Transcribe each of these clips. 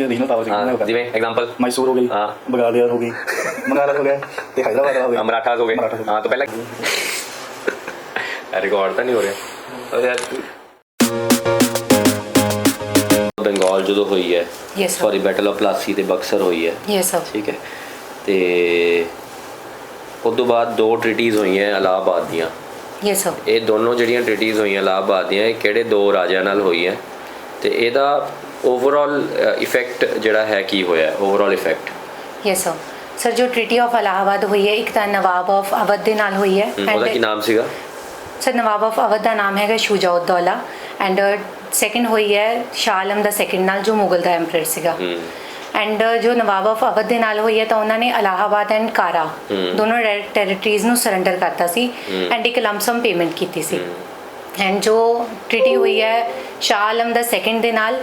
Regional power ਜਿਵੇਂ example Mysore हो गई, हाँ। बगालियर हो गई, बंगाल हो गया, ते हैदराबाद हो गया, ਮਰਾਠਾਸ ਹੋ ਗਏ मराठा हो गया। ਹਾਂ तो ਪਹਿਲਾਂ ਰਿਕਾਰਡ ਤਾਂ ਨਹੀਂ ਹੋ ਰਿਹਾ ਔਰ ਯਾਰ ਬੰਗਾਲ ਜਦੋਂ ਹੋਈ ਹੈ Yes, sir. Sorry battle of Palasi ਤੇ ਬਕਸਰ ਹੋਈ ਹੈ ਯੈਸ ਸਰ ਠੀਕ ਹੈ ਤੇ ਉਸ ਤੋਂ ਬਾਅਦ ਦੋ ਟ੍ਰੀਟੀਜ਼ ਹੋਈਆਂ ਇਲਾਹਾਬਾਦ ਦੀਆਂ ਯੈਸ ਸਰ ਇਹ ਦੋਨੋਂ ਜਿਹੜੀਆਂ ਟ੍ਰੀਟੀਜ਼ ਹੋਈਆਂ ਇਲਾਹਾਬਾਦ ਦੀਆਂ ਇਹ ਕਿਹੜੇ ਦੋ ਰਾਜਿਆਂ ਨਾਲ ਹੋਈਆਂ ਤੇ ਇਹਦਾ ਓਵਰਆਲ ਇਫੈਕਟ ਜਿਹੜਾ ਹੈ ਕੀ ਹੋਇਆ overall effect yes sir sir ਜੋ ਟ੍ਰੀਟੀ ਆਫ ਇਲਾਹਾਬਾਦ ਹੋਈ ਹੈ ਇੱਕ ਤਾਂ ਨਵਾਬ ਆਫ ਅਵਧ ਦੇ ਨਾਲ ਹੋਈ ਹੈ ਉਹਦਾ ਕੀ ਨਾਮ ਸੀਗਾ ਸਰ ਨਵਾਬ ਆਫ ਅਵਧ ਦਾ ਨਾਮ ਹੈਗਾ ਸ਼ੁਜਾ-ਉਦ-ਦੌਲਾ ਐਂਡ ਸੈਕਿੰਡ ਹੋਈ ਹੈ ਸ਼ਾਹ ਆਲਮ ਦਾ ਸੈਕਿੰਡ ਨਾਲ ਜੋ ਮੁਗਲ ਦਾ ਐਮਪਰਰ ਸੀਗਾ ਐਂਡ ਜੋ ਨਵਾਬ ਆਫ ਅਵਧ ਦੇ ਨਾਲ ਹੋਈ ਹੈ ਤਾਂ ਉਹਨਾਂ ਨੇ ਇਲਾਹਾਬਾਦ ਐਂਡ ਕਾਰਾ ਦੋਨੋਂ ਟੈਰੀਟਰੀਜ਼ ਨੂੰ ਸਰੈਂਡਰ ਕਰਤਾ ਸੀ ਐਂਡ ਇੱਕ ਲੰਪਸਮ ਪੇਮੈਂਟ ਕੀਤੀ ਸੀ ਐਂਡ ਜੋ ਟ੍ਰੀਟੀ ਹੋਈ ਹੈ ਸ਼ਾਹ ਆਲਮ ਦਾ ਸੈਕਿੰਡ ਦੇ ਨਾਲ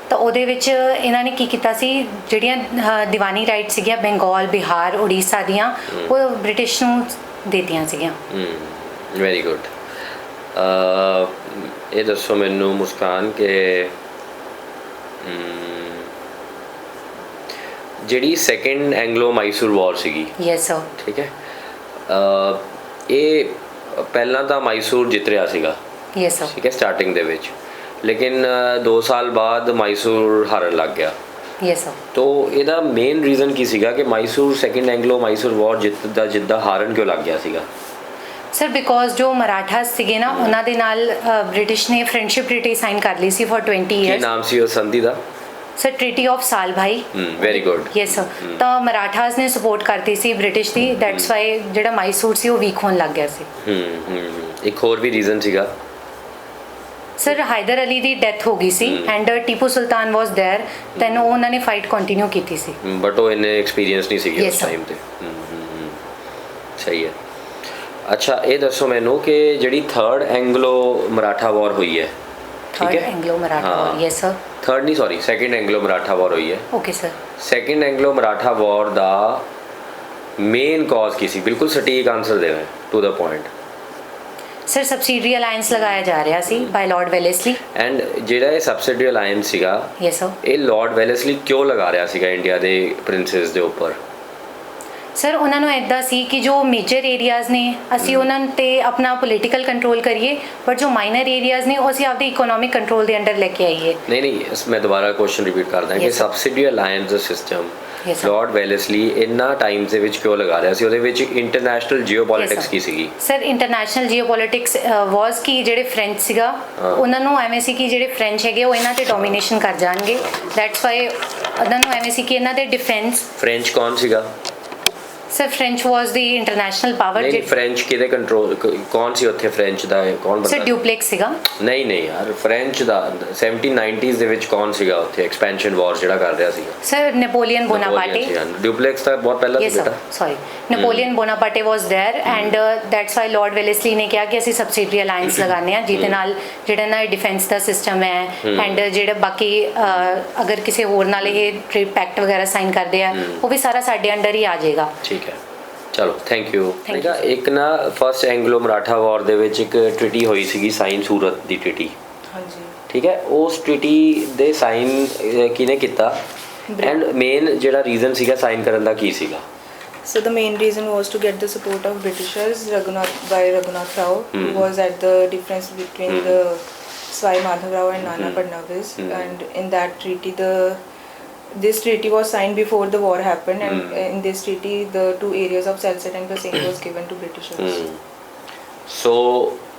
ਤਾਂ ਉਹਦੇ ਵਿੱਚ ਇਹਨਾਂ ਨੇ ਕੀ ਕੀਤਾ ਸੀ ਜਿਹੜੀਆਂ ਦੀਵਾਨੀ ਰਾਈਟ ਸੀਗੀਆਂ ਬੰਗਾਲ ਬਿਹਾਰ ਉੜੀਸਾ ਦੀਆਂ ਉਹ ਬ੍ਰਿਟਿਸ਼ ਨੂੰ ਦੇਤੀਆਂ ਸੀਗੀਆਂ ਵੈਰੀ ਗੁੱਡ ਇਹ ਦੱਸੋ ਮੈਨੂੰ ਮੁਸਕਾਨ ਕਿ ਜਿਹੜੀ ਸੈਕਿੰਡ ਐਂਗਲੋ ਮਾਈਸੂਰ ਵਾਰ ਸੀਗੀ ਯੈਸ ਸਰ ਠੀਕ ਹੈ ਇਹ ਪਹਿਲਾਂ ਤਾਂ ਮਾਈਸੂਰ ਜਿੱਤ ਰਿਹਾ ਸੀਗਾ ਯੈਸ ਸਰ ਠੀਕ ਹੈ ਸਟਾਰਟਿੰਗ ਦੇ ਵਿੱਚ ਲੇਕਿਨ 2 ਸਾਲ ਬਾਅਦ ਮਾਈਸੂਰ ਹਾਰਨ ਲੱਗ ਗਿਆ ਯੈਸ ਸਰ ਤੋ ਇਹਦਾ ਮੇਨ ਰੀਜ਼ਨ ਕੀ ਸੀਗਾ ਕਿ ਮਾਈਸੂਰ ਸੈਕਿੰਡ ਐਂਗਲੋ ਮਾਈਸੂਰ ਵਾਰ ਜਿੱਦਾਂ ਹਾਰਨ ਕਿਉਂ ਲੱਗ ਗਿਆ ਸੀਗਾ ਸਰ ਬਿਕੋਜ਼ ਜੋ ਮਰਾਠਾਸ ਸੀਗੇ ਨਾ ਉਹਨਾਂ ਦੇ ਨਾਲ ਬ੍ਰਿਟਿਸ਼ ਨੇ ਫਰੈਂਡਸ਼ਿਪ ਟ੍ਰੀਟੀ ਸਾਈਨ ਕਰ ਲਈ ਸੀ ਫॉर 20 ਕੀ ਇਅਰਸ ਨਾਮ ਸੀ ਉਹ ਸੰਧੀ ਦਾ ਸਰ ਟ੍ਰੀਟੀ ਆਫ ਸਾਲ ਭਾਈ ਵੈਰੀ ਗੁੱਡ ਯੈਸ ਸਰ ਤਾਂ ਮਰਾਠਾਸ ਨੇ ਸਪੋਰਟ ਕਰਤੀ ਸੀ ਬ੍ਰਿਟਿਸ਼ ਦੀ ਦੈਟਸ ਵਾਈ ਜਿਹੜਾ ਮਾਈਸੂਰ ਸੀ ਉਹ ਵੀਕ ਹੋਣ ਲੱਗ ਗਿਆ ਸੀ ਇੱਕ ਹੋਰ ਵੀ ਰੀਜ਼ਨ ਸੀਗਾ ਸਰ ਹਾਇਦਰ ਅਲੀ ਦੀ ਡੈਥ ਹੋ ਗਈ ਸੀ and Tipu Sultan was there then ਉਹਨਾਂ ਨੇ ਫਾਈਟ ਕੰਟੀਨਿਊ ਕੀਤੀ ਸੀ ਬਟ ਉਹ ਇੰਨੇ ਐਕਸਪੀਰੀਅੰਸ ਨਹੀਂ ਸੀਗੇ Yes, ਉਸ sir. ਟਾਈਮ ਤੇ ਸਹੀ ਹੈ ਅੱਛਾ ਇਹ ਦੱਸੋ ਮੈਨੂੰ ਕਿ ਜਿਹੜੀ ਥਰਡ ਐਂਗਲੋ ਮਰਾਠਾ ਵਾਰ ਹੋਈ ਹੈ third Anglo Maratha war yes sir third ਨਹੀਂ sorry second Anglo Maratha war ਹੋਈ ਹੈ okay sir second Anglo Maratha war ਦਾ ਮੇਨ ਕਾਜ਼ ਕੀ ਸੀ ਬਿਲਕੁਲ ਸਟੀਕ ਆਨਸਰ ਦੇਣਾ to the point sir subsidiary alliance ਲਗਾਇਆ ਜਾ ਰਿਹਾ ਸੀ ਬਾਈ ਲਾਰਡ ਵੈਲੇਸਲੀ ਐਂਡ ਜਿਹੜਾ ਇਹ ਸਬਸਿਡੀ ਅਲਾਈਅੰਸ ਸੀਗਾ ਯੈਸ ਸਰ ਇਹ ਲਾਰਡ ਵੈਲੇਸਲੀ ਕਿਉਂ ਲਗਾ ਰਿਹਾ ਸੀਗਾ ਇੰਡੀਆ ਦੇ ਪ੍ਰਿੰਸੈਸ ਦੇ ਉੱਪਰ ਸਰ ਉਹਨਾਂ ਨੂੰ ਐਦਾਂ ਸੀ ਕਿ ਜੋ ਮੇਜਰ ਏਰੀਆਜ਼ ਨੇ ਅਸੀਂ ਉਹਨਾਂ ਤੇ ਆਪਣਾ ਪੋਲੀਟੀਕਲ ਕੰਟਰੋਲ ਕਰੀਏ ਪਰ ਜੋ ਮਾਈਨਰ ਏਰੀਆਜ਼ ਨੇ ਉਹ ਅਸੀਂ ਆਪਦੇ ਇਕਨੋਮਿਕ ਕੰਟਰੋਲ ਦੇ ਅੰਡਰ ਲੈ ਕੇ ਆਈਏ ਨਹੀਂ ਮੈਂ ਦੁਬਾਰਾ ਕੁਐਸਚਨ ਰਿਪੀਟ ਕਰਦਾ ਕਿ Yes, sir. ਸਬਸਿਡੀ ਅਲਾਈਅੰਸ ਦਾ ਸਿਸਟਮ Yes, sir. ਲਾਰਡ ਵੈਲੇਸਲੀ ਇੰਨਾ ਟਾਈਮਸ ਦੇ ਵਿੱਚ ਕਿਉਂ ਲਗਾ ਰਿਹਾ ਸੀ ਉਹਦੇ ਵਿੱਚ ਇੰਟਰਨੈਸ਼ਨਲ ਜੀਓਪੋਲਿਟਿਕਸ ਕੀ ਸੀਗੀ ਸਰ ਇੰਟਰਨੈਸ਼ਨਲ ਜੀਓਪੋਲਿਟਿਕਸ ਵਾਸ ਕਿ ਜਿਹੜੇ ਫ੍ਰੈਂਚ ਸੀਗਾ ਉਹਨਾਂ ਨੂੰ ਐਵੇਂ ਸੀ ਕਿ ਜਿਹੜੇ ਫ੍ਰੈਂਚ ਹੈਗੇ ਉਹ ਇਹਨਾਂ ਤੇ ਡੋਮੀਨੇਸ਼ਨ ਕਰ ਜਾਣਗੇ ਦੈਟਸ ਵਾਈ ਉਹਨਾਂ ਨੂੰ ਐਵੇਂ ਸੀ ਕਿ ਇਹਨਾਂ ਦੇ ਡਿਫੈਂਸ ਫ੍ਰੈਂਚ ਕੌਣ ਸੀਗਾ ਸਰ ਫ੍ਰੈਂਚ ਵਾਸ ਦੀ ਇੰਟਰਨੈਸ਼ਨਲ ਪਾਵਰ ਨਹੀਂ ਫ੍ਰੈਂਚ ਕਿਹਦੇ ਕੰਟਰੋਲ ਕੌਣ ਸੀ ਉੱਥੇ ਫ੍ਰੈਂਚ ਦਾ ਕੌਣ ਸਰ ਬੰਦਾ ਡਿਊਪਲੈਕਸ ਸੀਗਾ ਨਹੀਂ ਯਾਰ ਫ੍ਰੈਂਚ ਦਾ 1790s ਦੇ ਵਿੱਚ ਕੌਣ ਸੀਗਾ ਉੱਥੇ ਐਕਸਪੈਂਸ਼ਨ ਵਾਰ ਜਿਹੜਾ ਕਰ ਰਿਹਾ ਸੀਗਾ ਸਰ ਨੈਪੋਲੀਅਨ ਬੋਨਾਪਾਰਟੇ ਡਿਊਪਲੈਕਸ ਤਾਂ ਬਹੁਤ ਪਹਿਲਾਂ ਸੀ yes ਬੇਟਾ sir sorry napoleon bonaparte was there and that's why lord wellesley ਨੇ ਕਿਹਾ ਕਿ ਅਸੀਂ ਸਬਸਿਡਰੀ ਅਲਾਈਅੰਸ ਲਗਾਉਂਦੇ ਆ ਜਿਹਦੇ ਨਾਲ ਜਿਹੜਾ ਨਾ ਡਿਫੈਂਸ ਦਾ ਸਿਸਟਮ ਹੈ ਐਂਡ ਜਿਹੜੇ ਬਾਕੀ ਅਗਰ ਕਿਸੇ ਹੋਰ ਨਾਲ ਇਹ ਟ੍ਰੇਡ ਪੈਕਟ ਵਗੈਰਾ ਸਾਈਨ ਕਰਦੇ ਆ ਉਹ ਵੀ ਸਾਰਾ ਸਾਡੇ ਅੰਡਰ ਹੀ ਆ ਜਾਏਗਾ ਠੀਕ ਹੈ ਚਲੋ thank you Thank you, sir. ਇੱਕ ਨਾ ਫਸਟ ਐਂਗਲੋ ਮਰਾਠਾ ਵਾਰ ਦੇ ਵਿੱਚ ਇੱਕ ਟ੍ਰੀਟੀ ਹੋਈ ਸੀਗੀ ਸਾਈਨ ਸੂਰਤ ਦੀ ਟ੍ਰੀਟੀ ਹਾਂਜੀ ਠੀਕ ਹੈ ਉਸ ਟ੍ਰੀਟੀ ਦੇ ਸਾਈਨ ਕਿਹਨੇ ਕੀਤਾ ਐਂਡ ਮੇਨ ਜਿਹੜਾ ਰੀਜ਼ਨ ਸੀਗਾ ਸਾਈਨ ਕਰਨ ਦਾ ਕੀ ਸੀਗਾ So the main reason was to get the support of Britishers. Raghunath Rao who was at the difference between the Swai Madhav Rao and Nana Fadnavis, and in that treaty this treaty was signed before the war happened, and in this treaty the 2 areas of Salsette and Bassein was given to Britishers. So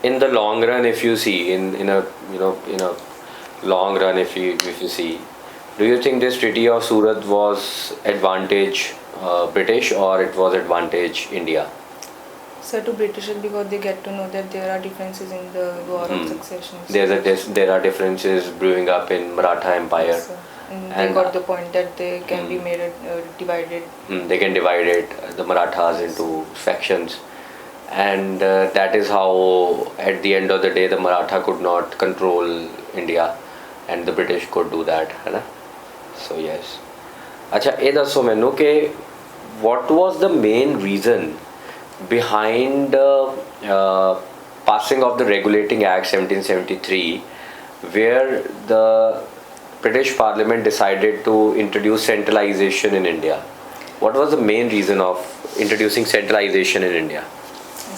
in the long run, if you see in a long run, if you see, do you think this treaty of Surat was advantage British or it was advantage India? So to Britishers, because they get to know that there are differences in the war of succession. There are differences brewing up in Maratha Empire. Yes, sir. And they got the point that they can be made divided. They can divide it, the Marathas, into factions, and that is how at the end of the day the Maratha could not control India and the British could do that, है ना? So yes. अच्छा ये दसो मैनू कि what was the main reason behind passing of the Regulating Act 1773 where the British Parliament decided to introduce centralization in India. What was the main reason of introducing centralization in India?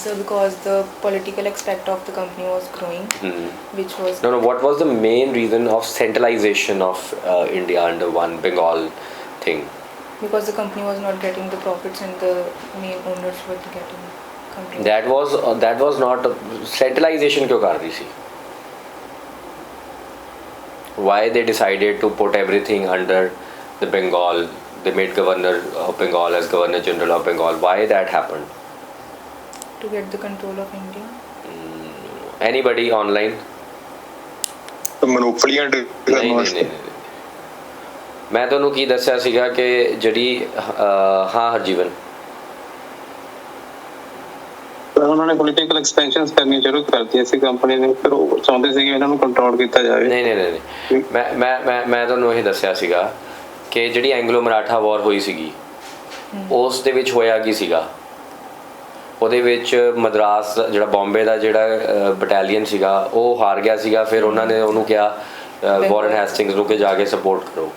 So because the political aspect of the company was growing, which was No, what was the main reason of centralization of India under one Bengal thing? because the company was not getting the profits and the main owners were getting company. That was not centralization. क्यों कर रही थी? Why they decided to put everything under the Bengal? They made Governor of Bengal as Governor General of Bengal. Why that happened? To get the control of India. Anybody online? ਮੋਨੋਪੋਲੀਆਂ ਨਹੀਂ ਨਹੀਂ ਨਹੀਂ ਮੈਂ ਤੁਹਾਨੂੰ ਕੀ ਦੱਸਿਆ ਸੀਗਾ ਕਿ ਜਿਹੜੀ ਹਾਂ ਹਰਜੀਵਨ ਉਹਨਾਂ ਨੇ ਪੋਲੀਟੀਕਲ ਐਕਸਪੈਂਸ਼ਨਸ ਕਰਨੀ ਸ਼ੁਰੂ ਕਰਤੀਆਂ ਸੀ ਕੰਪਨੀ ਨੇ, ਫਿਰ ਉਹ ਚਾਹੁੰਦੇ ਸੀ ਕਿ ਇਹਨਾਂ ਨੂੰ ਕੰਟਰੋਲ ਕੀਤਾ ਜਾਵੇ। ਨਹੀਂ ਮੈਂ ਤੁਹਾਨੂੰ ਇਹ ਦੱਸਿਆ ਸੀਗਾ ਕਿ ਜਿਹੜੀ ਐਂਗਲੋ ਮਰਾਠਾ ਵਾਰ ਹੋਈ ਸੀਗੀ ਉਸ ਦੇ ਵਿੱਚ ਹੋਇਆ ਕੀ ਸੀਗਾ, ਉਹਦੇ ਵਿੱਚ ਮਦਰਾਸ ਜਿਹੜਾ ਬੰਬੇ ਦਾ ਜਿਹੜਾ ਬਟਾਲੀਅਨ ਸੀਗਾ ਉਹ ਹਾਰ ਗਿਆ ਸੀਗਾ। ਫਿਰ ਉਹਨਾਂ ਨੇ ਉਹਨੂੰ ਕਿਹਾ ਵਾਰਨ ਹੈਸਟਿੰਗਸ ਨੂੰ ਕਿ ਜਾ ਕੇ ਸਪੋਰਟ ਕਰੋ।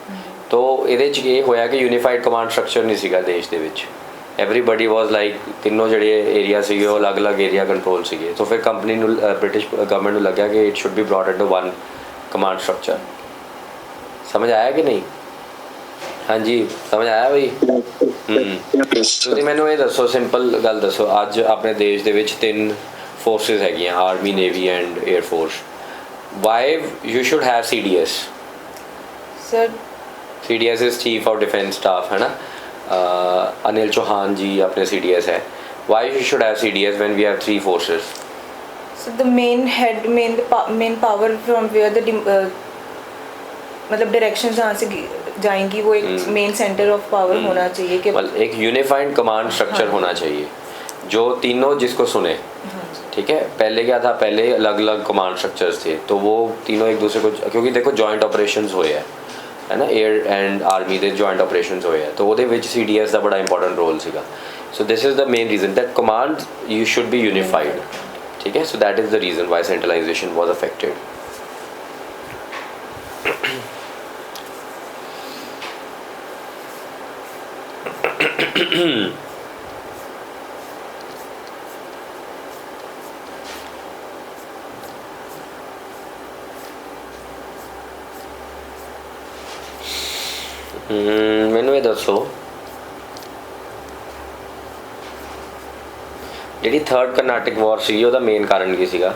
ਤੋ ਇਹਦੇ 'ਚ ਇਹ ਹੋਇਆ ਕਿ ਯੂਨੀਫਾਈਡ ਕਮਾਂਡ ਸਟਰਕਚਰ ਨਹੀਂ ਸੀਗਾ ਦੇਸ਼ ਦੇ ਵਿੱਚ। ਐਵਰੀਬਡੀ ਵਾਜ਼ ਲਾਈਕ ਤਿੰਨੋਂ ਜਿਹੜੇ ਏਰੀਆ ਸੀਗੇ ਉਹ ਅਲੱਗ-ਅਲੱਗ ਏਰੀਆ ਕੰਟਰੋਲ ਸੀਗੇ। ਸੋ ਫਿਰ ਕੰਪਨੀ ਨੂੰ ਬ੍ਰਿਟਿਸ਼ ਗਵਰਨਮੈਂਟ ਨੂੰ ਲੱਗਿਆ ਕਿ it should be brought under one command structure. ਸਮਝ ਆਇਆ ਕਿ ਨਹੀਂ? ਹਾਂਜੀ ਸਮਝ ਆਇਆ ਬਈ? ਤੁਸੀਂ ਮੈਨੂੰ ਇਹ ਦੱਸੋ, ਸਿੰਪਲ ਗੱਲ ਦੱਸੋ, ਅੱਜ ਆਪਣੇ ਦੇਸ਼ ਦੇ ਵਿੱਚ 3 ਫੋਰਸਿਸ ਹੈਗੀਆਂ, army, navy and air force. Why you should have CDS? Sir, CDS is chief of defence staff, है ना? अनिल चौहान जी अपने CDS है। Why you should have CDS when we have 3 forces? so the main head, main power from where the मतलब directions जहाँ से जाएंगी वो एक मेन सेंटर ऑफ पावर होना चाहिए कि एक यूनिफाइड कमांड स्ट्रक्चर होना चाहिए जो तीनों जिसको सुने। ठीक है, पहले क्या था, पहले अलग अलग कमांड स्ट्रक्चर्स थे, तो वो तीनों एक दूसरे को, क्योंकि देखो जॉइंट ऑपरेशंस हुए हैं, है ना, एयर एंड आर्मी ਦੇ ਜੁਆਇੰਟ ਆਪਰੇਸ਼ਨਸ ਹੋਏ ਆ, तो ਉਹਦੇ ਵਿੱਚ CDS ਦਾ ਬੜਾ ਇੰਪੋਰਟੈਂਟ ਰੋਲ ਸੀਗਾ। So this is the main reason that command you should be unified. ਠੀਕ ਹੈ, so that is the reason why centralisation was affected. ਮੈਨੂੰ ਇਹ ਦੱਸੋ, ਜਿਹੜੀ 3rd ਕਰਨਾਟਿਕ ਵਾਰ ਸੀ ਉਹਦਾ ਮੇਨ ਕਾਰਨ ਕੀ ਸੀਗਾ?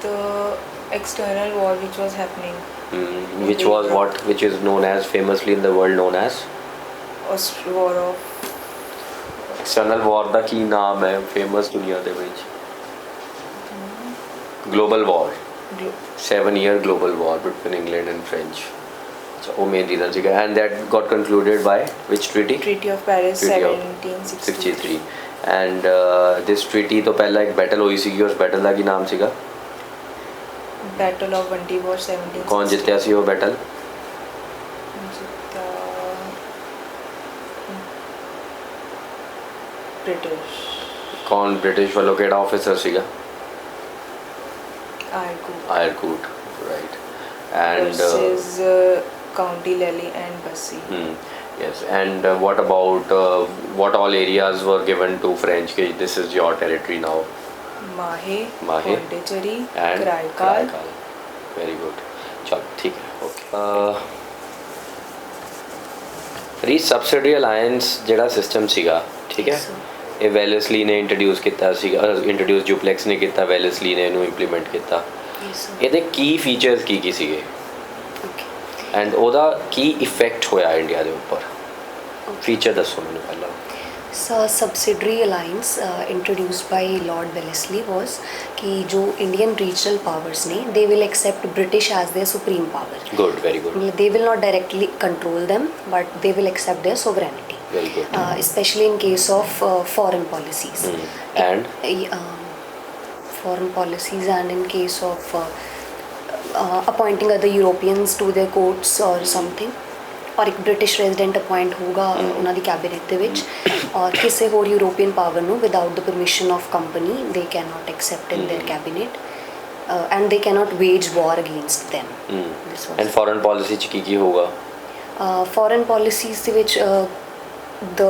the external war which was happening. Which was what, which is known as, famously in the world known as? War of external war ਦਾ ਕੀ ਨਾਮ ਹੈ famous ਦੁਨੀਆ ਦੇ ਵਿੱਚ? Global war, 7-year global war between England and French. So ਉਹ main reason ਸੀਗਾ, and that got concluded by which treaty? Treaty of Paris, Treaty of 1763. and this treaty ਤੋਂ ਪਹਿਲਾਂ ਇੱਕ ਬੈਟਲ ਹੋਈ ਸੀਗੀ, ਉਸ ਬੈਟਲ ਦਾ ਕੀ ਨਾਮ ਸੀਗਾ? Battle of Vandevar, 1763. ਕੌਣ ਜਿੱਤਿਆ ਸੀ ਉਹ ਬੈਟਲ? British. ਕੌਣ ਬ੍ਰਿਟਿਸ਼ ਵੱਲੋਂ ਕਿਹੜਾ ਆਫੀਸਰ ਸੀਗਾ? Ayrkut, right. And versus County Lally and Bussy. Yes, and what about what all areas were given to French? This is your territory now. Mahe, Pondicherry, and Kraikal. Very good. चलो ठीक है, okay. री-subsidiary alliance ਜਿਹੜਾ system ਸੀਗਾ, ਠੀਕ ਹੈ, ਇਹ ਵੈਲਸਲੀ ਨੇ introduce ਕੀਤਾ ਸੀਗਾ, ਇੰਟਰੋਡਿਊਸ ਜੂਪਲੈਕਸ ਨੇ ਕੀਤਾ, ਵੈਲਸਲੀ ਨੇ ਇਹਨੂੰ ਇੰਪਲੀਮੈਂਟ ਕੀਤਾ। ਇਹਦੇ ਕੀ ਫੀਚਰਸ ਕੀ ਸੀਗੇ ਐਂਡ ਉਹਦਾ ਕੀ ਇਫੈਕਟ ਹੋਇਆ ਇੰਡੀਆ ਦੇ ਉੱਪਰ? ਫੀਚਰ ਦੱਸੋ ਮੈਨੂੰ ਪਹਿਲਾਂ। So subsidiary alliance introduced by Lord Wellesley was कि जो Indian regional powers ने they will accept British as their supreme power. Good, very good. They will not directly control them, but they will accept their sovereignty. Very good. Especially in case of foreign policies. And foreign policies and in case of appointing other Europeans to their courts or something. ਔਰ ਇੱਕ British resident appoint ਹੋਊਗਾ ਉਹਨਾਂ ਦੀ cabinet ਦੇ ਵਿੱਚ, ਔਰ ਕਿਸੇ ਹੋਰ European power ਨੂੰ without the permission of company they can not accept in there cabinet. and they cannot wage war against them. This was and foreign policy ਚ ਕੀ ਹੋਊਗਾ? foreign policies ਦੇ ਵਿੱਚ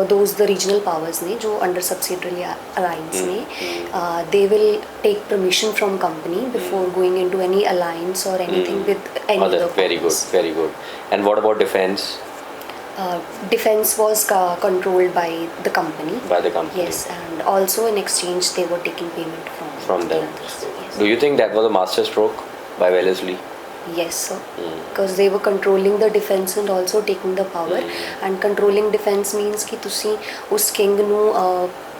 those the regional powers ne jo under subsidiary alliance ne they will take permission from company before going into any alliance or anything with any other very powers. good, very good. And what about defense? Defense was controlled by the company. By the company. Yes, and also in exchange they were taking payment from From them. the others. Yes. Do you think that was a master stroke by Wellesley? Yes, sir. Because they were controlling the defense and also taking the power. And controlling defense means कि तुसी उस king ਨੂੰ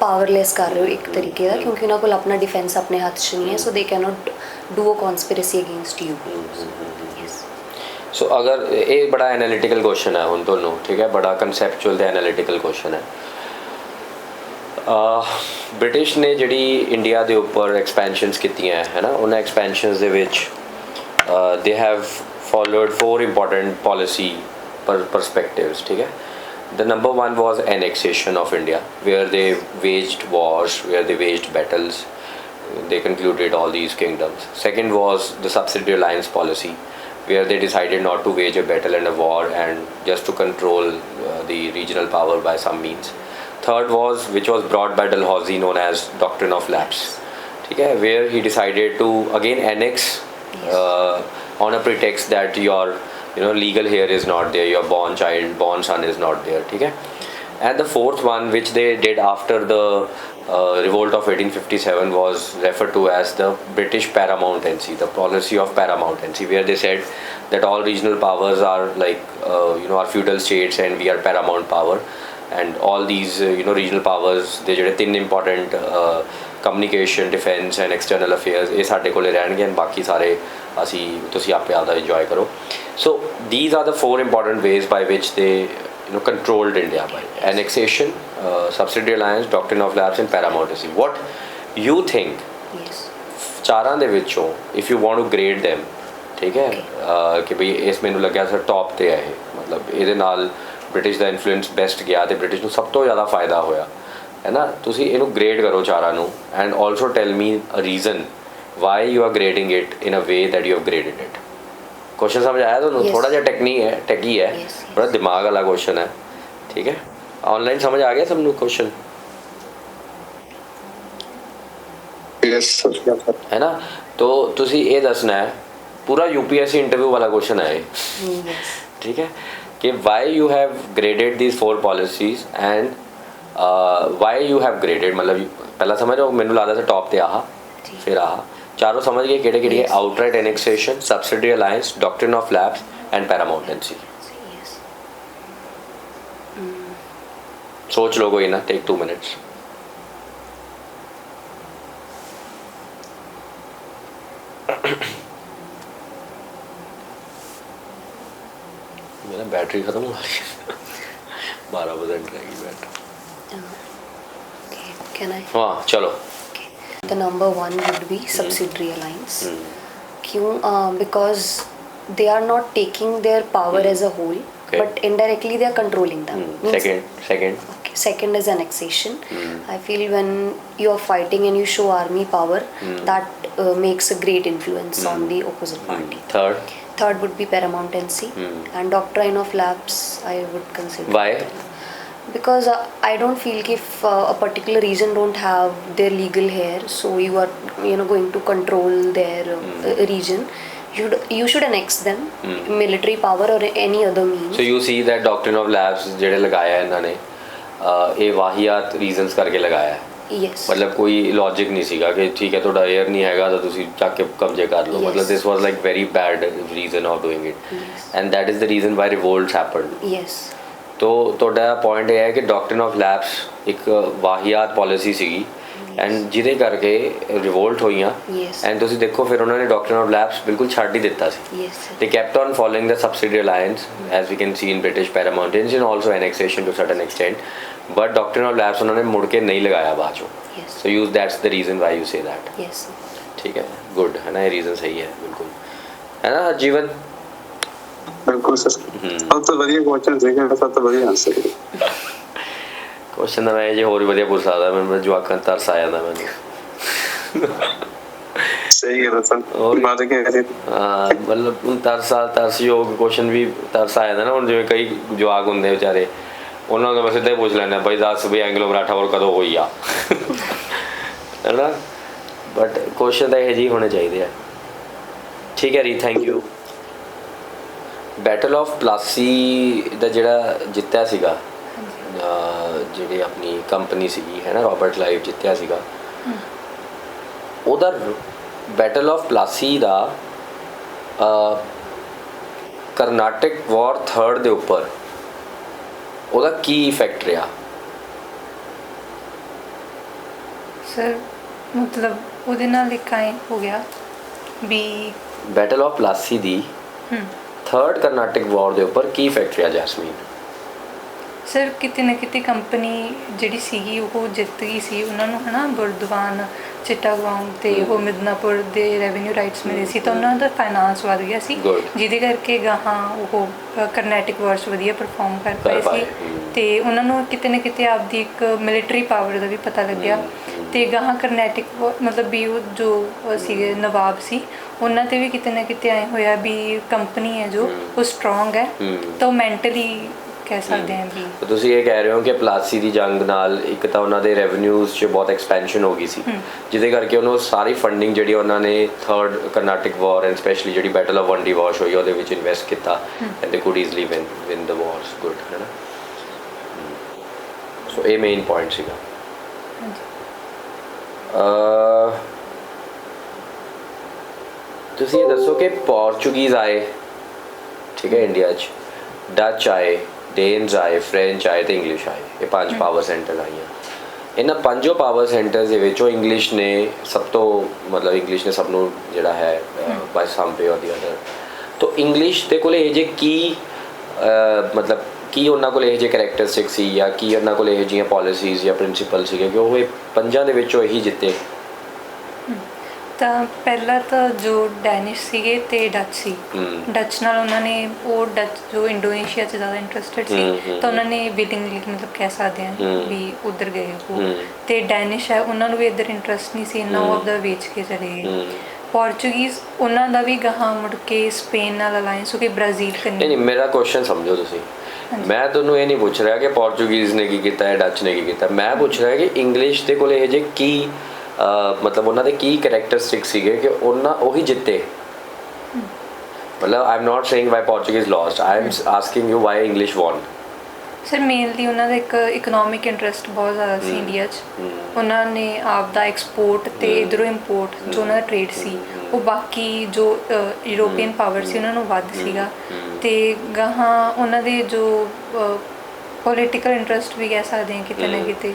powerless ਕਰ ਰਹੇ ਹੋ ਇੱਕ ਤਰੀਕੇ ਦਾ, ਕਿਉਂਕਿ ਉਹਨਾਂ ਕੋਲ ਆਪਣਾ defense ਆਪਣੇ ਹੱਥ 'ਚ ਨਹੀਂ ਹੈ, so they cannot do a conspiracy against you. Yes. ਸੋ ਅਗਰ ਇਹ ਬੜਾ ਐਨਾਲਿਟੀਕਲ ਕੁਐਸਚਨ ਹੈ ਹੁਣ ਤੁਹਾਨੂੰ, ਠੀਕ ਹੈ, ਬੜਾ ਕਨਸੈਪਚੁਅਲ ਤੇ ਐਨਾਲਿਟੀਕਲ ਕੁਐਸਚਨ ਹੈ। ਬ੍ਰਿਟਿਸ਼ ਨੇ ਜਿਹੜੀ ਇੰਡੀਆ ਦੇ ਉੱਪਰ ਐਕਸਪੈਂਸ਼ਨਸ ਕੀਤੀਆਂ ਹੈ ਨਾ, ਉਹਨਾਂ ਐਕਸਪੈਂਸ਼ਨਸ ਦੇ ਵਿੱਚ they have followed 4 important policy perspectives, ठीक है। The number one was annexation of India, where they waged wars, where they waged battles, they concluded all these kingdoms. Second was the subsidiary alliance policy, where they decided not to wage a battle and a war and just to control the regional power by some means. Third was, which was brought by Dalhousie, known as doctrine of lapse, ठीक है, where he decided to again annex on a pretext that your legal heir is not there, your born son is not there, ठीक है। And the fourth one, which they did after the revolt of 1857, was referred to as the British paramountcy, the policy of paramountcy, where they said that all regional powers are like are feudal states and we are paramount power, and all these regional powers, they ਜਿਹੜੇ 3 important communication, defence and external affairs, ਇਹ ਸਾਡੇ ਕੋਲੇ ਰਹਿਣਗੇ and ਬਾਕੀ ਸਾਰੇ ਤੁਸੀਂ ਆਪੇ ਆਪਦਾ ਇੰਜੋਏ ਕਰੋ। ਸੋ these are the 4 important ways by which they controlled India, by annexation, subsidiary alliance, doctrine of lapse and paramountcy. What you think? Yes. ਚਾਰਾਂ ਦੇ ਵਿੱਚੋਂ if you want to grade them, ਠੀਕ ਹੈ, ਕਿ ਬਈ ਇਸ ਮੈਨੂੰ ਲੱਗਿਆ ਸਰ ਟੌਪ ਤੇ ਹੈ ਇਹ, ਮਤਲਬ ਇਹਦੇ ਨਾਲ ਬ੍ਰਿਟਿਸ਼ ਦਾ ਇਨਫਲੂਐਂਸ ਬੈਸਟ ਗਿਆ ਤੇ ਬ੍ਰਿਟਿਸ਼ ਨੂੰ ਸਭ ਤੋਂ ਜ਼ਿਆਦਾ ਫਾਇਦਾ ਹੋਇਆ, ਹੈ ਨਾ। ਤੁਸੀਂ ਇਹਨੂੰ ਗ੍ਰੇਡ ਕਰੋ ਚਾਰਾਂ ਨੂੰ and also tell me a reason why you are grading it in a way that you have graded it. Question ਸਮਝ ਆਇਆ ਤੁਹਾਨੂੰ? ਥੋੜਾ ਜਿਹਾ ਟੈਕੀ ਹੈ, ਬੜਾ ਦਿਮਾਗ ਵਾਲਾ ਕੁਐਸਚਨ ਹੈ, ਠੀਕ ਹੈ। ਆਨਲਾਈਨ ਸਮਝ ਆ ਗਿਆ ਸਭ ਨੂੰ ਕੁਐਸਚਨ? ਹੈ ਨਾ। ਤੋ ਤੁਸੀਂ ਇਹ ਦੱਸਣਾ ਹੈ, ਪੂਰਾ UPSC ਇੰਟਰਵਿਊ ਵਾਲਾ ਕੁਐਸਚਨ ਹੈ ਇਹ, ਠੀਕ ਹੈ, ਕਿ why you have graded these 4 policies and why you have graded, ਮਤਲਬ ਪਹਿਲਾਂ ਸਮਝੋ, ਮੈਨੂੰ ਲੱਗਦਾ ਸੀ ਟੌਪ ਤੇ ਆਹ, ਫਿਰ ਆਹ ਚਾਰੋਂ ਸਮਝ ਗਏ ਕਿਹੜੇ ਕਿਹੜੇ? Outright annexation, subsidy alliance, doctrine of lapse and paramountcy. सोच लो कोई ना, टेक 2 minutes। मेरा बैटरी खत्म हो रही है 12% रहेगी बैटरी। Can I? हाँ चलो। The number 1 would be subsidiary alliance. क्यों? Because they are not taking their power as a whole, but indirectly they are controlling them. Second. Okay. Second is annexation. I feel when you are fighting and you show army power, that makes a great influence on the opposite party. Third would be paramountcy, and doctrine of lapse I would consider. Why? Because I don't feel if a particular region don't have their legal heir, so you are going to control their region. You should annex them, military power or any other means. So you see that doctrine of lapse ਜਿਹੜੇ ਲਗਾਇਆ ਇਹਨਾਂ ਨੇ, ਇਹ ਵਾਹੀਆਤ reasons ਕਰਕੇ ਲਗਾਇਆ ਹੈ। Yes. ਮਤਲਬ ਕੋਈ ਲੌਜਿਕ ਨਹੀਂ ਸੀਗਾ ਕਿ ਠੀਕ ਹੈ ਤੁਹਾਡਾ ਏਅਰ ਨਹੀਂ ਹੈਗਾ ਤਾਂ ਤੁਸੀਂ ਚੱਕ ਕੇ ਕਬਜ਼ੇ ਕਰ ਲਓ। ਮਤਲਬ this was like very bad reason of doing it, and that is the reason why revolts happened. Yes. ਤੋ ਤੁਹਾਡਾ ਪੁਆਇੰਟ ਇਹ ਹੈ ਕਿ ਡਾਕਟ੍ਰਿਨ ਆਫ ਲੈਪਸ ਇੱਕ ਵਾਹੀਆਤ ਪਾਲਿਸੀ ਸੀਗੀ ਐਂਡ ਜਿਹਦੇ ਕਰਕੇ ਰਿਵੋਲਟ ਹੋਈਆਂ, ਐਂਡ ਤੁਸੀਂ ਦੇਖੋ ਫਿਰ ਉਹਨਾਂ ਨੇ ਡਾਕਟ੍ਰਿਨ ਆਫ ਲੈਪਸ ਬਿਲਕੁਲ ਛੱਡ ਹੀ ਦਿੱਤਾ ਸੀ। They kept on following the subsidy alliance as we can see in British paramountcy and also annexation to certain extent, but doctrine of lapse ਉਹਨਾਂ ਨੇ ਮੁੜ ਕੇ ਨਹੀਂ ਲਗਾਇਆ ਬਾਅਦ ਚੋਂ। So use that's the reason why you say that. ਠੀਕ ਹੈ, ਗੁੱਡ ਹੈ ਨਾ, ਇਹ ਰੀਜ਼ਨ ਸਹੀ ਹੈ ਬਿਲਕੁਲ, ਹੈ ਨਾ ਜੀਵਨ? ਬਿਲਕੁਲ ਸਰ, ਸਭ ਤੋਂ ਵਧੀਆ ਕੁਐਸਚਨ ਸੀਗਾ, ਸਭ ਤੋਂ ਵਧੀਆ ਆਨਸਰ ਹੈ। ਕੁਐਸਚਨ ਤਾਂ ਮੈਂ ਜੇ ਹੋਰ ਵੀ ਵਧੀਆ ਪੁੱਛ ਸਕਦਾ, ਮੈਨੂੰ ਜਵਾਕਾਂ ਤਰਸ ਆ ਜਾਂਦਾ ਮੈਨੂੰ। ਸਹੀ ਹੈ ਦੱਸਣ ਹੋਰ ਬਾਤ ਕੀ ਸੀ ਹਾਂ ਮਤਲਬ ਹੁਣ ਤਰਸਯੋਗ ਕੁਐਸਚਨ ਵੀ ਤਰਸ ਆ ਜਾਂਦਾ ਨਾ ਹੁਣ ਜਿਵੇਂ ਕਈ ਜਵਾਕ ਹੁੰਦੇ ਵਿਚਾਰੇ ਉਹਨਾਂ ਨੂੰ ਮੈਂ ਸਿੱਧਾ ਹੀ ਪੁੱਛ ਲੈਂਦਾ ਬਾਈ ਦੱਸ ਵੀ ਐਂਗਲੋ ਮਰਾਠਾ ਵਾਰ ਕਦੋਂ ਹੋਈ ਆ ਹੈ ਨਾ ਬਟ ਕੁਐਸਚਨ ਤਾਂ ਇਹ ਜਿਹੇ ਹੋਣੇ ਚਾਹੀਦੇ ਆ ਠੀਕ ਹੈ ਰੀ thank you battle of Plassey ਦਾ ਜਿਹੜਾ ਜਿੱਤਿਆ ਸੀਗਾ ਜਿਹੜੀ ਆਪਣੀ ਕੰਪਨੀ ਸੀਗੀ ਹੈ ਨਾ ਰੋਬਰਟ ਕਲਾਈਵ ਜਿੱਤਿਆ ਸੀਗਾ ਉਹਦਾ ਬੈਟਲ ਆਫ ਪਲਾਸੀ ਦਾ ਕਰਨਾਟਕ ਵਾਰ 3rd ਦੇ ਉੱਪਰ ਉਹਦਾ ਕੀ ਇਫੈਕਟ ਰਿਹਾ ਸਰ ਮਤਲਬ ਉਹਦੇ ਨਾਲ ਇੱਕ ਐਂ ਹੋ ਗਿਆ ਵੀ battle of Palasi the 3rd Karnataka ਵਾਰ ਦੇ ਉੱਪਰ ਕੀ ਇਫੈਕਟ ਰਿਹਾ ਜੈਸਮੀਨ ਸਰ ਕਿਤੇ ਨਾ ਕਿਤੇ ਕੰਪਨੀ ਜਿਹੜੀ ਸੀਗੀ ਉਹ ਜਿੱਤ ਗਈ ਸੀ ਉਹਨਾਂ ਨੂੰ ਹੈ ਨਾ ਬੁਰਦਵਾਨ ਚਿੱਟਾਗਾਂਵ ਤੇ ਉਹ ਮਿਦਨਾਪੁਰ ਦੇ ਰੈਵਨਿਊ ਰਾਈਟਸ ਮਿਲੇ ਸੀ ਤਾਂ ਉਹਨਾਂ ਦਾ ਫਾਈਨਾਂਸ ਵਧ ਗਿਆ ਸੀ ਜਿਹਦੇ ਕਰਕੇ ਗਾਹਾਂ ਉਹ ਕਰਨਾਟਿਕ ਵਾਰਸ ਵਧੀਆ ਪਰਫਾਰਮ ਕਰ ਪਏ ਸੀ ਤੇ ਉਹਨਾਂ ਨੂੰ ਕਿਤੇ ਨਾ ਕਿਤੇ ਆਪਦੀ ਇੱਕ ਮਿਲਟਰੀ ਪਾਵਰ ਦਾ ਵੀ ਪਤਾ ਲੱਗਿਆ ਤੇ ਗਾਹਾਂ ਕਰਨਾਟਿਕ ਮਤਲਬ ਵੀ ਉਹ ਜੋ ਸੀਗੇ ਨਵਾਬ ਸੀ ਉਹਨਾਂ ਤੇ ਵੀ ਕਿਤੇ ਨਾ ਕਿਤੇ ਐਂ ਹੋਇਆ ਵੀ ਕੰਪਨੀ ਹੈ ਜੋ ਉਹ ਸਟਰੋਂਗ ਹੈ ਤਾਂ ਉਹ ਮੈਂਟਲੀ ਕਹਿ ਸਕਦੇ ਹਾਂ ਵੀ ਤੁਸੀਂ ਇਹ ਕਹਿ ਰਹੇ ਹੋ ਕਿ ਪਲਾਸੀ ਦੀ ਜੰਗ ਨਾਲ ਇੱਕ ਤਾਂ ਉਹਨਾਂ ਦੇ ਰੈਵਨਿਊਜ਼ 'ਚ ਬਹੁਤ ਐਕਸਪੈਂਸ਼ਨ ਹੋ ਗਈ ਸੀ ਜਿਹਦੇ ਕਰਕੇ ਉਹਨੂੰ ਸਾਰੀ ਫੰਡਿੰਗ ਜਿਹੜੀ ਉਹਨਾਂ ਨੇ 3rd Carnatic war and specially ਜਿਹੜੀ ਬੈਟਲ ਆਫ ਵੰਡੀ ਵਾਸ਼ ਹੋਈ ਉਹਦੇ ਵਿੱਚ ਇਨਵੈਸਟ ਕੀਤਾ and they could easily win the wars good ਹੈ ਨਾ ਸੋ ਇਹ ਮੇਨ ਪੁਆਇੰਟ ਸੀਗਾ ਤੁਸੀਂ ਇਹ ਦੱਸੋ ਕਿ ਪੋਰਚੁਗੀਜ਼ ਆਏ ਠੀਕ ਹੈ ਇੰਡੀਆ 'ਚ ਡੱਚ ਆਏ ਡੇਨਸ ਆਏ ਫ੍ਰੈਂਚ ਆਏ ਤੇ ਇੰਗਲਿਸ਼ ਆਏ ਇਹ 5 ਪਾਵਰ ਸੈਂਟਰ ਆਈਆਂ ਇਹਨਾਂ 5 ਪਾਵਰ ਸੈਂਟਰਸ ਦੇ ਵਿੱਚੋਂ ਇੰਗਲਿਸ਼ ਨੇ ਸਭ ਤੋਂ ਮਤਲਬ ਇੰਗਲਿਸ਼ ਨੇ ਸਭ ਨੂੰ ਜਿਹੜਾ ਹੈ ਬਾਈ ਸੰਪੇ ਔਰ ਦੀ ਅਦਰ ਤਾਂ ਇੰਗਲਿਸ਼ ਦੇ ਕੋਲ ਇਹ ਜੇ ਕੀ ਮਤਲਬ ਕੀ ਉਹਨਾਂ ਕੋਲ ਇਹ ਜਿਹੇ ਕਰੈਕਟਰਿਸਟਿਕ ਸੀ ਜਾਂ ਕੀ ਉਹਨਾਂ ਕੋਲ ਇਹ ਜਿਹੀਆਂ ਪਾਲਿਸੀਜ਼ ਜਾਂ ਪ੍ਰਿੰਸੀਪਲ ਸੀਗੇ ਕਿ ਉਹ ਇਹ 5 ਦੇ ਵਿੱਚੋਂ ਇਹੀ ਜਿੱਤੇ ਤਾਂ ਪਹਿਲਾਂ ਤਾਂ ਜੋ ਡੈਨਿਸ਼ ਸੀਗੇ ਤੇ ਡੱਚ ਸੀ ਡੱਚ ਨਾਲ ਉਹਨਾਂ ਨੇ ਉਹ ਡੱਚ ਜੋ ਇੰਡੋਨੇਸ਼ੀਆ 'ਚ ਜ਼ਿਆਦਾ ਇੰਟਰਸਟਿਡ ਸੀ ਤਾਂ ਉਹਨਾਂ ਨੇ ਵਿਲਿੰਗਲੀ ਮਤਲਬ ਕਹਿ ਸਕਦੇ ਹਾਂ ਵੀ ਉੱਧਰ ਗਏ ਉਹ ਤੇ ਡੈਨਿਸ਼ ਹੈ ਉਹਨਾਂ ਨੂੰ ਵੀ ਇੱਧਰ ਇੰਟਰਸਟ ਨਹੀਂ ਸੀ ਇੰਨਾ ਉਹ ਆਪਦਾ ਵੇਚ ਕੇ ਚਲੇ ਗਏ ਪੋਰਚੁਗੀਜ਼ ਉਹਨਾਂ ਦਾ ਵੀ ਗਾਹਾਂ ਮੁੜ ਕੇ ਸਪੇਨ ਨਾਲ ਅਲਾਈਅੰਸ ਹੋ ਕੇ ਬ੍ਰਾਜ਼ੀਲ ਕਰਨੀ ਨਹੀਂ ਮੇਰਾ ਕੁਐਸਚਨ ਸਮਝੋ ਤੁਸੀਂ ਮੈਂ ਤੁਹਾਨੂੰ ਇਹ ਨਹੀਂ ਪੁੱਛ ਰਿਹਾ ਕਿ ਪੋਰਚੁਗੀਜ਼ ਨੇ ਕੀ ਕੀਤਾ ਹੈ ਡੱਚ ਨੇ ਕੀ ਕੀਤਾ ਮੈਂ ਪੁੱਛ ਰਿਹਾ ਕਿ ਇੰਗਲਿਸ਼ ਦੇ ਕੋਲ ਇਹ ਜੇ ਕੀ ਮਤਲਬ ਉਹਨਾਂ ਦੇ ਕੀ ਕਰੈਕਟਰਿਸਟਿਕ ਸੀਗੇ ਕਿ ਉਹਨਾਂ ਉਹੀ ਜਿੱਤੇ ਮਤਲਬ I am not saying why Portuguese lost I am asking you why English won sir mainly ਉਹਨਾਂ ਦਾ ਇੱਕ ਇਕਨੋਮਿਕ ਇੰਟਰਸਟ ਬਹੁਤ ਜ਼ਿਆਦਾ ਸੀ ਇੰਡੀਆ 'ਚ ਉਹਨਾਂ ਨੇ ਆਪ ਦਾ ਐਕਸਪੋਰਟ ਤੇ ਇਧਰੋਂ ਇੰਪੋਰਟ ਜੋ ਉਹਨਾਂ ਦਾ ਟ੍ਰੇਡ ਸੀ ਉਹ ਬਾਕੀ ਜੋ ਯੂਰੋਪੀਅਨ ਪਾਵਰ ਸੀ ਉਹਨਾਂ ਨੂੰ ਵੱਧ ਸੀਗਾ ਤੇ ਗਾਹਾਂ ਉਹਨਾਂ ਦੇ ਜੋ ਪੋਲੀਟੀਕਲ ਇੰਟਰਸਟ ਵੀ ਕਹਿ ਸਕਦੇ ਹਾਂ ਕਿਤੇ ਨਾ ਕਿਤੇ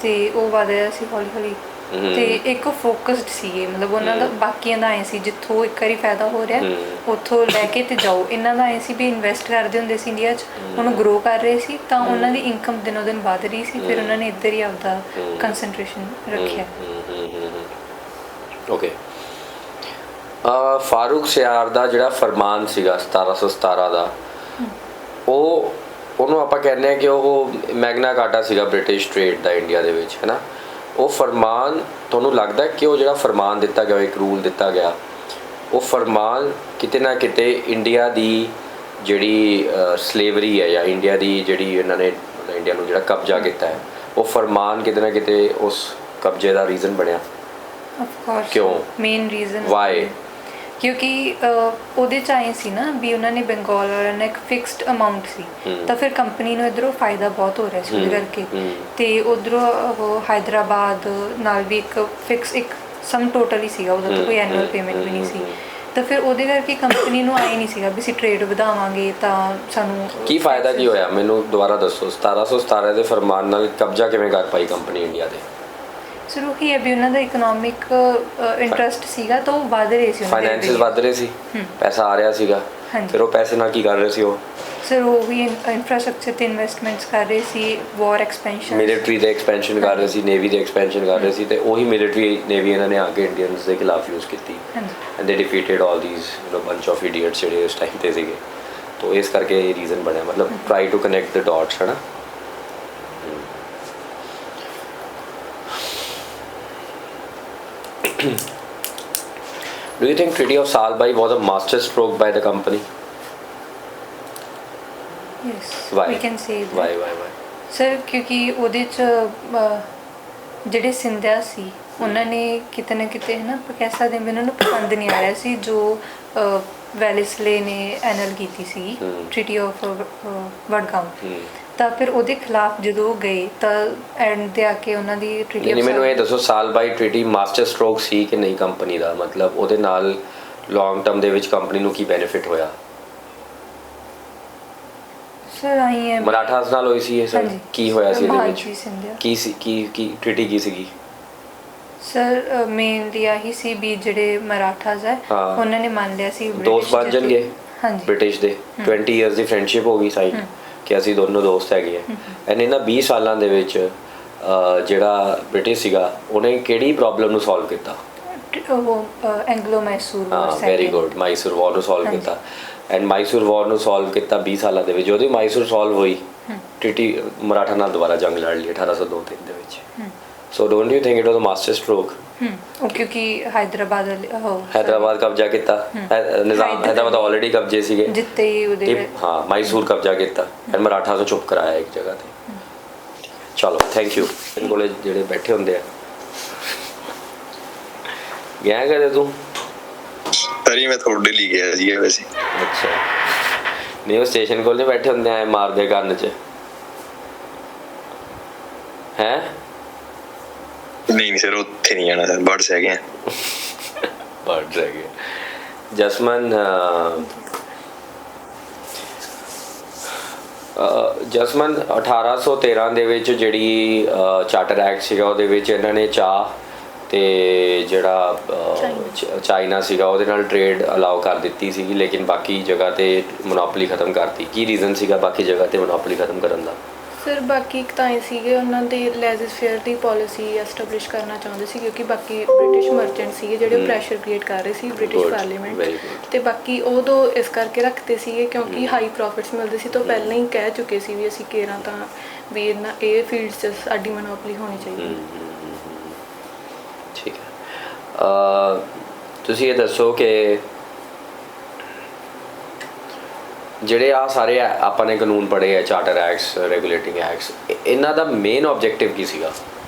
ਤੇ ਉਹ ਵੱਧ ਰਿਹਾ ਸੀ ਹੌਲੀ ਹੌਲੀ ਤੇ ਇੱਕ ਫੋਕਸਡ ਸੀਗੇ ਮਤਲਬ ਉਹਨਾਂ ਦਾ ਬਾਕੀਆਂ ਦਾ ਐਂ ਸੀ ਜਿੱਥੋਂ ਇੱਕ ਵਾਰੀ ਫਾਇਦਾ ਹੋ ਰਿਹਾ ਉੱਥੋਂ ਲੈ ਕੇ ਤੇ ਜਾਓ ਇਹਨਾਂ ਦਾ ਐਂ ਸੀ ਵੀ ਇਨਵੈਸਟ ਕਰਦੇ ਹੁੰਦੇ ਸੀ ਇੰਡੀਆ 'ਚ ਉਹਨੂੰ ਗਰੋ ਕਰ ਰਹੇ ਸੀ ਤਾਂ ਉਹਨਾਂ ਦੀ ਇਨਕਮ ਦਿਨੋਂ ਦਿਨ ਵੱਧ ਰਹੀ ਸੀ ਫਿਰ ਉਹਨਾਂ ਨੇ ਇੱਧਰ ਹੀ ਆਪਦਾ ਕੰਸੈਂਟਰੇਸ਼ਨ ਰੱਖਿਆ ਓਕੇ ਫਾਰੂਕ ਸਿਆਰ ਦਾ ਜਿਹੜਾ ਫਰਮਾਨ ਸੀਗਾ 1717 ਦਾ ਉਹਨੂੰ ਆਪਾਂ ਕਹਿੰਦੇ ਹਾਂ ਕਿ ਉਹ ਮੈਗਨਾ ਕਾਰਟਾ ਸੀਗਾ ਬ੍ਰਿਟਿਸ਼ ਟ੍ਰੇਡ ਦਾ ਇੰਡੀਆ ਦੇ ਵਿੱਚ ਹੈ ਨਾ ਉਹ ਫਰਮਾਨ ਤੁਹਾਨੂੰ ਲੱਗਦਾ ਕਿ ਉਹ ਜਿਹੜਾ ਫਰਮਾਨ ਦਿੱਤਾ ਗਿਆ ਇੱਕ ਰੂਲ ਦਿੱਤਾ ਗਿਆ ਉਹ ਫਰਮਾਨ ਕਿਤੇ ਨਾ ਕਿਤੇ ਇੰਡੀਆ ਦੀ ਜਿਹੜੀ ਸਲੇਵਰੀ ਹੈ ਜਾਂ ਇੰਡੀਆ ਦੀ ਜਿਹੜੀ ਇਹਨਾਂ ਨੇ ਇੰਡੀਆ ਨੂੰ ਜਿਹੜਾ ਕਬਜ਼ਾ ਕੀਤਾ ਹੈ ਉਹ ਫਰਮਾਨ ਕਿਤੇ ਨਾ ਕਿਤੇ ਉਸ ਕਬਜ਼ੇ ਦਾ ਰੀਜ਼ਨ ਬਣਿਆ ਆਫ ਕੋਰਸ ਕਿਉਂ ਮੇਨ ਰੀਜ਼ਨ ਵਾਈ ਕਿਉਂਕਿ ਉਹਦੇ 'ਚ ਆਏ ਸੀ ਨਾ ਵੀ ਉਹਨਾਂ ਨੇ ਬੰਗਾਲ ਵਾਲਿਆਂ ਨੇ ਇੱਕ ਫਿਕਸਡ ਅਮਾਊਂਟ ਸੀ ਤਾਂ ਫਿਰ ਕੰਪਨੀ ਨੂੰ ਇੱਧਰੋਂ ਫਾਇਦਾ ਬਹੁਤ ਹੋ ਰਿਹਾ ਸੀ ਉਹਦੇ ਕਰਕੇ ਤੇ ਉੱਧਰੋਂ ਉਹ ਹੈਦਰਾਬਾਦ ਨਾਲ ਵੀ ਇੱਕ ਫਿਕਸ ਇੱਕ ਸਮ ਟੋਟਲ ਹੀ ਸੀਗਾ ਉਹਦਾ ਤਾਂ ਕੋਈ ਐਨੂਅਲ ਪੇਮੈਂਟ ਵੀ ਨਹੀਂ ਸੀ ਤਾਂ ਫਿਰ ਉਹਦੇ ਕਰਕੇ ਕੰਪਨੀ ਨੂੰ ਆਏ ਨਹੀਂ ਸੀਗਾ ਵੀ ਅਸੀਂ ਟ੍ਰੇਡ ਵਧਾਵਾਂਗੇ ਤਾਂ ਸਾਨੂੰ ਕੀ ਫਾਇਦਾ ਕੀ ਹੋਇਆ ਮੈਨੂੰ ਦੁਬਾਰਾ ਦੱਸੋ 1717 ਦੇ ਫਰਮਾਨ ਨਾਲ ਕਬਜ਼ਾ ਕਿਵੇਂ ਕਰ ਪਾਈ ਕੰਪਨੀ ਇੰਡੀਆ ਦੇ ਸਰ ਉਹੀ ਹੈ ਵੀ ਉਹਨਾਂ ਦਾ ਇਕਨੋਮਿਕ ਇੰਟਰਸਟ ਸੀਗਾ ਤਾਂ ਉਹ ਵੱਧ ਰਹੇ ਸੀ ਫਾਈਨੈਂਸਿਸ ਵੱਧ ਰਹੇ ਸੀ ਪੈਸਾ ਆ ਰਿਹਾ ਸੀਗਾ ਫਿਰ ਉਹ ਪੈਸੇ ਨਾਲ ਕੀ ਕਰ ਰਹੇ ਸੀ ਉਹ ਸਰ ਉਹ ਵੀ ਇਨਫਰਾਸਟ੍ਰਕਚਰ ਤੇ ਇਨਵੈਸਟਮੈਂਟਸ ਕਰ ਰਹੇ ਸੀ ਵਾਰ ਐਕਸਪੈਂਸ਼ਨ ਮਿਲਟਰੀ ਦੇ ਐਕਸਪੈਂਸ਼ਨ ਕਰ ਰਹੇ ਸੀ ਨੇਵੀ ਦੇ ਐਕਸਪੈਂਸ਼ਨ ਕਰ ਰਹੇ ਸੀ ਤੇ ਉਹੀ ਮਿਲਟਰੀ ਨੇਵੀ ਇਹਨਾਂ ਨੇ ਆ ਕੇ ਇੰਡੀਅਨਸ ਦੇ ਖਿਲਾਫ ਯੂਜ਼ ਕੀਤੀ and they defeated all these bunch of idiots ਜਿਹੜੇ ਉਸ ਟਾਈਮ ਤੇ ਸੀਗੇ ਤਾਂ ਇਸ ਕਰਕੇ ਇਹ ਰੀਜ਼ਨ ਬਣਿਆ ਮਤਲਬ try to connect the dots ਹੈ ਨਾ Do you think Treaty of Salbai was a master stroke by the company? Yes, Why? we can say that. Why? Sir ਕਿਉਂਕਿ ਉਹਦੇ ਚ ਜਿਹੜੇ ਸਿੰਧਿਆ ਸੀ ਉਹਨਾਂ ਨੇ ਕਿਤੇ ਨਾ ਕਿਤੇ ਹੈ ਨਾ ਆਪਾਂ ਕਹਿ ਸਕਦੇ ਹਾਂ ਵੀ ਉਹਨਾਂ ਨੂੰ ਪਸੰਦ ਨਹੀਂ ਆ ਰਿਹਾ ਸੀ ਜੋ ਵੈਲਿਸਲੇ ਨੇ ਐਨਲ ਕੀਤੀ ਸੀ ਟ੍ਰੀਟੀ ਆਫ ਵਡਗਾਮ ਤਾਂ ਫਿਰ ਉਹਦੇ ਖਿਲਾਫ ਜਦੋਂ ਉਹ ਗਏ ਤਾਂ ਐਂਡ ਤੇ ਆ ਕੇ ਉਹਨਾਂ ਦੀ ਟ੍ਰੀਟੀ ਨਹੀਂ, ਮੈਨੂੰ ਇਹ ਦੱਸੋ ਸਾਲਬਾਈ ਟ੍ਰੀਟੀ ਮਾਸਟਰ ਸਟ੍ਰੋਕ ਸੀ ਕਿ ਨਹੀਂ ਕੰਪਨੀ ਦਾ? ਮਤਲਬ ਉਹਦੇ ਨਾਲ ਲੌਂਗ ਟਰਮ ਦੇ ਵਿੱਚ ਕੰਪਨੀ ਨੂੰ ਕੀ ਬੈਨੀਫਿਟ ਹੋਇਆ? ਸਰ ਆਈ ਹੈ ਮਰਾਠਾਸ ਨਾਲ ਹੋਈ ਸੀ ਇਹ ਸਰ? ਕੀ ਹੋਇਆ ਸੀ ਇਹਦੇ ਹਾਂਜੀ ਵਿੱਚ? ਸਿੰਧਿਆ ਕੀ ਸੀ ਕੀ ਟ੍ਰੀਟੀ ਕੀ ਸੀਗੀ? ਸਰ ਮੇਨਲੀ ਆਹੀ ਸੀ ਵੀ ਜਿਹੜੇ ਮਰਾਠਾਸ ਹੈ ਹਾਂ। ਉਹਨਾਂ ਨੇ ਮੰਨ ਲਿਆ ਸੀ ਦੋਸਤ ਬਣ ਜਾਣਗੇ ਹਾਂਜੀ ਬ੍ਰਿਟਿਸ਼ ਦੇ 20 ਇਅਰਸ ਦੀ ਫਰੈਂਡਸ਼ਿਪ ਹੋ ਗਈ ਸਾਈਨ ਕਿ ਅਸੀਂ ਦੋਨੋਂ ਦੋਸਤ ਹੈਗੇ ਆ। ਐਂਡ ਇਹਨਾਂ 20 ਸਾਲਾਂ ਦੇ ਵਿੱਚ ਜਿਹੜਾ ਬ੍ਰਿਟਿਸ਼ ਸੀਗਾ ਉਹਨੇ ਕਿਹੜੀ ਪ੍ਰੋਬਲਮ ਨੂੰ ਸੋਲਵ ਕੀਤਾ? ਉਹ ਐਂਗਲੋ ਮੈਸੂਰ ਵਾਰ ਹਾਂ, ਵੈਰੀ ਗੁੱਡ। ਮਾਈਸੂਰ ਵਾਰ ਨੂੰ ਸੋਲਵ ਕੀਤਾ। ਐਂਡ ਮਾਈਸੂਰ ਵਾਰ ਨੂੰ ਸੋਲਵ ਕੀਤਾ 20 ਸਾਲਾਂ ਦੇ ਵਿੱਚ। ਜਦੋਂ ਮਾਈਸੂਰ ਸੋਲਵ ਹੋਈ ਟ੍ਰੀਟੀ ਮਰਾਠਾ ਨਾਲ ਦੁਬਾਰਾ ਜੰਗ ਲੜ ਲਈ 1802-3 ਦੇ ਵਿੱਚ। So don't you think it was a master stroke? ਉਹ ਕਿਉਂਕਿ ਹੈਦਰਾਬਾਦ ਕਬਜ਼ਾ ਕੀਤਾ। ਨਿਜ਼ਾਮ ਹੈਦਰਾਬਾਦ ਆਲਰੇਡੀ ਕਬਜ਼ੇ ਸੀਗੇ ਜਿੱਤੇ ਹੀ ਉਹਦੇ ਹਾਂ ਮਾਈਸੂਰ ਕਬਜ਼ਾ ਕੀਤਾ ਐਂਡ ਮਰਾਠਾ ਤੋਂ ਚੁੱਪ ਕਰਾਇਆ ਇੱਕ ਜਗ੍ਹਾ ਤੇ। ਚਲੋ ਥੈਂਕ ਯੂ। ਇਹਨਾਂ ਕੋਲੇ ਜਿਹੜੇ ਬੈਠੇ ਹੁੰਦੇ ਆ ਗਿਆ ਕਦੇ ਤੂੰ? ਸਰੀ ਮੈਂ ਤੁਹਾਡੇ ਲਈ ਗਿਆ ਜੀ ਵੈਸੇ। ਅੱਛਾ, ਨਹੀਂ ਉਹ ਸਟੇਸ਼ਨ ਕੋਲ ਨਹੀਂ ਬੈਠੇ ਹੁੰਦੇ ਆ ਮਾਰਦੇ ਕੰਨ 'ਚ ਹੈ? ਨਹੀਂ ਸਰ ਉੱਥੇ ਨਹੀਂ ਜਾਣਾ ਸਰ, ਬਰਡਸ ਹੈਗੇ ਆ। ਬਰਡਸ ਹੈਗੇ। ਜਸਮਨ ਜਸਮਨ 1813 ਦੇ ਵਿੱਚ ਜਿਹੜੀ ਚਾਰਟਰ ਐਕਟ ਸੀਗਾ ਉਹਦੇ ਵਿੱਚ ਇਹਨਾਂ ਨੇ ਚਾਹ ਤੇ ਜਿਹੜਾ ਚਾਈਨਾ ਸੀਗਾ ਉਹਦੇ ਨਾਲ ਟ੍ਰੇਡ ਅਲਾਉ ਕਰ ਦਿੱਤੀ ਸੀਗੀ, ਲੇਕਿਨ ਬਾਕੀ ਜਗ੍ਹਾ ਤੇ ਮੋਨੋਪੋਲੀ ਖਤਮ ਕਰਤੀ। ਕੀ ਰੀਜ਼ਨ ਸੀਗਾ ਬਾਕੀ ਜਗ੍ਹਾ ਤੇ ਮੋਨੋਪੋਲੀ ਖਤਮ ਕਰਨ ਦਾ? ਸਰ ਬਾਕੀ ਇੱਕ ਤਾਂ ਇਹ ਸੀਗੇ ਉਹਨਾਂ ਦੇ ਲੈਜ਼ਿਸ ਫੇਅਰ ਦੀ ਪਾਲਿਸੀ ਐਸਟੈਬਲਿਸ਼ ਕਰਨਾ ਚਾਹੁੰਦੇ ਸੀ ਕਿਉਂਕਿ ਬਾਕੀ ਬ੍ਰਿਟਿਸ਼ ਮਰਚੈਂਟ ਸੀਗੇ ਜਿਹੜੇ ਪ੍ਰੈਸ਼ਰ ਕ੍ਰੀਏਟ ਕਰ ਰਹੇ ਸੀ ਬ੍ਰਿਟਿਸ਼ ਪਾਰਲੀਮੈਂਟ ਤੇ ਬਾਕੀ ਉਦੋਂ ਇਸ ਕਰਕੇ ਰੱਖਦੇ ਸੀਗੇ ਕਿਉਂਕਿ ਹਾਈ ਪ੍ਰੋਫਿਟਸ ਮਿਲਦੇ ਸੀ ਤਾਂ ਪਹਿਲਾਂ ਹੀ ਕਹਿ ਚੁੱਕੇ ਸੀ ਵੀ ਅਸੀਂ ਕੇਰਾਂ ਤਾਂ ਵੀ ਇਹ ਫੀਲਡ 'ਚ ਸਾਡੀ ਮੋਨੋਪੋਲੀ ਹੋਣੀ ਚਾਹੀਦੀ। ਠੀਕ ਹੈ, ਤੁਸੀਂ ਇਹ ਦੱਸੋ ਕਿ ਜਿਹੜੇ ਆ ਸਾਰੇ ਆਪਾਂ ਨੇ ਕਾਨੂੰਨ ਪੜ੍ਹੇ ਆ ਚਾਰਟਰ ਐਕਟਸ ਰੈਗੂਲੇਟਿੰਗ ਐਕਟਸ, ਇਹਨਾਂ ਦਾ ਮੇਨ ਆਬਜੈਕਟਿਵ ਕੀ ਸੀਗਾ?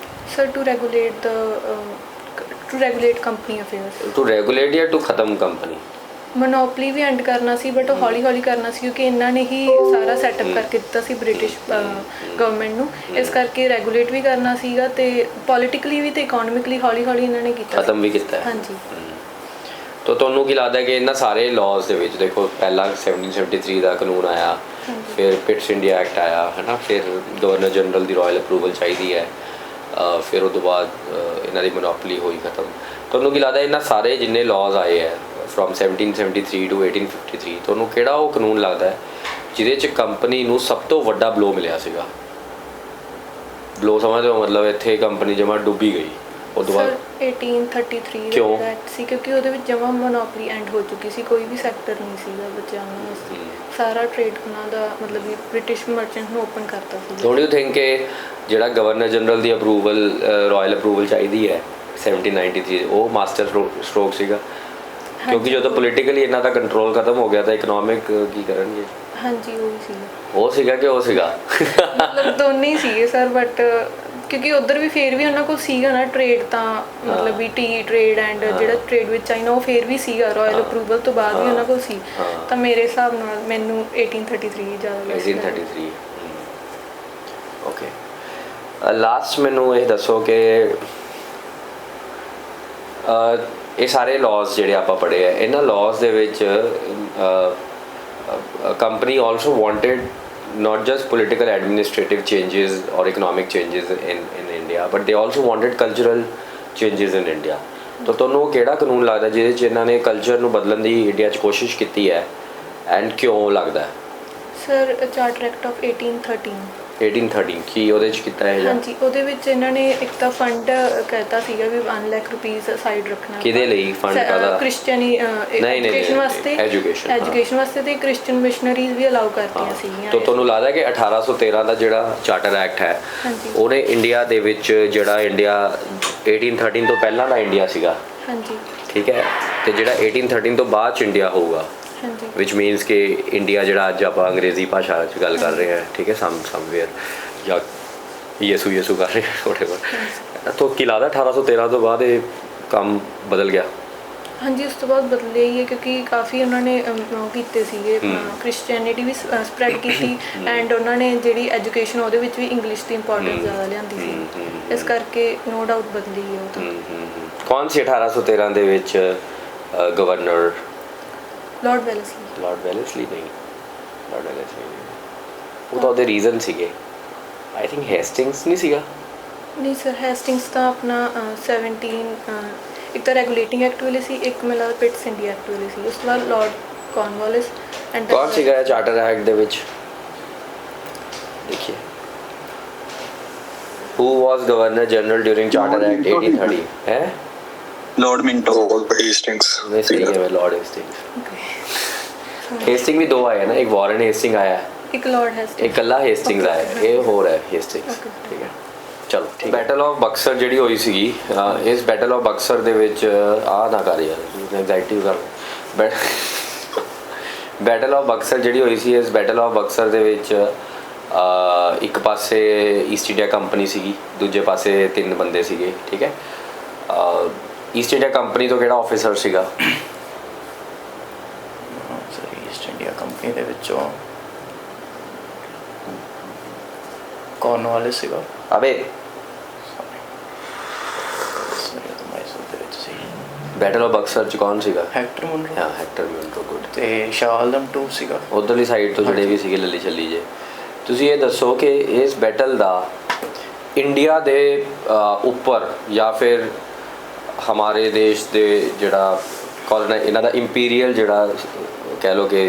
Sir to regulate company affairs. To regulate ਜਾਂ ਟੂ ਖਤਮ ਕੰਪਨੀ? ਮੋਨੋਪੋਲੀ ਵੀ ਐਂਡ ਕਰਨਾ ਸੀ ਬਟ ਉਹ ਹੌਲੀ ਹੌਲੀ ਕਰਨਾ ਸੀ ਕਿਉਂਕਿ ਇਹਨਾਂ ਨੇ ਹੀ ਸਾਰਾ ਸੈਟਅਪ ਕਰਕੇ ਦਿੱਤਾ ਸੀ ਬ੍ਰਿਟਿਸ਼ ਗਵਰਨਮੈਂਟ ਨੂੰ, ਇਸ ਕਰਕੇ ਰੈਗੂਲੇਟ ਵੀ ਕਰਨਾ ਸੀਗਾ ਤੇ ਪੋਲੀਟੀਕਲੀ ਵੀ ਤੇ ਇਕਨੋਮਿਕਲੀ ਹੌਲੀ ਹੌਲੀ ਇਹਨਾਂ ਨੇ ਕੀਤਾ, ਖਤਮ ਵੀ ਕੀਤਾ। ਹਾਂਜੀ। ਤਾਂ ਤੁਹਾਨੂੰ ਕੀ ਲੱਗਦਾ ਕਿ ਇਹਨਾਂ ਸਾਰੇ ਲਾਜ਼ ਦੇ ਵਿੱਚ ਦੇਖੋ ਪਹਿਲਾਂ 1773 ਦਾ ਕਾਨੂੰਨ ਆਇਆ, ਫਿਰ ਪਿਟਸ ਇੰਡੀਆ ਐਕਟ ਆਇਆ ਹੈ ਨਾ, ਫਿਰ ਗਵਰਨਰ ਜਨਰਲ ਦੀ ਰਾਇਲ ਅਪਰੂਵਲ ਚਾਹੀਦੀ ਹੈ, ਫਿਰ ਉਹ ਤੋਂ ਬਾਅਦ ਇਹਨਾਂ ਦੀ ਮੋਨੋਪੋਲੀ ਹੋਈ ਖਤਮ। ਤੁਹਾਨੂੰ ਕੀ ਲੱਗਦਾ ਇਹਨਾਂ ਸਾਰੇ ਜਿੰਨੇ ਲਾਜ਼ ਆਏ ਹੈ ਫਰੋਮ 1773 ਟੂ 1853 ਤੁਹਾਨੂੰ ਕਿਹੜਾ ਉਹ ਕਾਨੂੰਨ ਲੱਗਦਾ ਹੈ ਜਿਹਦੇ 'ਚ ਕੰਪਨੀ ਨੂੰ ਸਭ ਤੋਂ ਵੱਡਾ ਬਲੋ ਮਿਲਿਆ ਸੀਗਾ? ਬਲੋ ਸਮਝਦੇ ਹੋ ਮਤਲਬ ਇੱਥੇ ਕੰਪਨੀ ਜਮਾ ਡੁੱਬੀ ਗਈ ਉਹ ਤੋਂ ਬਾਅਦ? 1833 ਦਾ ਐਕਟ ਸੀ ਕਿਉਂਕਿ ਉਹਦੇ ਵਿੱਚ ਜਮਾ ਮੋਨੋਪੋਲੀ ਐਂਡ ਹੋ ਚੁੱਕੀ ਸੀ, ਕੋਈ ਵੀ ਸੈਕਟਰ ਨਹੀਂ ਸੀਗਾ ਬਚਿਆ ਉਹਨਾਂ ਵਾਸਤੇ, ਸਾਰਾ ਟ੍ਰੇਡ ਉਹਨਾਂ ਦਾ ਮਤਲਬ ਵੀ ਬ੍ਰਿਟਿਸ਼ ਮਰਚੈਂਟ ਨੂੰ ਓਪਨ ਕਰਤਾ ਸੀ। ਡੋਂਟ ਯੂ ਥਿੰਕ ਕਿ ਜਿਹੜਾ ਗਵਰਨਰ ਜਨਰਲ ਦੀ ਅਪਰੂਵਲ ਰਾਇਲ ਅਪਰੂਵਲ ਚਾਹੀਦੀ ਹੈ 1793 ਉਹ ਮਾਸਟਰ ਸਟ੍ਰੋਕ ਸੀਗਾ? ਕਿਉਂਕਿ ਜਦੋਂ ਪੋਲੀਟੀਕਲੀ ਇਹਨਾਂ ਦਾ ਕੰਟਰੋਲ ਖਤਮ ਹੋ ਗਿਆ ਤਾਂ ਇਕਨੋਮਿਕ ਕੀ ਕਰਨਗੇ? ਹਾਂਜੀ ਉਹੀ ਸੀਗਾ। ਉਹ ਸੀਗਾ ਕਿ ਉਹ ਸੀਗਾ? ਮਤਲਬ ਦੋਨੇ ਹੀ ਸੀਗੇ ਸਰ ਬਟ ਕਿਉਂਕਿ ਉਧਰ ਵੀ ਫੇਰ ਵੀ ਉਹਨਾਂ ਕੋਲ ਸੀਗਾ ਨਾ ਟ੍ਰੇਡ ਤਾਂ ਮਤਲਬ ਵੀ ਟੀ ਟ੍ਰੇਡ ਐਂਡ ਜਿਹੜਾ ਟ੍ਰੇਡ ਵਿੱਚ ਚਾਈਨਾ ਉਹ ਫੇਰ ਵੀ ਸੀਗਾ ਰਾਇਲ ਅਪਰੂਵਲ ਤੋਂ ਬਾਅਦ ਵੀ ਉਹਨਾਂ ਕੋਲ ਸੀ, ਤਾਂ ਮੇਰੇ ਹਿਸਾਬ ਨਾਲ ਮੈਨੂੰ 1833 ਜ਼ਿਆਦਾ 1833 ਓਕੇ। ਲਾਸਟ ਮੈਨੂੰ ਇਹ ਦੱਸੋ ਕਿ ਇਹ ਸਾਰੇ ਲਾਜ਼ ਜਿਹੜੇ ਆਪਾਂ ਪੜ੍ਹੇ ਆ ਇਹਨਾਂ ਲਾਜ਼ ਦੇ ਵਿੱਚ company also wanted not just political administrative changes or economic changes in India but they also wanted cultural changes in India। ਤਾਂ ਤੁਹਾਨੂੰ ਕਿਹੜਾ ਕਾਨੂੰਨ ਲੱਗਦਾ ਜਿਹਦੇ 'ਚ ਇਹਨਾਂ ਨੇ ਕਲਚਰ ਨੂੰ ਬਦਲਣ ਦੀ ਇੰਡੀਆ 'ਚ ਕੋਸ਼ਿਸ਼ ਕੀਤੀ ਹੈ ਐਂਡ ਕਿਉਂ ਲੱਗਦਾ? ਸਰ ਚਾਰਟਰ ਐਕਟ ਆਫ 1813 ਕੀ ਉਹਦੇ 'ਚ ਕੀਤਾ ਹੈ? ਹਾਂਜੀ ਉਹਦੇ ਵਿੱਚ ਇਹਨਾਂ ਨੇ ਇੱਕ ਤਾਂ ਫੰਡ ਕਹਿਤਾ ਸੀਗਾ ਵੀ 1 ਲੱਖ ਰੁਪਈਸ ਸਾਈਡ ਰੱਖਣਾ। ਕਿਹਦੇ ਲਈ ਫੰਡ? ਕਾਹਦਾ? ਕ੍ਰਿਸਚੀਅਨੀ ਐਜੂਕੇਸ਼ਨ ਵਾਸਤੇ। ਐਜੂਕੇਸ਼ਨ ਵਾਸਤੇ ਤੇ ਕ੍ਰਿਸਚੀਅਨ ਮਿਸ਼ਨਰੀਜ਼ ਵੀ ਅਲਾਉ ਕਰਤੀਆਂ ਸੀਗੀਆਂ। ਤਾਂ ਤੁਹਾਨੂੰ ਲੱਗਦਾ ਕਿ 1813 ਦਾ ਜਿਹੜਾ ਚਾਰਟਰ ਐਕਟ ਹੈ ਉਹਨੇ ਇੰਡੀਆ ਦੇ ਵਿੱਚ ਜਿਹੜਾ ਇੰਡੀਆ 1813 ਤੋਂ ਪਹਿਲਾਂ ਦਾ ਇੰਡੀਆ ਸੀਗਾ ਹਾਂਜੀ ਠੀਕ ਹੈ, ਤੇ ਜਿਹੜਾ 1813 ਤੋਂ ਬਾਅਦ ਚ ਇੰਡੀਆ ਹੋਊਗਾ, ਹਾਂਜੀ ਵਿਚ ਮੀਨਸ ਕਿ ਇੰਡੀਆ ਜਿਹੜਾ ਅੱਜ ਆਪਾਂ ਅੰਗਰੇਜ਼ੀ ਭਾਸ਼ਾ 'ਚ ਗੱਲ ਕਰ ਰਹੇ ਹਾਂ, ਠੀਕ ਹੈ, ਸਮਵੇਅਰ ਜਾਂ ਯਸੂ ਕਰ ਰਹੇ ਹਾਂ whatever, ਤਾਂ ਕੀ ਲੱਗਦਾ 1813 ਤੋਂ ਬਾਅਦ ਇਹ ਕੰਮ ਬਦਲ ਗਿਆ? ਹਾਂਜੀ, ਉਸ ਤੋਂ ਬਾਅਦ ਬਦਲਿਆ ਹੀ ਹੈ ਕਿਉਂਕਿ ਕਾਫੀ ਉਹਨਾਂ ਨੇ ਉਹ ਕੀਤੇ ਸੀਗੇ, ਕ੍ਰਿਸਚੀਅਨਿਟੀ ਵੀ ਸਪਰੈਡ ਕੀਤੀ ਐਂਡ ਉਹਨਾਂ ਨੇ ਜਿਹੜੀ ਐਜੂਕੇਸ਼ਨ ਉਹਦੇ ਵਿੱਚ ਵੀ ਇੰਗਲਿਸ਼ ਦੀ ਇੰਪੋਰਟੈਂਸ ਜ਼ਿਆਦਾ ਲਿਆਂਦੀ ਸੀ, ਇਸ ਕਰਕੇ ਨੋ ਡਾਊਟ ਬਦਲੀ ਹੈ ਉਹ ਤਾਂ। ਕੌਣ ਸੀ 1813 ਦੇ ਵਿੱਚ ਗਵਰਨਰ? ਲਾਰਡ ਵੈਲਸਲੀ। ਲਾਰਡ ਵੈਲਸਲੀ ਨਹੀਂ, ਲਾਰਡ ਵੈਲਸਲੀ ਨਹੀਂ, ਉਹ ਤਾਂ ਉਹਦੇ ਰੀਜ਼ਨ ਸੀਗੇ। ਆਈ ਥਿੰਕ ਹੈਸਟਿੰਗਸ ਨਹੀਂ ਸੀਗਾ? ਨਹੀਂ ਸਰ, ਹੈਸਟਿੰਗਸ ਤਾਂ ਆਪਣਾ 17 ਇੱਕ ਤਾਂ ਰੈਗੂਲੇਟਿੰਗ ਐਕਟ ਵੇਲੇ ਸੀ, ਇੱਕ ਮੈਨੂੰ ਲੱਗਦਾ ਪਿਟਸ ਇੰਡੀਆ ਐਕਟ ਵੇਲੇ ਸੀ, ਉਸ ਤੋਂ ਬਾਅਦ ਲਾਰਡ ਕਾਰਨਵਾਲਿਸ ਐਂਡ ਕੌਣ ਸੀਗਾ ਚਾਰਟਰ ਐਕਟ ਦੇ ਵਿੱਚ? ਦੇਖੀਏ, who was governor general during charter act 1830? है ਲॉर्ड मिंटो। हेस्टिंग्स नहीं सही है, लॉर्ड हेस्टिंग्स। हेस्टिंग भी दो आए हैं ना, एक वॉरेन हेस्टिंग आया है, ਇੱਕ ਲਾਰਡ ਹੈਸਟਿੰਗ, एक कल्ला हेस्टिंग्स आया है, ये हो रहा है हेस्टिंग्स, ठीक है। ਚਲੋ ਠੀਕ। ਬੈਟਲ ਆਫ ਬਕਸਰ ਜਿਹੜੀ ਹੋਈ ਸੀਗੀ, ਇਸ ਬੈਟਲ ਆਫ ਬਕਸਰ ਦੇ ਵਿੱਚ ਨਾ ਕਰ ਯਾਰ ਐਗਜ਼ਾਈਟੀ ਕਰ, ਬੈਟਲ ਆਫ ਬਕਸਰ ਜਿਹੜੀ ਹੋਈ ਸੀ, ਇਸ ਬੈਟਲ ਆਫ ਬਕਸਰ ਦੇ ਵਿੱਚ ਇੱਕ ਪਾਸੇ ਈਸਟ ਇੰਡੀਆ ਕੰਪਨੀ ਸੀਗੀ, ਦੂਜੇ ਪਾਸੇ 3 ਬੰਦੇ ਸੀਗੇ, ਠੀਕ ਹੈ। ਈਸਟ ਇੰਡੀਆ ਕੰਪਨੀ ਤੋਂ ਕਿਹੜਾ ਆਫੀਸਰ ਸੀਗਾ? ਸਰ ਈਸਟ ਇੰਡੀਆ ਕੰਪਨੀ ਦੇ ਵਿੱਚੋਂ ਕਾਰਨਵਾਲਿਸ ਸੀਗਾ। ਅਬੇ ਬੈਟਲ ਆਫ ਬਕਸਰ ਚ ਕੌਣ ਸੀਗਾ? Hector Munro. ਹਾਂ, ਹੈਕਟਰ ਮੁਨਰੋ, ਗੁੱਡ। ਤੇ ਸ਼ਾਹ ਆਲਮ 2 ਸੀਗਾ। ਉਧਰਲੀ ਸਾਈਡ ਤੋਂ ਜਿਹੜੇ ਵੀ ਸੀਗੇ ਲੱਲੀ ਛੱਲੀ ਜੇ। ਤੁਸੀਂ ਇਹ ਦੱਸੋ ਕਿ ਇਸ ਬੈਟਲ ਦਾ ਇੰਡੀਆ ਦੇ ਉੱਪਰ ਜਾਂ ਫਿਰ ਹਮਾਰੇ ਦੇਸ਼ ਦੇ ਜਿਹੜਾ ਕੋਲੋਨਾਈ ਇਹਨਾਂ ਦਾ ਇੰਪੀਰੀਅਲ ਜਿਹੜਾ ਕਹਿ ਲਓ ਕਿ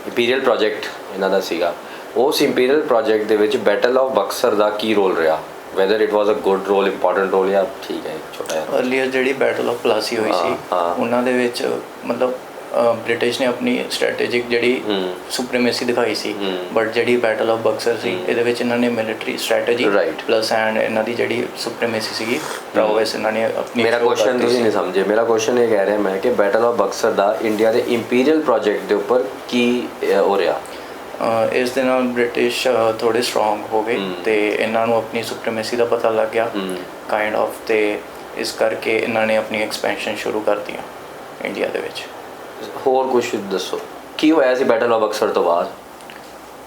ਇੰਪੀਰੀਅਲ ਪ੍ਰੋਜੈਕਟ ਇਹਨਾਂ ਦਾ ਸੀਗਾ, ਉਸ ਇੰਪੀਰੀਅਲ ਪ੍ਰੋਜੈਕਟ ਦੇ ਵਿੱਚ ਬੈਟਲ ਆਫ ਬਕਸਰ ਦਾ ਕੀ ਰੋਲ ਰਿਹਾ? Whether it was a good role, important role, ਜਾਂ ਠੀਕ ਹੈ ਛੋਟਾ ਜਿਹਾ? ਅਰਲੀਅਰ ਜਿਹੜੀ ਬੈਟਲ ਆਫ ਪਲਾਸੀ ਹੋਈ ਸੀ, ਉਹਨਾਂ ਦੇ ਵਿੱਚ ਮਤਲਬ ਬ੍ਰਿਟਿਸ਼ ਨੇ ਆਪਣੀ ਸਟ੍ਰੈਟੇਜਿਕ ਜਿਹੜੀ ਸੁਪਰੀਮੇਸੀ ਦਿਖਾਈ ਸੀ, ਬਟ ਜਿਹੜੀ ਬੈਟਲ ਆਫ ਬਕਸਰ ਸੀ ਇਹਦੇ ਵਿੱਚ ਇਹਨਾਂ ਨੇ ਮਿਲਟਰੀ ਸਟ੍ਰੈਟੇਜੀ ਪਲੱਸ ਐਂਡ ਇਹਨਾਂ ਦੀ ਜਿਹੜੀ ਸੁਪਰੀਮੇਸੀ ਸੀਗੀ, ਪ੍ਰੋਵੈਸ ਇਹਨਾਂ ਨੇ ਆਪਣੀ। ਮੇਰਾ ਕੁਐਸਚਨ ਤੁਸੀਂ ਨਹੀਂ ਸਮਝੇ, ਮੇਰਾ ਕੁਐਸਚਨ ਇਹ ਕਹਿ ਰਿਹਾ ਮੈਂ ਕਿ battle of Buxar the India ਦੇ ਇੰਪੀਰੀਅਲ ਪ੍ਰੋਜੈਕਟ ਦੇ ਉੱਪਰ ਕੀ ਹੋ ਰਿਹਾ? ਇਸ ਦੇ ਨਾਲ ਬ੍ਰਿਟਿਸ਼ ਥੋੜੇ ਸਟਰੋਂਗ ਹੋ ਗਏ ਤੇ ਇਹਨਾਂ ਨੂੰ ਆਪਣੀ ਸੁਪਰੀਮੇਸੀ ਦਾ ਪਤਾ ਲੱਗ ਗਿਆ ਕਾਈਂਡ ਆਫ, ਤੇ ਇਸ ਕਰਕੇ ਇਹਨਾਂ ਨੇ ਆਪਣੀ ਐਕਸਪੈਂਸ਼ਨ ਸ਼ੁਰੂ ਕਰਤੀਆਂ ਇੰਡੀਆ ਦੇ ਵਿੱਚ। ਹੋਰ ਕੁਝ ਦੱਸੋ ਕੀ ਹੋਇਆ ਸੀ ਬੈਟਲ ਆਫ ਬਕਸਰ ਤੋਂ ਬਾਅਦ?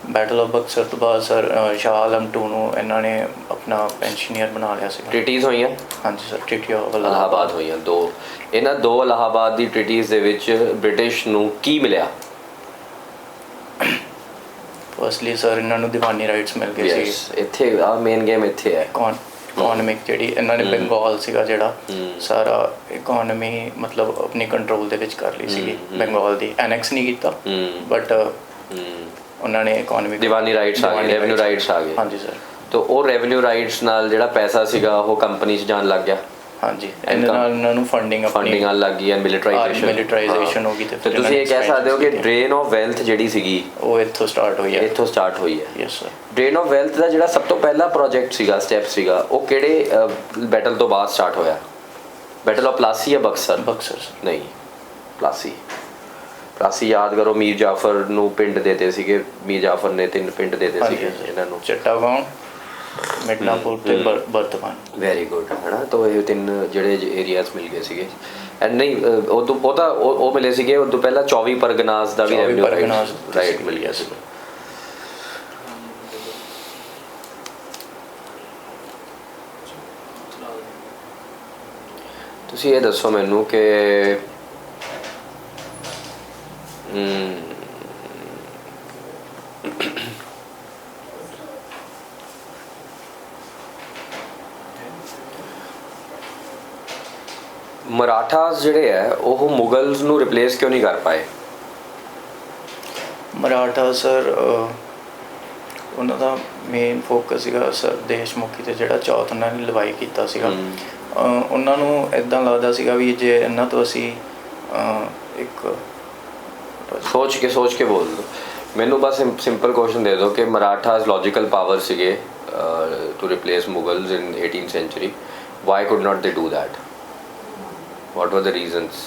ਬੈਟਲ ਆਫ ਬਕਸਰ ਤੋਂ ਬਾਅਦ ਸਰ ਸ਼ਾਹ ਆਲਮ 2 ਨੂੰ ਇਹਨਾਂ ਨੇ ਆਪਣਾ ਪੈਨਸ਼ਨੀਅਰ ਬਣਾ ਲਿਆ ਸੀ। ਟ੍ਰੀਟੀਜ਼ ਹੋਈਆਂ? ਹਾਂਜੀ ਸਰ, ਟ੍ਰੀਟੀ ਆਫ ਇਲਾਹਾਬਾਦ ਹੋਈਆਂ 2। ਇਹਨਾਂ 2 ਇਲਾਹਾਬਾਦ ਦੀ ਟ੍ਰੀਟੀਜ਼ ਦੇ ਵਿੱਚ ਬ੍ਰਿਟਿਸ਼ ਨੂੰ ਕੀ ਮਿਲਿਆ? ਫਸਟਲੀ ਸਰ ਇਹਨਾਂ ਨੂੰ ਦੀਵਾਨੀ ਰਾਈਟਸ ਮਿਲ ਗਏ ਸੀ। ਇੱਥੇ ਆ ਮੇਨ ਗੇਮ ਇੱਥੇ ਹੈ। ਇਕਨੋਮਿਕ ਜਿਹੜੀ ਇਹਨਾਂ ਨੇ ਬੰਗਾਲ ਸੀਗਾ ਜਿਹੜਾ ਸਾਰਾ ਇਕਨੋਮੀ ਮਤਲਬ ਆਪਣੀ ਕੰਟਰੋਲ ਦੇ ਵਿੱਚ ਕਰ ਲਈ ਸੀਗੀ, ਬੰਗਾਲ ਦੀ ਐਨੈਕਸ ਨਹੀਂ ਕੀਤਾ ਬਟ ਉਹਨਾਂ ਨੇ ਇਕਨੋਮਿਕ ਦੀਵਾਨੀ ਰਾਈਟਸ ਆ ਗਏ, ਰੈਵਨਿਊ ਰਾਈਟਸ ਆ ਗਏ। ਹਾਂਜੀ ਸਰ। ਤਾਂ ਉਹ ਰੈਵਨਿਊ ਰਾਈਟਸ ਨਾਲ ਜਿਹੜਾ ਪੈਸਾ ਸੀਗਾ ਉਹ ਕੰਪਨੀ 'ਚ ਜਾਣ ਲੱਗ ਗਿਆ। ਹਾਂਜੀ, ਇਹਦੇ ਨਾਲ ਇਹਨਾਂ ਨੂੰ ਫੰਡਿੰਗ ਆਉਣ ਲੱਗ ਗਈ ਐਂਡ ਮਿਲੀਟਰਾਈਜੇਸ਼ਨ ਹੋ ਗਈ। ਤੇ ਤੁਸੀਂ ਇਹ ਕਹਿ ਸਕਦੇ ਹੋ ਕਿ ਡਰੇਨ ਆਫ ਵੈਲਥ ਜਿਹੜੀ ਸੀਗੀ ਉਹ ਇੱਥੋਂ ਸਟਾਰਟ ਹੋਈ ਹੈ। Yes sir. Drain of wealth ਦਾ ਜਿਹੜਾ ਸਭ ਤੋਂ ਪਹਿਲਾ ਪ੍ਰੋਜੈਕਟ ਸੀਗਾ, ਸਟੈਪ ਸੀਗਾ, ਉਹ ਕਿਹੜੇ ਬੈਟਲ ਤੋਂ ਬਾਅਦ ਸਟਾਰਟ ਹੋਇਆ? ਬੈਟਲ ਆਫ ਪਲਾਸੀ ਜਾਂ ਬਕਸਰ? ਬਕਸਰ ਨਹੀਂ, ਪਲਾਸੀ ਯਾਦ ਕਰੋ, ਮੀਰ ਜਾਫਰ ਨੂੰ ਪਿੰਡ ਦੇਤੇ ਸੀਗੇ, ਮੀਰ ਜਾਫਰ ਨੇ 3 ਪਿੰਡ ਦੇਤੇ ਸੀਗੇ ਇਹਨਾਂ ਨੂੰ, ਚੱਟਾਗਾਉਂ, ਮਿਡਨਾਪੁਰ ਤੇ ਬਰਤਮਾਨ। ਵੈਰੀ ਗੁੱਡ, ਹੈ ਨਾ। ਤਾਂ ਇਹ 3 ਜਿਹੜੇ ਏਰੀਆਜ਼ ਮਿਲ ਗਏ ਸੀਗੇ। ਐਂਡ ਨਹੀਂ, ਉਹ ਮਿਲੇ ਸੀਗੇ ਉਦੋਂ ਪਹਿਲਾਂ 24 ਪਰਗਨਾਸ ਦਾ ਵੀ ਰੈਵਨਿਊ ਰਾਈਟ ਮਿਲ ਗਿਆ ਸੀ। ਤੁਸੀਂ ਇਹ ਦੱਸੋ ਮੈਨੂੰ ਕਿ ਮਰਾਠਾਸ ਜਿਹੜੇ ਹੈ ਉਹ ਮੁਗਲਸ ਨੂੰ ਰਿਪਲੇਸ ਕਿਉਂ ਨਹੀਂ ਕਰ ਪਾਏ? ਮਰਾਠਾ ਸਰ ਉਹਨਾਂ ਦਾ ਮੇਨ ਫੋਕਸ ਸੀਗਾ ਸਰ ਦੇਸ਼ਮੁਖੀ ਤੇ ਜਿਹੜਾ ਚੌਥ ਉਹਨਾਂ ਨੇ ਲਵਾਈ ਕੀਤਾ ਸੀਗਾ। ਉਹਨਾਂ ਨੂੰ ਇੱਦਾਂ ਲੱਗਦਾ ਸੀਗਾ ਵੀ ਜੇ ਇਹਨਾਂ ਤੋਂ ਅਸੀਂ ਇੱਕ ਸੋਚ ਕੇ ਬੋਲ ਦਿਓ ਮੈਨੂੰ, ਬਸ ਸਿੰਪਲ ਕੁਐਸਚਨ ਦੇ ਦਿਓ ਕਿ ਮਰਾਠਾਸ ਲੌਜੀਕਲ ਪਾਵਰ ਸੀਗੇ to replace Mughals in 18th century, why could not they do that? What were the reasons?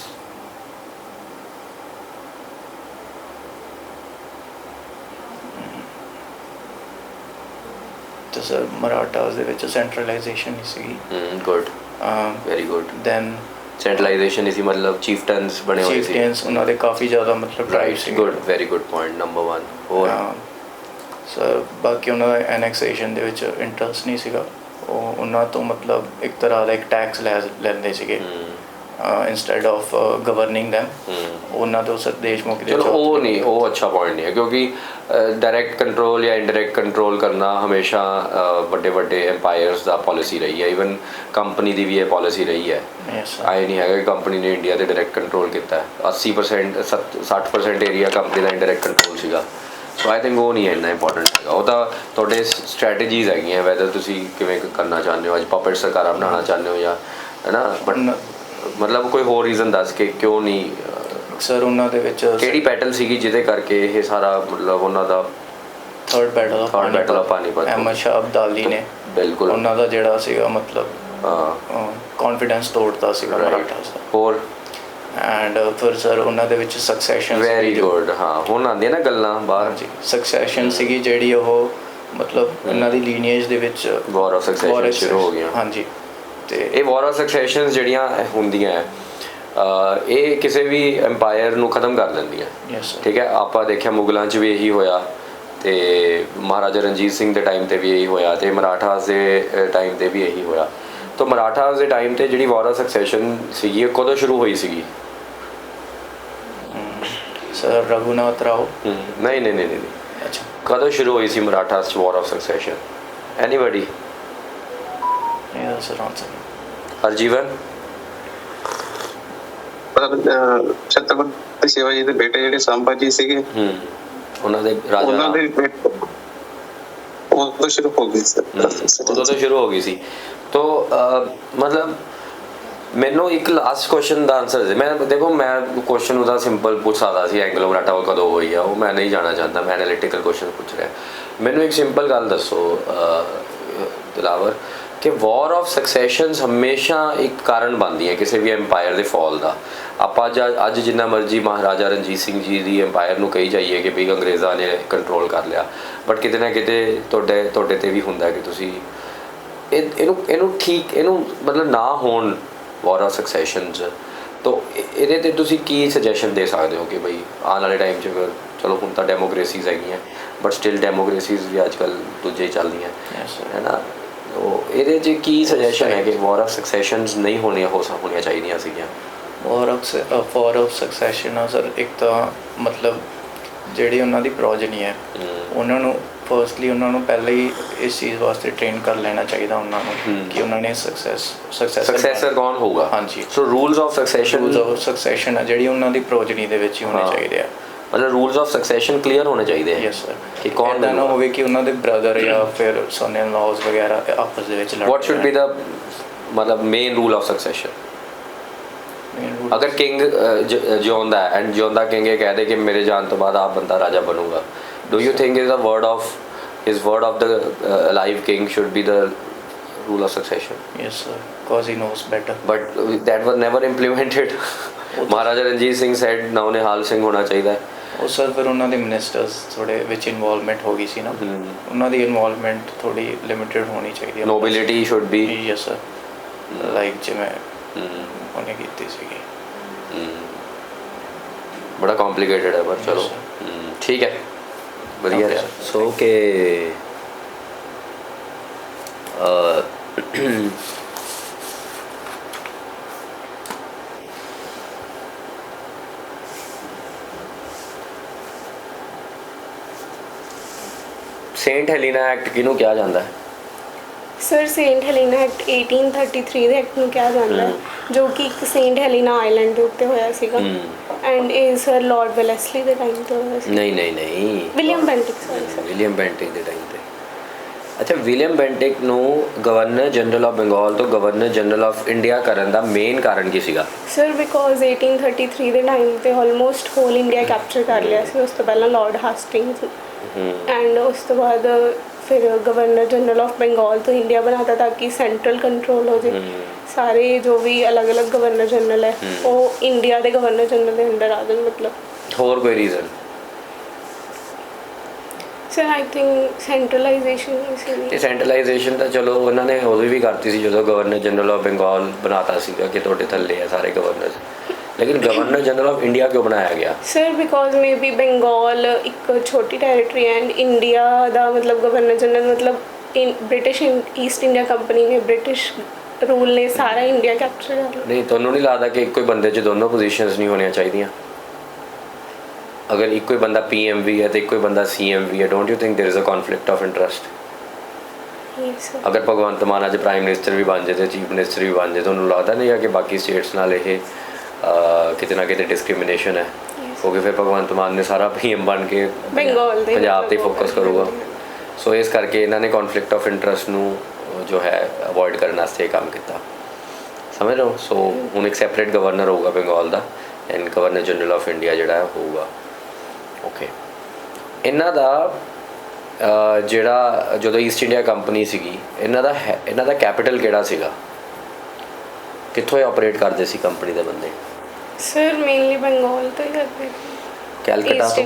ਤੇ ਸਰ ਮਰਾਠਾਸ ਦੇ ਵਿੱਚ ਸੈਂਟਰਲਾਈਜੇਸ਼ਨ ਨਹੀਂ ਸੀਗੀ Good. Very good. Then Centralization ਇਸੀ ਮਤਲਬ chieftains ਬਣੇ ਹੋਏ ਸੀ. ਚੀਫਟੇਨਸ ਉਹਨਾਂ ਦੇ ਕਾਫੀ ਜ਼ਿਆਦਾ ਮਤਲਬ ਟ੍ਰਾਈਬ Right. ਸੀ Good. Very good point. Number 1. ਹੋਰ ਸਰ ਬਾਕੀ ਉਹਨਾਂ ਦਾ ਐਨੈਕਸੇਸ਼ਨ ਦੇ ਵਿੱਚ ਇੰਟਰਸਟ ਨਹੀਂ ਸੀਗਾ ਉਹ ਉਹਨਾਂ ਤੋਂ ਮਤਲਬ ਇੱਕ ਤਰ੍ਹਾਂ ਦਾ ਇੱਕ ਟੈਕਸ ਲੈਂਦੇ ਸੀਗੇ ਇੰਸਟੈਡ ਆਫ ਗਵਰਨਿੰਗ them ਉਹਨਾਂ ਤੋਂ ਸਰ ਦੇਸ਼ ਮੁਖ ਦੇ ਚਲੋ ਉਹ ਨਹੀਂ, ਉਹ ਅੱਛਾ ਪੁਆਇੰਟ ਨਹੀਂ ਹੈ ਕਿਉਂਕਿ ਡਾਇਰੈਕਟ ਕੰਟਰੋਲ ਜਾਂ ਇਨਡਾਇਰੈਕਟ ਕੰਟਰੋਲ ਕਰਨਾ ਹਮੇਸ਼ਾ ਵੱਡੇ ਵੱਡੇ ਐਮਪਾਇਰਸ ਦਾ ਪਾਲਿਸੀ ਰਹੀ ਹੈ. ਈਵਨ ਕੰਪਨੀ ਦੀ ਵੀ ਇਹ ਪਾਲਿਸੀ ਰਹੀ ਹੈ. Yes, sir. ਆਏ ਨਹੀਂ ਹੈਗਾ ਕਿ ਕੰਪਨੀ ਨੇ ਇੰਡੀਆ ਤੇ ਡਾਇਰੈਕਟ ਕੰਟਰੋਲ ਕੀਤਾ ਹੈ. 80% 60% ਏਰੀਆ ਕੰਪਨੀ ਦਾ ਇੰਡਾਇਰੈਕਟ ਕੰਟਰੋਲ ਸੀਗਾ. ਸੋ ਆਈ ਥਿੰਕ ਉਹ ਨਹੀਂ ਇੰਨਾ ਇੰਪੋਰਟੈਂਟ ਹੈਗਾ. ਉਹ ਤਾਂ ਤੁਹਾਡੇ ਸਟ੍ਰੈਟਜੀਜ਼ ਹੈਗੀਆਂ ਵੈਦਰ ਤੁਸੀਂ ਕਿਵੇਂ ਕਰਨਾ ਚਾਹੁੰਦੇ ਹੋ, ਅੱਜ ਪਪੇਟ ਸਰਕਾਰਾਂ ਬਣਾਉਣਾ ਚਾਹੁੰਦੇ ਹੋ ਜਾਂ ਹੈ ਨਾ, ਬਟ ਮਤਲਬ ਕੋਈ ਹੋਰ ਰੀਜ਼ਨ ਦੱਸ ਕੇ ਕਿਉਂ ਨਹੀਂ ਸਰ ਉਹਨਾਂ ਦੇ ਵਿੱਚ ਕਿਹੜੀ ਬੈਟਲ ਸੀਗੀ ਜਿਹਦੇ ਕਰਕੇ ਇਹ ਸਾਰਾ ਮਤਲਬ ਉਹਨਾਂ ਦਾ third battle of Panipat Ahmad Shah Abdali ਨੇ ਬਿਲਕੁਲ ਉਹਨਾਂ ਦਾ ਜਿਹੜਾ ਸੀਗਾ ਮਤਲਬ ਕੌਨਫੀਡੈਂਸ ਤੋੜਤਾ ਸੀਗਾ ਮਰਾਠਾਸ ਦਾ. ਹੋਰ ਐਂਡ ਫਿਰ ਸਰ ਉਹਨਾਂ ਦੇ ਵਿੱਚ ਸਕਸੈਸ਼ਨ ਵੈਰੀ ਗੁੱਡ. ਹਾਂ ਹੁਣ ਆਉਂਦੀਆਂ ਨਾ ਗੱਲਾਂ ਬਾਹਰ. ਹਾਂਜੀ ਸਕਸੈਸ਼ਨ ਸੀਗੀ ਜਿਹੜੀ ਉਹ ਮਤਲਬ ਉਹਨਾਂ ਦੀ ਲੀਨੀਏਜ ਦੇ ਵਿੱਚ ਵਾਰ ਆਫ ਸਕਸੈਸ਼ਨ ਸ਼ੁਰੂ ਹੋ ਗਿਆ. ਹਾਂਜੀ ਤੇ ਇਹ ਵਾਰ ਆਫ ਸਕਸੈਸ਼ਨ ਜਿਹੜੀਆਂ ਹੁੰਦੀਆਂ ਹੈ ਇਹ ਕਿਸੇ ਵੀ ਐਮਪਾਇਰ ਨੂੰ ਖਤਮ ਕਰ ਦਿੰਦੀਆਂ. ਯੈਸ ਠੀਕ ਹੈ, ਆਪਾਂ ਦੇਖਿਆ ਮੁਗਲਾਂ 'ਚ ਵੀ ਇਹੀ ਹੋਇਆ ਤੇ ਮਹਾਰਾਜਾ ਰਣਜੀਤ ਸਿੰਘ ਦੇ ਟਾਈਮ ਤੇ ਵੀ ਇਹੀ ਹੋਇਆ ਤੇ ਮਰਾਠਾਸ ਦੇ ਟਾਈਮ ਤੇ ਵੀ ਇਹੀ ਹੋਇਆ. ਤਾਂ ਮਰਾਠਾਸ ਦੇ ਟਾਈਮ ਤੇ ਜਿਹੜੀ ਵਾਰ ਆਫ ਸਕਸੈਸ਼ਨ ਸੀਗੀ ਇਹ ਕਦੋਂ ਸ਼ੁਰੂ ਹੋਈ ਸੀਗੀ? ਸਰ ਰਘੁਨਾਥ ਰਾਓ ਨਹੀਂ ਅੱਛਾ ਕਦੋਂ ਸ਼ੁਰੂ ਹੋਈ ਸੀ ਮਰਾਠਾਸ 'ਚ ਵਾਰ ਆਫ ਸਕਸੈਸ਼ਨ? ਐਨੀਬਡੀ? ਇਹ ਸਰ ਆਨਸਰ ਹਰਜੀਵਨ? ਛਤਰਪਤੀ ਸ਼ਿਵਾਜੀ ਦੇ ਬੇਟੇ ਜਿਹੜੇ ਸੰਭਾਜੀ ਸੀਗੇ ਉਹਨਾਂ ਦੇ ਉਹਨਾਂ ਰਾਜਾ ਦੇ ਉਹ ਤੋਂ ਸ਼ੁਰੂ ਹੋ ਗਈ ਸਰ. ਉਦੋਂ ਤੋਂ ਸ਼ੁਰੂ ਹੋ ਗਈ ਸੀ. ਤੋ ਮਤਲਬ ਮੈਨੂੰ ਇੱਕ ਲਾਸਟ ਕੁਐਸਚਨ ਦਾ ਆਨਸਰ ਦੇ. ਮੈਂ ਦੇਖੋ ਮੈਂ ਕੁਐਸਚਨ ਉਹਦਾ ਸਿੰਪਲ ਪੁੱਛ ਸਕਦਾ ਸੀ ਐਂਗਲੋ ਮਰਾਠਾ ਉਹ ਕਦੋਂ ਹੋਈ ਆ, ਉਹ ਮੈਂ ਨਹੀਂ ਜਾਣਨਾ ਚਾਹੁੰਦਾ. ਮੈਂ ਐਨਾਲਿਟੀਕਲ ਕੁਐਸਚਨ ਪੁੱਛ ਰਿਹਾ. ਮੈਨੂੰ ਇੱਕ ਸਿੰਪਲ ਗੱਲ ਦੱਸੋ ਦਿਲਾਵਰ ਕਿ ਵਾਰ ਆਫ ਸਕਸੈਸ਼ਨਸ ਹਮੇਸ਼ਾ ਇੱਕ ਕਾਰਨ ਬਣਦੀ ਹੈ ਕਿਸੇ ਵੀ ਐਮਪਾਇਰ ਦੇ ਫਾਲ ਦਾ. ਆਪਾਂ ਅੱਜ ਜਿੰਨਾ ਮਰਜ਼ੀ ਮਹਾਰਾਜਾ ਰਣਜੀਤ ਸਿੰਘ ਜੀ ਦੀ ਐਮਪਾਇਰ ਨੂੰ ਕਹੀ ਜਾਈਏ ਕਿ ਵੀ ਅੰਗਰੇਜ਼ਾਂ ਨੇ ਕੰਟਰੋਲ ਕਰ ਲਿਆ, ਬਟ ਕਿਤੇ ਨਾ ਕਿਤੇ ਤੁਹਾਡੇ ਤੇ ਵੀ ਹੁੰਦਾ ਕਿ ਤੁਸੀਂ ਇਹਨੂੰ ਠੀਕ ਇਹਨੂੰ ਮਤਲਬ ਨਾ ਹੋਣ ਵਾਰ ਆਫ ਸਕਸੈਸ਼ਨਸ. ਤਾਂ ਇਹਦੇ ਤੇ ਤੁਸੀਂ ਕੀ ਸੁਜੈਸ਼ਨ ਦੇ ਸਕਦੇ ਹੋ ਕਿ ਬਈ ਆਉਣ ਵਾਲੇ ਟਾਈਮ 'ਚ ਚਲੋ ਹੁਣ ਤਾਂ ਡੈਮੋਕ੍ਰੇਸੀਜ਼ ਹੈਗੀਆਂ ਬਟ ਸਟਿਲ ਡੈਮੋਕ੍ਰੇਸੀਜ਼ ਵੀ ਅੱਜ ਕੱਲ੍ਹ ਦੂਜੇ ਹੀ ਚੱਲਦੀਆਂ ਹੈ ਨਾ. ਉਹ ਇਹਦੇ 'ਚ ਕੀ ਸੁਜੈਸ਼ਨ ਹੈ ਕਿ ਵਾਰ ਆਫ ਸਕਸੈਸ਼ਨਸ ਨਹੀਂ ਹੋਣੀਆਂ ਚਾਹੀਦੀਆਂ ਸੀਗੀਆਂ? ਵਾਰ ਆਫ ਸਕਸੈਸ਼ਨ ਆ ਸਰ ਇੱਕ ਤਾਂ ਮਤਲਬ ਜਿਹੜੀ ਉਹਨਾਂ ਦੀ ਪ੍ਰੋਜਨੀ ਹੈ ਉਹਨਾਂ ਨੂੰ ਫਰਸਟਲੀ ਉਹਨਾਂ ਨੂੰ ਪਹਿਲਾਂ ਹੀ ਇਸ ਚੀਜ਼ ਵਾਸਤੇ ਟ੍ਰੇਨ ਕਰ ਲੈਣਾ ਚਾਹੀਦਾ ਉਹਨਾਂ ਨੂੰ ਕਿ ਉਹਨਾਂ ਨੇ ਸਕਸੈਸਰ ਕੌਣ ਹੋਊਗਾ. ਹਾਂਜੀ ਸੋ ਰੂਲਸ ਆਫ ਸਕਸੈਸ਼ਨ ਆ ਜਿਹੜੀ ਉਹਨਾਂ ਦੀ ਪ੍ਰੋਜਨੀ ਦੇ ਵਿੱਚ ਹੀ ਹੋਣੇ ਚਾਹੀਦੇ ਆ. ਮਤਲਬ ਰੂਲਸ ਆਫ ਸਕਸੈਸ਼ਨ ਕਲੀਅਰ ਹੋਣੇ ਚਾਹੀਦੇ ਹੈ. ਯੈਸ ਸਰ ਕਿ ਕੌਣ ਨਾ ਹੋਵੇ ਕਿ ਉਹਨਾਂ ਦੇ ਬ੍ਰਦਰ ਜਾਂ ਫਿਰ ਸਨ ਇਨ ਲਾਜ਼ ਵਗੈਰਾ ਆਪਸ ਦੇ ਵਿੱਚ ਲੜਦੇ. ਵਾਟ ਸ਼ੁੱਡ ਬੀ ਦਾ ਮਤਲਬ ਮੇਨ ਰੂਲ ਆਫ ਸਕਸੈਸ਼ਨ? ਅਗਰ ਕਿੰਗ ਜਿਉਂਦਾ ਹੈ ਐਂਡ ਜਿਉਂਦਾ ਕਿੰਗ ਇਹ ਕਹਿ ਦੇ ਕਿ ਮੇਰੇ ਜਾਣ ਤੋਂ ਬਾਅਦ ਆਪ ਬੰਦਾ ਰਾਜਾ ਬਣੂਗਾ, do you think is the word of the alive king should be the rule of succession? Yes sir, because he knows better. But that was never implemented. Maharaja Ranjit Singh said now Nihal Singh ਹੋਣਾ ਚਾਹੀਦਾ ਹੈ. ਉਹ ਸਰ ਫਿਰ ਉਹਨਾਂ ਦੇ ਮਿਨਿਸਟਰਸ ਥੋੜੇ ਵਿੱਚ involvement ਹੋ ਗਈ ਸੀ ਨਾ, ਉਹਨਾਂ ਦੀ ਇਨਵੋਲਵਮੈਂਟ ਥੋੜੀ ਲਿਮਿਟਡ ਹੋਣੀ ਚਾਹੀਦੀ ਹੈ. Nobility should be yes sir like ਜਿਵੇਂ ਉਹਨੇ ਕੀਤੀ ਸੀਗੀ. ਬੜਾ ਕੰਪਲਿਕੇਟਡ ਹੈ ਪਰ ਚਲੋ ਠੀਕ ਹੈ ਵਧੀਆ ਰਿਹਾ. ਸੋ ਕਿ ਸੇਂਟ ਹੈਲੀਨਾ ਐਕਟ ਕਿਹਨੂੰ ਕਿਹਾ ਜਾਂਦਾ ਹੈ? ਸਰ ਸੇਂਟ ਹੈਲੀਨਾ ਐਕਟ 1833 ਦੇ ਐਕਟ ਨੂੰ ਕਿਹਾ ਜਾਂਦਾ ਹੈ ਜੋ ਕਿ ਇੱਕ ਸੇਂਟ ਹੈਲੀਨਾ ਆਈਲੈਂਡ ਦੇ ਉੱਤੇ ਹੋਇਆ ਸੀਗਾ ਐਂਡ ਇਹ ਸਰ ਲਾਰਡ ਵੈਲੈਸਲੀ ਦੇ ਟਾਈਮ ਤੇ ਹੋਇਆ ਸੀ. ਨਹੀਂ William Bentinck sir William Bentinck ਦੇ ਟਾਈਮ ਤੇ. ਅੱਛਾ ਵਿਲੀਅਮ ਬੈਂਟਿਕ ਨੂੰ ਗਵਰਨਰ ਜਨਰਲ ਆਫ ਬੰਗਾਲ ਤੋਂ ਗਵਰਨਰ ਜਨਰਲ ਆਫ ਇੰਡੀਆ ਕਰਨ ਦਾ ਮੇਨ ਕਾਰਨ ਕੀ ਸੀਗਾ? ਸਰ ਬਿਕੋਜ਼ 1833 ਦੇ ਟਾਈਮ ਤੇ ਆਲਮੋਸਟ ਹੋਲ ਇੰਡੀਆ ਕੈਪਚਰ ਕਰ ਲਿਆ ਸੀ. ਉਸ ਤੋਂ ਪਹਿਲਾਂ ਲਾਰਡ ਹਾਸਟਿੰਗਸ ਐਂਡ ਉਸ ਤੋਂ ਬਾਅਦ फिर गवर्नर जनरल ऑफ बंगाल तो इंडिया बनाता ताकि सेंट्रल कंट्रोल हो जाए सारे जो भी अलग अलग गवर्नर जनरल है वो इंडिया के गवर्नर जनरल के अंडर आ जाए मतलब ਹੋਰ ਕੋਈ reason? Sir I think centralization इसीलिए ਤੇ ਸੈਂਟਰਲਾਈਜੇਸ਼ਨ ਤਾਂ ਚਲੋ ਉਹਨਾਂ ਨੇ ਉਦੋਂ ਵੀ ਕਰਤੀ ਸੀ ਜਦੋਂ ਗਵਰਨਰ ਜਨਰਲ ਆਫ ਬੰਗਾਲ ਬਣਾਤਾ ਸੀਗਾ ਕਿ ਤੁਹਾਡੇ ਥੱਲੇ ਆ ਸਾਰੇ ਗਵਰਨਰ, ਲੇਕਿਨ ਗਵਰਨਰ ਜਨਰਲ ਆਫ ਇੰਡੀਆ ਕਿਉਂ ਬਣਾਇਆ ਗਿਆ? Sir because maybe Bengal ਇੱਕ ਛੋਟੀ ਟੈਰੀਟਰੀ ਐਂਡ ਇੰਡੀਆ ਦਾ ਮਤਲਬ ਗਵਰਨਰ ਜਨਰਲ ਮਤਲਬ ਬ੍ਰਿਟਿਸ਼ ਈਸਟ ਇੰਡੀਆ ਕੰਪਨੀ ਨੇ ਬ੍ਰਿਟਿਸ਼ ਰੂਲ ਨੇ ਸਾਰਾ ਇੰਡੀਆ ਕੈਪਚਰ ਕਰ ਲਿਆ। ਨਹੀਂ ਤੁਹਾਨੂੰ ਨਹੀਂ ਲੱਗਦਾ ਕਿ ਇੱਕੋ ਹੀ ਬੰਦੇ 'ਚ ਦੋਨੋਂ ਪੋਜੀਸ਼ਨਸ ਨਹੀਂ ਹੋਣੀਆਂ ਚਾਹੀਦੀਆਂ? ਅਗਰ ਇੱਕੋ ਹੀ ਬੰਦਾ ਪੀਐਮ ਵੀ ਹੈ ਤੇ ਇੱਕੋ ਹੀ ਬੰਦਾ ਸੀਐਮ ਵੀ ਹੈ, don't you think there is a conflict of interest? ਅਗਰ ਭਗਵੰਤ ਮਾਨ ਅੱਜ ਪ੍ਰਾਈਮ ਮਿਨਿਸਟਰ ਵੀ ਬਣ ਜਾਏ ਤੇ ਚੀਫ ਮਿਨਿਸਟਰ ਵੀ ਬਣ ਜਾਏ, ਤੁਹਾਨੂੰ ਲੱਗਦਾ ਨਹੀਂ ਹੈ ਕਿ ਬਾਕੀ ਸਟੇਟਸ ਨਾਲ ਇਹ ਕਿਤੇ ਨਾ ਕਿਤੇ ਡਿਸਕ੍ਰਿਮੀਨੇਸ਼ਨ ਹੈ? ਕਿਉਂਕਿ ਫਿਰ ਭਗਵੰਤ ਮਾਨ ਨੇ ਸਾਰਾ ਪੀਐਮ ਬਣ ਕੇ ਪੰਜਾਬ 'ਤੇ ਫੋਕਸ ਕਰੂਗਾ। ਸੋ ਇਸ ਕਰਕੇ ਇਹਨਾਂ ਨੇ ਕੌਨਫਲਿਕਟ ਆਫ ਇੰਟਰਸਟ ਨੂੰ ਜੋ ਹੈ ਅਵੋਇਡ ਕਰਨ ਵਾਸਤੇ ਇਹ ਕੰਮ ਕੀਤਾ, ਸਮਝ ਰਹੇ ਹੋ? ਸੋ ਹੁਣ ਇੱਕ ਸੈਪਰੇਟ ਗਵਰਨਰ ਹੋਊਗਾ ਬੰਗਾਲ ਦਾ and governor general of India ਜਿਹੜਾ ਹੋਊਗਾ। ਓਕੇ, ਇਹਨਾਂ ਦਾ ਜਿਹੜਾ ਜਦੋਂ ਈਸਟ ਇੰਡੀਆ ਕੰਪਨੀ ਸੀਗੀ ਇਹਨਾਂ ਦਾ ਕੈਪੀਟਲ ਕਿਹੜਾ ਸੀਗਾ? ਕਿੱਥੋਂ ਇਹ ਆਪਰੇਟ ਕਰਦੇ ਸੀ ਕੰਪਨੀ ਦੇ ਬੰਦੇ? ਸਰ ਮੇਨਲੀ ਬੰਗਾਲ ਤੋਂ ਹੀ ਕਰਦੇ ਕੈਲਕਟਾ ਤੋਂ।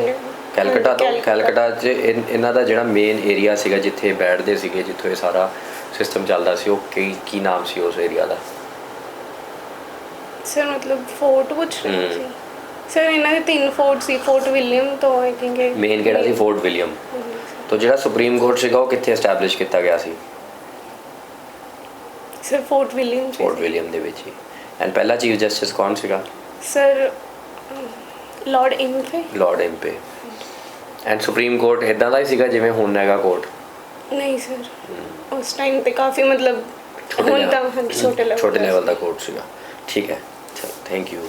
ਕੈਲਕਟਾ 'ਚ ਇਹਨਾਂ ਦਾ ਜਿਹੜਾ ਮੇਨ ਏਰੀਆ ਸੀਗਾ ਜਿੱਥੇ ਬੈਠਦੇ ਸੀਗੇ, ਜਿੱਥੋਂ ਇਹ ਸਾਰਾ ਸਿਸਟਮ ਚੱਲਦਾ ਸੀ, ਉਹ ਕੀ ਨਾਮ ਸੀ ਉਸ ਏਰੀਆ ਦਾ? ਸਰ ਮਤਲਬ ਫੋਰਟ ਪੁੱਛ ਰਹੇ ਸੀ ਸਰ? ਇਹਨਾਂ ਦੇ 3 ਫੋਰਟ ਸੀ, ਫੋਰਟ ਵਿਲੀਅਮ ਤੋਂ ਆਈ ਥਿੰਕ ਮੇਨ ਕਿਹੜਾ ਸੀ? Fort William. तो ਜਿਹੜਾ ਸੁਪਰੀਮ ਕੋਰਟ ਸੀਗਾ ਉਹ ਕਿੱਥੇ ਐਸਟੈਬਲਿਸ਼ ਕੀਤਾ ਗਿਆ ਸੀ? ਸਰ ਫੋਰਟ ਵਿਲੀਅਮ ਦੇ ਵਿੱਚ ਹੀ। ਐਂਡ ਪਹਿਲਾ ਚੀਫ ਜਸਟਿਸ ਕੌਣ ਸੀਗਾ? Sir lord Impey. And supreme court ਇਦਾਂ ਦਾ ਹੀ ਸੀਗਾ ਜਿਵੇਂ ਹੁਣ ਹੈਗਾ ਕੋਰਟ? ਨਹੀਂ ਸਰ ਉਸ ਟਾਈਮ ਤੇ ਕਾਫੀ ਮਤਲਬ ਹੁਣ ਤਾਂ ਛੋਟੇ ਲੈਵਲ ਦਾ ਕੋਰਟ ਸੀਗਾ। ਠੀਕ ਹੈ, ਚਲੋ ਥੈਂਕ ਯੂ।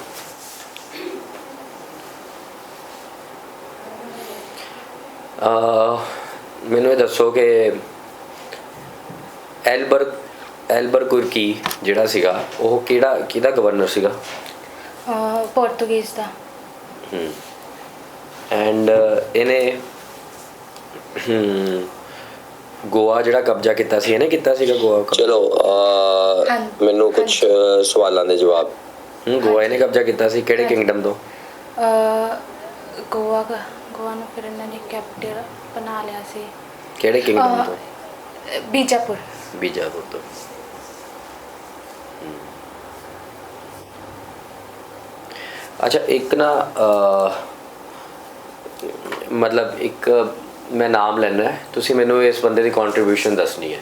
ਮੈਨੂੰ ਇਹ ਦੱਸੋ ਕਿ ਐਲਬਰਕੁਰਕੀ ਜਿਹੜਾ ਸੀਗਾ ਉਹ ਕਿਹਦਾ ਗਵਰਨਰ ਸੀਗਾ? ਪੋਰਟੁਗੀਜ਼ ਦਾ। ਐਂਡ ਇਹਨੇ ਗੋਆ ਜਿਹੜਾ ਕਬਜ਼ਾ ਕੀਤਾ ਸੀ, ਇਹਨੇ ਕੀਤਾ ਸੀਗਾ ਗੋਆ? ਚਲੋ ਮੈਨੂੰ ਕੁਝ ਸਵਾਲਾਂ ਦੇ ਜਵਾਬ। ਗੋਆ ਇਹਨੇ ਕਬਜ਼ਾ ਕੀਤਾ ਸੀ ਕਿਹੜੇ ਕਿੰਗਡਮ ਤੋਂ? ਗੋਆ ਨੂੰ ਫਿਰ ਇਹਨਾਂ ਨੇ ਕੈਪੀਟਲ ਬਣਾ ਲਿਆ ਸੀ। ਕਿਹੜੇ ਕਿੰਗਡਮ ਤੋਂ? ਬੀਜਾਪੁਰ ਤੋਂ। ਅੱਛਾ, ਇੱਕ ਨਾ ਮਤਲਬ ਇੱਕ ਮੈਂ ਨਾਮ ਲੈਣਾ, ਤੁਸੀਂ ਮੈਨੂੰ ਇਸ ਬੰਦੇ ਦੀ ਕੰਟਰੀਬਿਊਸ਼ਨ ਦੱਸਣੀ ਹੈ।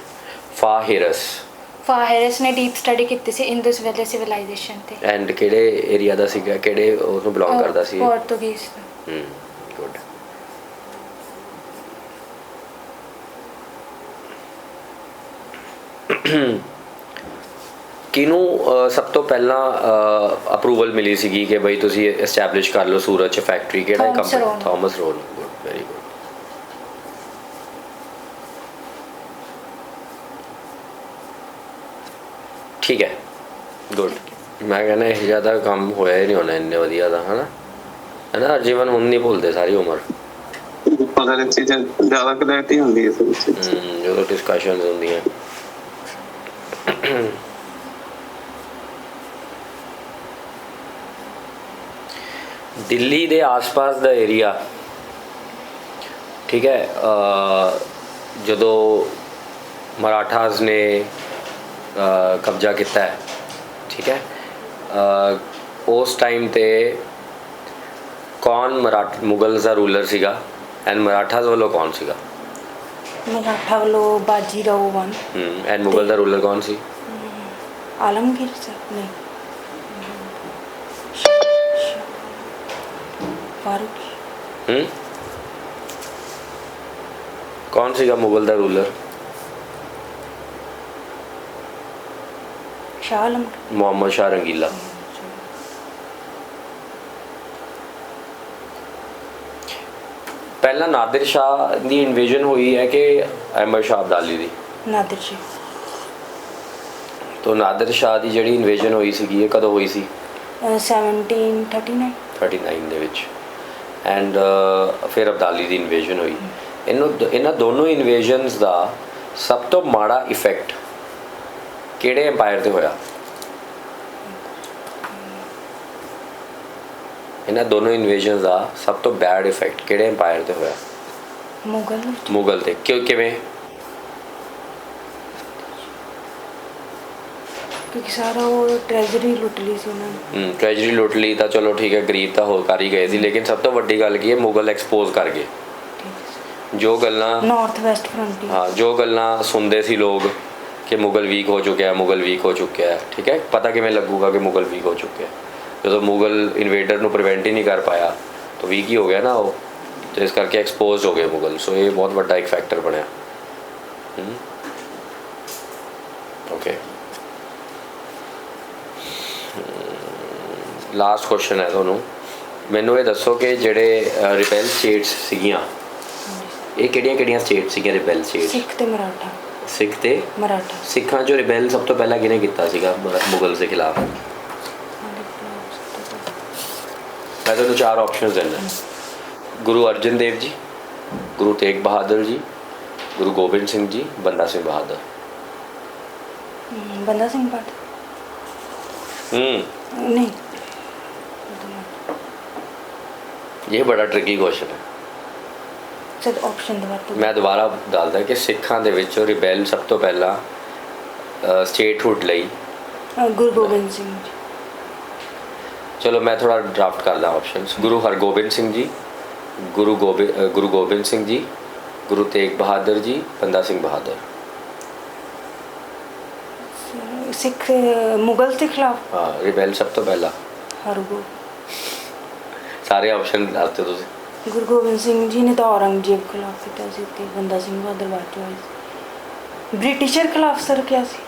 ਫਾਹਿਰਸ ਨੇ ਡੀਪ ਸਟੱਡੀ ਕੀਤੀ ਸੀ ਇੰਡਸ ਵੈਲੀ ਸਿਵਲਾਈਜੇਸ਼ਨ ਤੇ। ਐਂਡ ਕਿਹੜੇ ਏਰੀਆ ਦਾ ਸੀਗਾ, ਕਿਹੜੇ ਉਹਨੂੰ ਬਿਲੋਂਗ ਕਰਦਾ ਸੀ? ਪੋਰਟੁਗੀਜ਼। ਗੁੱਡ। ਕਿਹਨੂੰ ਸਭ ਤੋਂ ਪਹਿਲਾਂ ਅਪਰੂਵਲ ਮਿਲੀ ਸੀਗੀ ਕਿ ਬਈ ਤੁਸੀਂ ਐਸਟੈਬਲਿਸ਼ ਕਰ ਲਓ ਸੂਰਤ 'ਚ ਫੈਕਟਰੀ? ਕਿਹੜਾ company? Thomas Roe. Good, very good. ਠੀਕ ਹੈ, ਗੁੱਡ। ਮੈਂ ਕਹਿੰਦਾ ਇਹ ਜ਼ਿਆਦਾ ਕੰਮ ਹੋਇਆ ਹੀ ਨਹੀਂ ਹੋਣਾ ਇੰਨੇ ਵਧੀਆ ਦਾ, ਹੈ ਨਾ? ਜੀਵਨ ਹੁਣ ਨਹੀਂ ਭੁੱਲਦੇ ਸਾਰੀ ਉਮਰ। ਪਤਾ ਨਹੀਂ ਚੀਜ਼ਾਂ ਜ਼ਿਆਦਾ ਕਲੈਰਿਟੀ ਹੁੰਦੀ ਹੈ ਜਦੋਂ ਡਿਸਕਸ਼ਨਸ ਹੁੰਦੀਆਂ। ਦਿੱਲੀ ਦੇ ਆਸ-ਪਾਸ ਦਾ ਏਰੀਆ, ਠੀਕ ਹੈ, ਜਦੋਂ ਮਰਾਠਾਸ ਨੇ ਕਬਜ਼ਾ ਕੀਤਾ ਹੈ, ਠੀਕ ਹੈ, ਉਸ ਟਾਈਮ ਤੇ ਕੌਣ ਮੁਗਲ ਦਾ ਰੂਲਰ ਸੀਗਾ ਐਂਡ ਮਰਾਠਾਸ ਵੱਲੋਂ ਕੌਣ ਸੀਗਾ? ਮਰਾਠਾ ਵੱਲੋਂ ਬਾਜੀ ਰਾਓ ਵਨ। ਐਂਡ ਮੁਗਲ ਦਾ ਰੂਲਰ ਕੌਣ ਸੀ? ਆਲਮਗੀਰ ਸਾਹਿਬ। ਨਹੀਂ, ਫਾਰੂਕ। ਕੌਣ ਸੀਗਾ ਮੁਗਲ ਦਾ ਰੂਲਰ? ਸ਼ਾਹ ਆਲਮ। ਮੁਹੰਮਦ ਸ਼ਾਹ ਰੰਗੀਲਾ। ਪਹਿਲਾਂ ਨਾਦਰ ਸ਼ਾਹ ਦੀ ਇਨਵੇਜਨ ਹੋਈ ਹੈ ਕਿ ਅਹਿਮਦ ਸ਼ਾਹ ਅਬਦਾਲੀ ਦੀ? ਨਾਦਰ ਸ਼ਾਹ। तो नादिर शाह ਦੀ ਜਿਹੜੀ ਇਨਵੇਜਨ ਹੋਈ ਸੀਗੀ ਇਹ ਕਦੋਂ ਹੋਈ ਸੀ? 1739 ਦੇ ਵਿੱਚ। ਐਂਡ ਫਿਰ ਅਬਦਾਲੀ ਦੀ ਇਨਵੇਜਨ ਹੋਈ। ਇਹਨਾਂ ਦੋਨੋਂ ਇਨਵੇਜ਼ਨਸ ਦਾ ਸਭ ਤੋਂ ਮਾੜਾ ਇਫੈਕਟ ਕਿਹੜੇ ਐਮਪਾਇਰ ਤੇ ਹੋਇਆ? ਇਹਨਾਂ ਦੋਨੋਂ ਇਨਵੇਜ਼ਨਸ ਦਾ ਸਭ ਤੋਂ ਬੈਡ ਇਫੈਕਟ ਕਿਹੜੇ ਐਮਪਾਇਰ ਤੇ ਹੋਇਆ? ਮੁਗਲ ਤੇ। ਕਿਵੇਂ? ਕਿਉਂਕਿ ਸਾਰਾ ਉਹ ਟ੍ਰੈਜਰੀ ਲੁੱਟ ਲਈ ਸੀ ਉਹਨਾਂ ਨੇ। ਟ੍ਰੈਜਰੀ ਲੁੱਟ ਲਈ ਤਾਂ ਚਲੋ ਠੀਕ ਹੈ, ਗਰੀਬ ਤਾਂ ਹੋ ਕਰ ਹੀ ਗਏ ਸੀ, ਲੇਕਿਨ ਸਭ ਤੋਂ ਵੱਡੀ ਗੱਲ ਕੀ ਹੈ, ਮੁਗਲ ਐਕਸਪੋਜ਼ ਕਰ ਗਏ ਜੋ ਗੱਲਾਂ ਨਾਰਥ ਵੈਸਟ ਫਰੰਟੀਅਰ। ਹਾਂ, ਜੋ ਗੱਲਾਂ ਸੁਣਦੇ ਸੀ ਲੋਕ ਕਿ ਮੁਗਲ ਵੀਕ ਹੋ ਚੁੱਕਿਆ, ਮੁਗਲ ਵੀਕ ਹੋ ਚੁੱਕਿਆ ਹੈ, ਠੀਕ ਹੈ, ਪਤਾ ਕਿਵੇਂ ਲੱਗੂਗਾ ਕਿ ਮੁਗਲ ਵੀਕ ਹੋ ਚੁੱਕਿਆ? ਜਦੋਂ ਮੁਗਲ ਇਨਵੇਡਰ ਨੂੰ ਪ੍ਰੀਵੈਂਟ ਹੀ ਨਹੀਂ ਕਰ ਪਾਇਆ ਤਾਂ ਵੀਕ ਹੀ ਹੋ ਗਿਆ ਨਾ ਉਹ, ਤੇ ਇਸ ਕਰਕੇ ਐਕਸਪੋਜ਼ ਹੋ ਗਏ ਮੁਗਲ। ਸੋ ਇਹ ਬਹੁਤ ਵੱਡਾ ਇੱਕ ਫੈਕਟਰ ਬਣਿਆ। ਓਕੇ, ਲਾਸਟ ਕੁਐਸਚਨ ਹੈ ਤੁਹਾਨੂੰ। ਮੈਨੂੰ ਇਹ ਦੱਸੋ ਕਿ ਜਿਹੜੇ ਰਿਬੈਲ ਸਟੇਟਸ ਸੀਗੀਆਂ, ਇਹ ਕਿਹੜੀਆਂ ਸਟੇਟ ਸੀਗੀਆਂ ਰਿਬੈਲ ਸਟੇਟ? ਸਿੱਖ ਤੇ ਮਰਾਠਾ। ਸਿੱਖ ਤੇ ਮਰਾਠਾ। ਸਿੱਖਾਂ 'ਚੋਂ ਰਿਬੈਲ ਸਭ ਤੋਂ ਪਹਿਲਾਂ ਕਿਹਨੇ ਕੀਤਾ ਸੀਗਾ ਮੁਗਲ ਦੇ ਖਿਲਾਫ? ਮੈਂ ਤੁਹਾਨੂੰ 4 ਆਪਸ਼ਨਸ ਦਿੰਦਾ। ਗੁਰੂ ਅਰਜਨ ਦੇਵ ਜੀ, ਗੁਰੂ ਤੇਗ ਬਹਾਦਰ ਜੀ, ਗੁਰੂ ਗੋਬਿੰਦ ਸਿੰਘ ਜੀ, ਬੰਦਾ ਸਿੰਘ ਬਹਾਦਰ। ਬੰਦਾ ਸਿੰਘ ਬਹਾਦਰ नहीं। ये बड़ा ट्रिकी क्वेश्चन है। सर ऑप्शन मैं दोबारा डालदा कि सिखां दे विच रिबेल सब तो पहला स्टेटहुड लई गुरु गोबिंद सिंह जी। चलो मैं थोड़ा ड्राफ्ट करदा ऑप्शंस। गुरु हरगोबिंद सिंह जी, गुरु गोबिंद सिंह जी, गुरु तेग बहादुर जी, बंदा सिंह बहादुर। सिख मुगल के खिलाफ? हाँ, रिबेल सब तो पहला। सारे ऑप्शन आते तुझे। गुरु गोबिंद सिंह जी ने तो औरंगजेब खिलाफ किया सी ते बंदा सिंह बहादुर बाद चो आए। ब्रिटिशर खिलाफ सर क्या सी?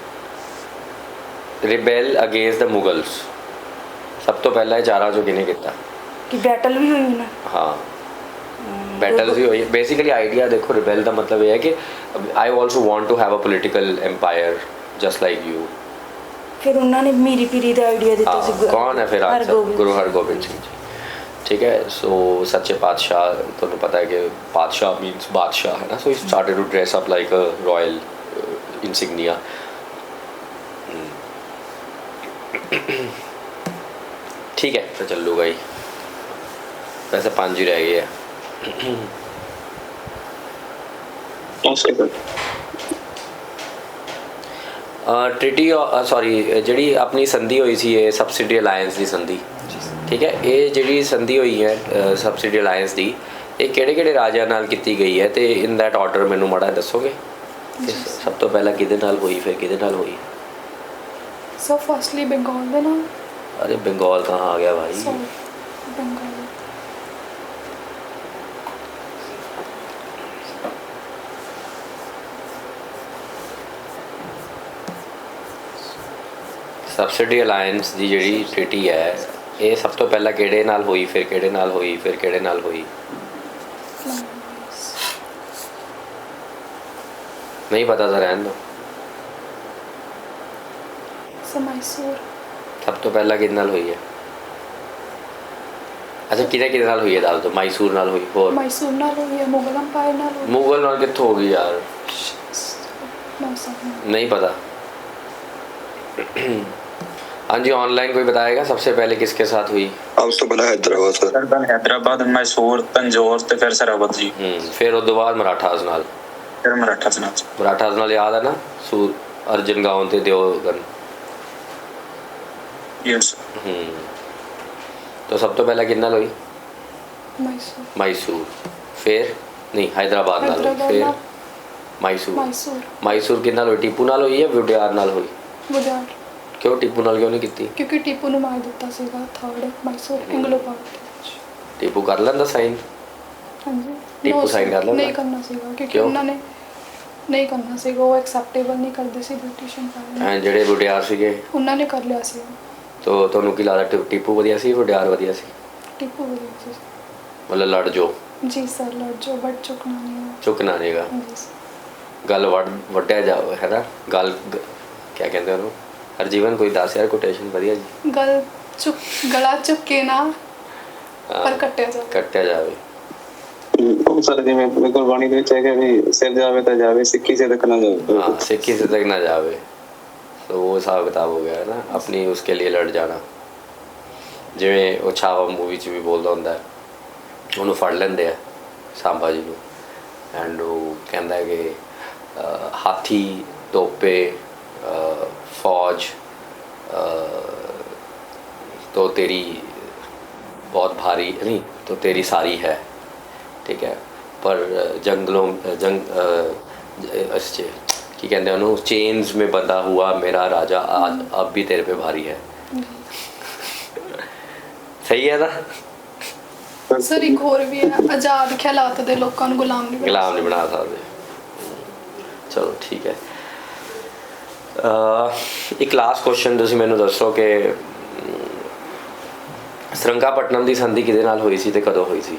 रिबेल अगेंस्ट द मुगल्स सब तो पहला चारा जो किने किया कि बैटल भी हुई ना? हाँ, बैटल भी हुई। बेसिकली आइडिया देखो, रिबेल का मतलब ये है कि I also want to have a political empire just like you. फिर उन्होंने मीरी पीरी का आइडिया दिता सी। कौन है फिर आंसर? गुरु हरगोबिंद सिंह जी। ठीक है। सो सच्चे पातशाह, तुम्हें पता है कि पातशाह मीन्स बादशाह है ना। So he started to dress up like a royal insignia. ठीक है, तो चल लूँगा ही। वैसे 5 ही रह गए हैं। ट्रिटी सॉरी जी अपनी संधि हुई सी, ये सबसिडी अलायंस की संधि, ठीक है। ये जी संधि हुई है सबसिडी अलायंस की, ये किहड़े राजियां नाल कीती गई है, तो इन दैट ऑर्डर मैनू माड़ा दसोगे कि सब तो पहला किहदे नाल हुई, फिर किहदे नाल हुई? सो फर्स्टली बंगाल दे नाल। अरे बंगाल कहाँ आ गया भाई? बंगाल सबसिडी अलायंस की जी ट्रीटी है, ये सब तो पहला किहड़े नाल हुई, फिर किहड़े नाल हुई, फिर किहड़े नाल हुई? नहीं पता था, रहने दो। मैसूर। सब तो पहला किहदे नाल हुई है? अच्छा, किहदे नाल हुई है दाल दो। मैसूर नाल हुई, होर? मैसूर नाल हुई है, मुगल अंपायर नाल हुई। मुगल नाल कित्थों होगी यार? नहीं पता। हाँ जी, ऑनलाइन कोई बताएगा सबसे पहले किसके साथ हुई? अब तो पहला हैदराबाद सर। हैदराबाद, मैसूर, तंजौर ते फिर सरावत जी। फिर उस बाद मराठास नाल। फिर मराठास नाल याद है ना, सूर अर्जन गांव ते देवगन। यस। तो सब तो पहला किन्ना हुई? मैसूर। मैसूर। फिर नहीं, हैदराबाद नाल हुई, फिर मैसूर। मैसूर किन्ना हुई? टीपू नाल हुई या वुडियार नाल हुई? वुडियार। क्यों टीपू नाल क्यों नहीं कीती? क्योंकि टीपू ने मार दिता सीगा third Mysore Anglo power. Tipu कर लेंदा साइन? हां जी। टीपू साइन कर लेंदा? नहीं करना सीगा क्योंकि उन्होंने नहीं करना सीगा, वो एक्सेप्टेबल नहीं करदे सी ब्रिटिश एम्पायर। हां, जेडे वुडियार सीगे उन्होंने कर लिया सी। तो ਤੁਹਾਨੂੰ ਕੀ ਲੱਗਦਾ टीपू ਵਧੀਆ ਸੀ, वुडियार ਵਧੀਆ ਸੀ? टीपू ਵਧੀਆ ਸੀ। मतलब लड़ जो? जी सर, लड़ जो, बट चुकना नहीं है। चुकना नहींगा। गल वड्या जा है ना, गल क्या कहते हैं हर जीवन कोई 10 यार कोटेशन बढ़िया जी। गला चुके ना पर कट्टिया जावे। कट्टिया जावे। ਬਹੁਤ ਸਾਰੇ ਜਿਵੇਂ ਗੁਰਬਾਣੀ ਦੇ ਵਿੱਚ ਹੈਗਾ ਵੀ ਸਿਰ ਜਾਵੇ ਤਾਂ ਜਾਵੇ, ਸਿੱਖੀ ਸੇ ਤੱਕ ਨਾ ਜਾਵੇ। हाँ, सिक्की से तक ना जावे, तो वो हिसाब किताब हो गया है ना, अपनी उसके लिए लड़ जाना। ਜਿਵੇਂ ਉਹ ਛਾਵਾ ਮੂਵੀ 'ਚ ਵੀ ਬੋਲਦਾ ਹੁੰਦਾ ਹੈ, ਉਹਨੂੰ ਫੜ ਲੈਂਦੇ ਆ ਸਾਂਬਾ ਜੀ ਨੂੰ, ਐਂਡ ਉਹ ਕਹਿੰਦਾ ਕਿ ਹਾਥੀ, ਤੋਪੇ, ਫੌਜ तो तेरी बहुत भारी नहीं तो तेरी सारी है, ठीक है, पर जंगलों की कहते हैं उन्होंने चेन्स में बंधा हुआ मेरा राजा आज अब भी तेरे पे भारी है। सही है ना? ਸਰ ਇੱਕ ਹੋਰ ਵੀ ਹੈ, ਆਜ਼ਾਦ ਖਿਆਲਾਤ ਦੇ ਲੋਕਾਂ ਨੂੰ ਗੁਲਾਮ ਨਹੀਂ ਬਣਾ ਸਕਦੇ। ਚਲੋ ਠੀਕ ਹੈ। ਇੱਕ ਲਾਸਟ ਕੁਐਸਚਨ ਤੁਸੀਂ ਮੈਨੂੰ ਦੱਸੋ ਕਿ ਸਰੰਗਾਪਟਨਮ ਦੀ ਸੰਧੀ ਕਿਹਦੇ ਨਾਲ ਹੋਈ ਸੀ ਤੇ ਕਦੋਂ ਹੋਈ ਸੀ?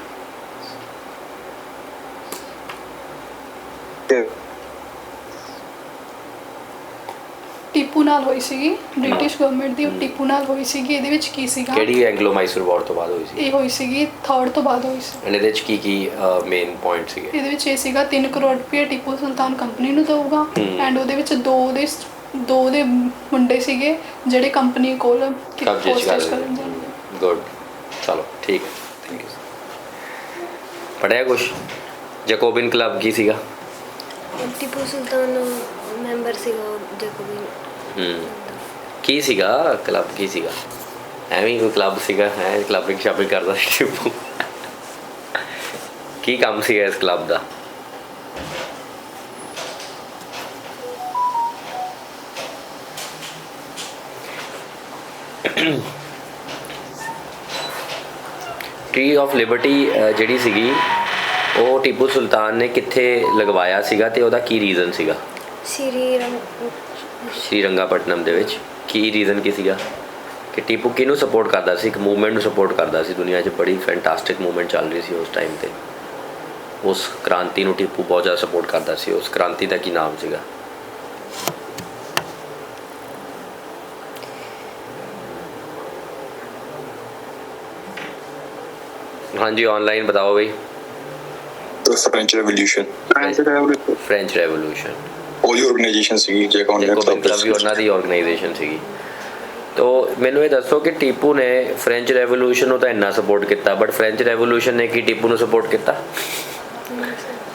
ਟੀਪੂ ਨਾਲ ਹੋਈ ਸੀਗੀ, ਬ੍ਰਿਟਿਸ਼ ਗਵਰਨਮੈਂਟ ਦੀ ਟੀਪੂ ਨਾਲ ਹੋਈ ਸੀਗੀ। ਇਹਦੇ ਵਿੱਚ ਕੀ ਸੀਗਾ? ਕਿਹੜੀ ਐਂਗਲੋ ਮਾਈਸੂਰ ਵਾਰ ਤੋਂ ਬਾਅਦ ਹੋਈ ਸੀ? ਇਹ ਹੋਈ ਸੀਗੀ 3rd ਤੋਂ ਬਾਅਦ ਹੋਈ ਸੀ। ਇਹਦੇ ਵਿੱਚ ਕੀ ਮੇਨ ਪੁਆਇੰਟ ਸੀਗੇ? ਇਹਦੇ ਵਿੱਚ ਇਹ ਸੀਗਾ 3 ਕਰੋੜ ਰੁਪਏ ਟੀਪੂ ਸੁਲਤਾਨ ਕੰਪਨੀ ਨੂੰ ਦਊਗਾ, ਐਂਡ ਉਹਦੇ ਵਿੱਚ ਦੋ ਦੇ ਮੁੰਡੇ ਸੀਗੇ ਜਿਹੜੇ ਕੰਪਨੀ ਕੋਲ ਹੋਸਟੇਜ ਕਰਨ ਜਾਣਗੇ। ਗੁੱਡ, ਚਲੋ ਠੀਕ ਹੈ, ਥੈਂਕ ਯੂ। ਪੜਿਆ ਕੁਛ? ਜੈਕੋਬਿਨ ਕਲੱਬ ਕੀ ਸੀਗਾ? ਟੀਪੂ ਸੁਲਤਾਨ ਮੈਂਬਰ ਸੀਗਾ ਜੈਕੋਬਿਨ। ਕੀ ਸੀਗਾ ਕਲੱਬ? ਕੀ ਸੀਗਾ? ਐਵੇਂ ਹੀ ਕੋਈ ਕਲੱਬ ਸੀਗਾ, ਹੈ ਕਲੱਬਿੰਗ ਸ਼ਾਪਿੰਗ ਕਰਦਾ ਸੀ ਟੀਪੂ। ਕੀ ਕੰਮ ਸੀਗਾ ਇਸ club the? Tree of Liberty ਜਿਹੜੀ ਸੀਗੀ ਉਹ ਟੀਪੂ ਸੁਲਤਾਨ ਨੇ ਕਿੱਥੇ ਲਗਵਾਇਆ ਸੀਗਾ ਤੇ ਉਹਦਾ ਕੀ ਰੀਜ਼ਨ ਸੀਗਾ? ਸ਼੍ਰੀਰੰਗਾਪਟਨਮ ਦੇ ਵਿੱਚ। ਕੀ ਰੀਜ਼ਨ ਕੀ ਸੀਗਾ ਕਿ ਟੀਪੂ ਕਿਹਨੂੰ ਸਪੋਰਟ ਕਰਦਾ ਸੀ? ਇੱਕ ਮੂਵਮੈਂਟ ਨੂੰ ਸਪੋਰਟ ਕਰਦਾ ਸੀ, ਦੁਨੀਆ 'ਚ ਬੜੀ ਫੈਂਟਾਸਟਿਕ ਮੂਵਮੈਂਟ ਚੱਲ ਰਹੀ ਸੀ ਉਸ ਟਾਈਮ 'ਤੇ। ਉਸ ਕ੍ਰਾਂਤੀ ਨੂੰ ਟੀਪੂ ਬਹੁਤ ਜ਼ਿਆਦਾ ਸਪੋਰਟ ਕਰਦਾ ਸੀ। ਉਸ ਕ੍ਰਾਂਤੀ ਦਾ ਕੀ ਨਾਮ ਸੀਗਾ? हाँ जी, ऑनलाइन बताओ भाई। तो फ्रेंच रेवोल्यूशन। फ्रेंच रेवोल्यूशन ਉਹਦੀ ਆਰਗੇਨਾਈਜੇਸ਼ਨ ਸੀਗੀ ਜੈਕੋਬਿਨ ਕਲੱਬ ਵੀ ਉਹਨਾਂ ਦੀ ਆਰਗੇਨਾਈਜੇਸ਼ਨ ਸੀਗੀ। ਤੋ ਮੈਨੂੰ ਇਹ ਦੱਸੋ ਕਿ ਟੀਪੂ ਨੇ ਫ੍ਰੈਂਚ ਰੈਵੋਲੂਸ਼ਨ ਨੂੰ ਤਾਂ ਇੰਨਾ ਸਪੋਰਟ ਕੀਤਾ, ਬਟ ਫ੍ਰੈਂਚ ਰੈਵੋਲੂਸ਼ਨ ਨੇ ਕੀ ਟੀਪੂ ਨੂੰ ਸਪੋਰਟ ਕੀਤਾ?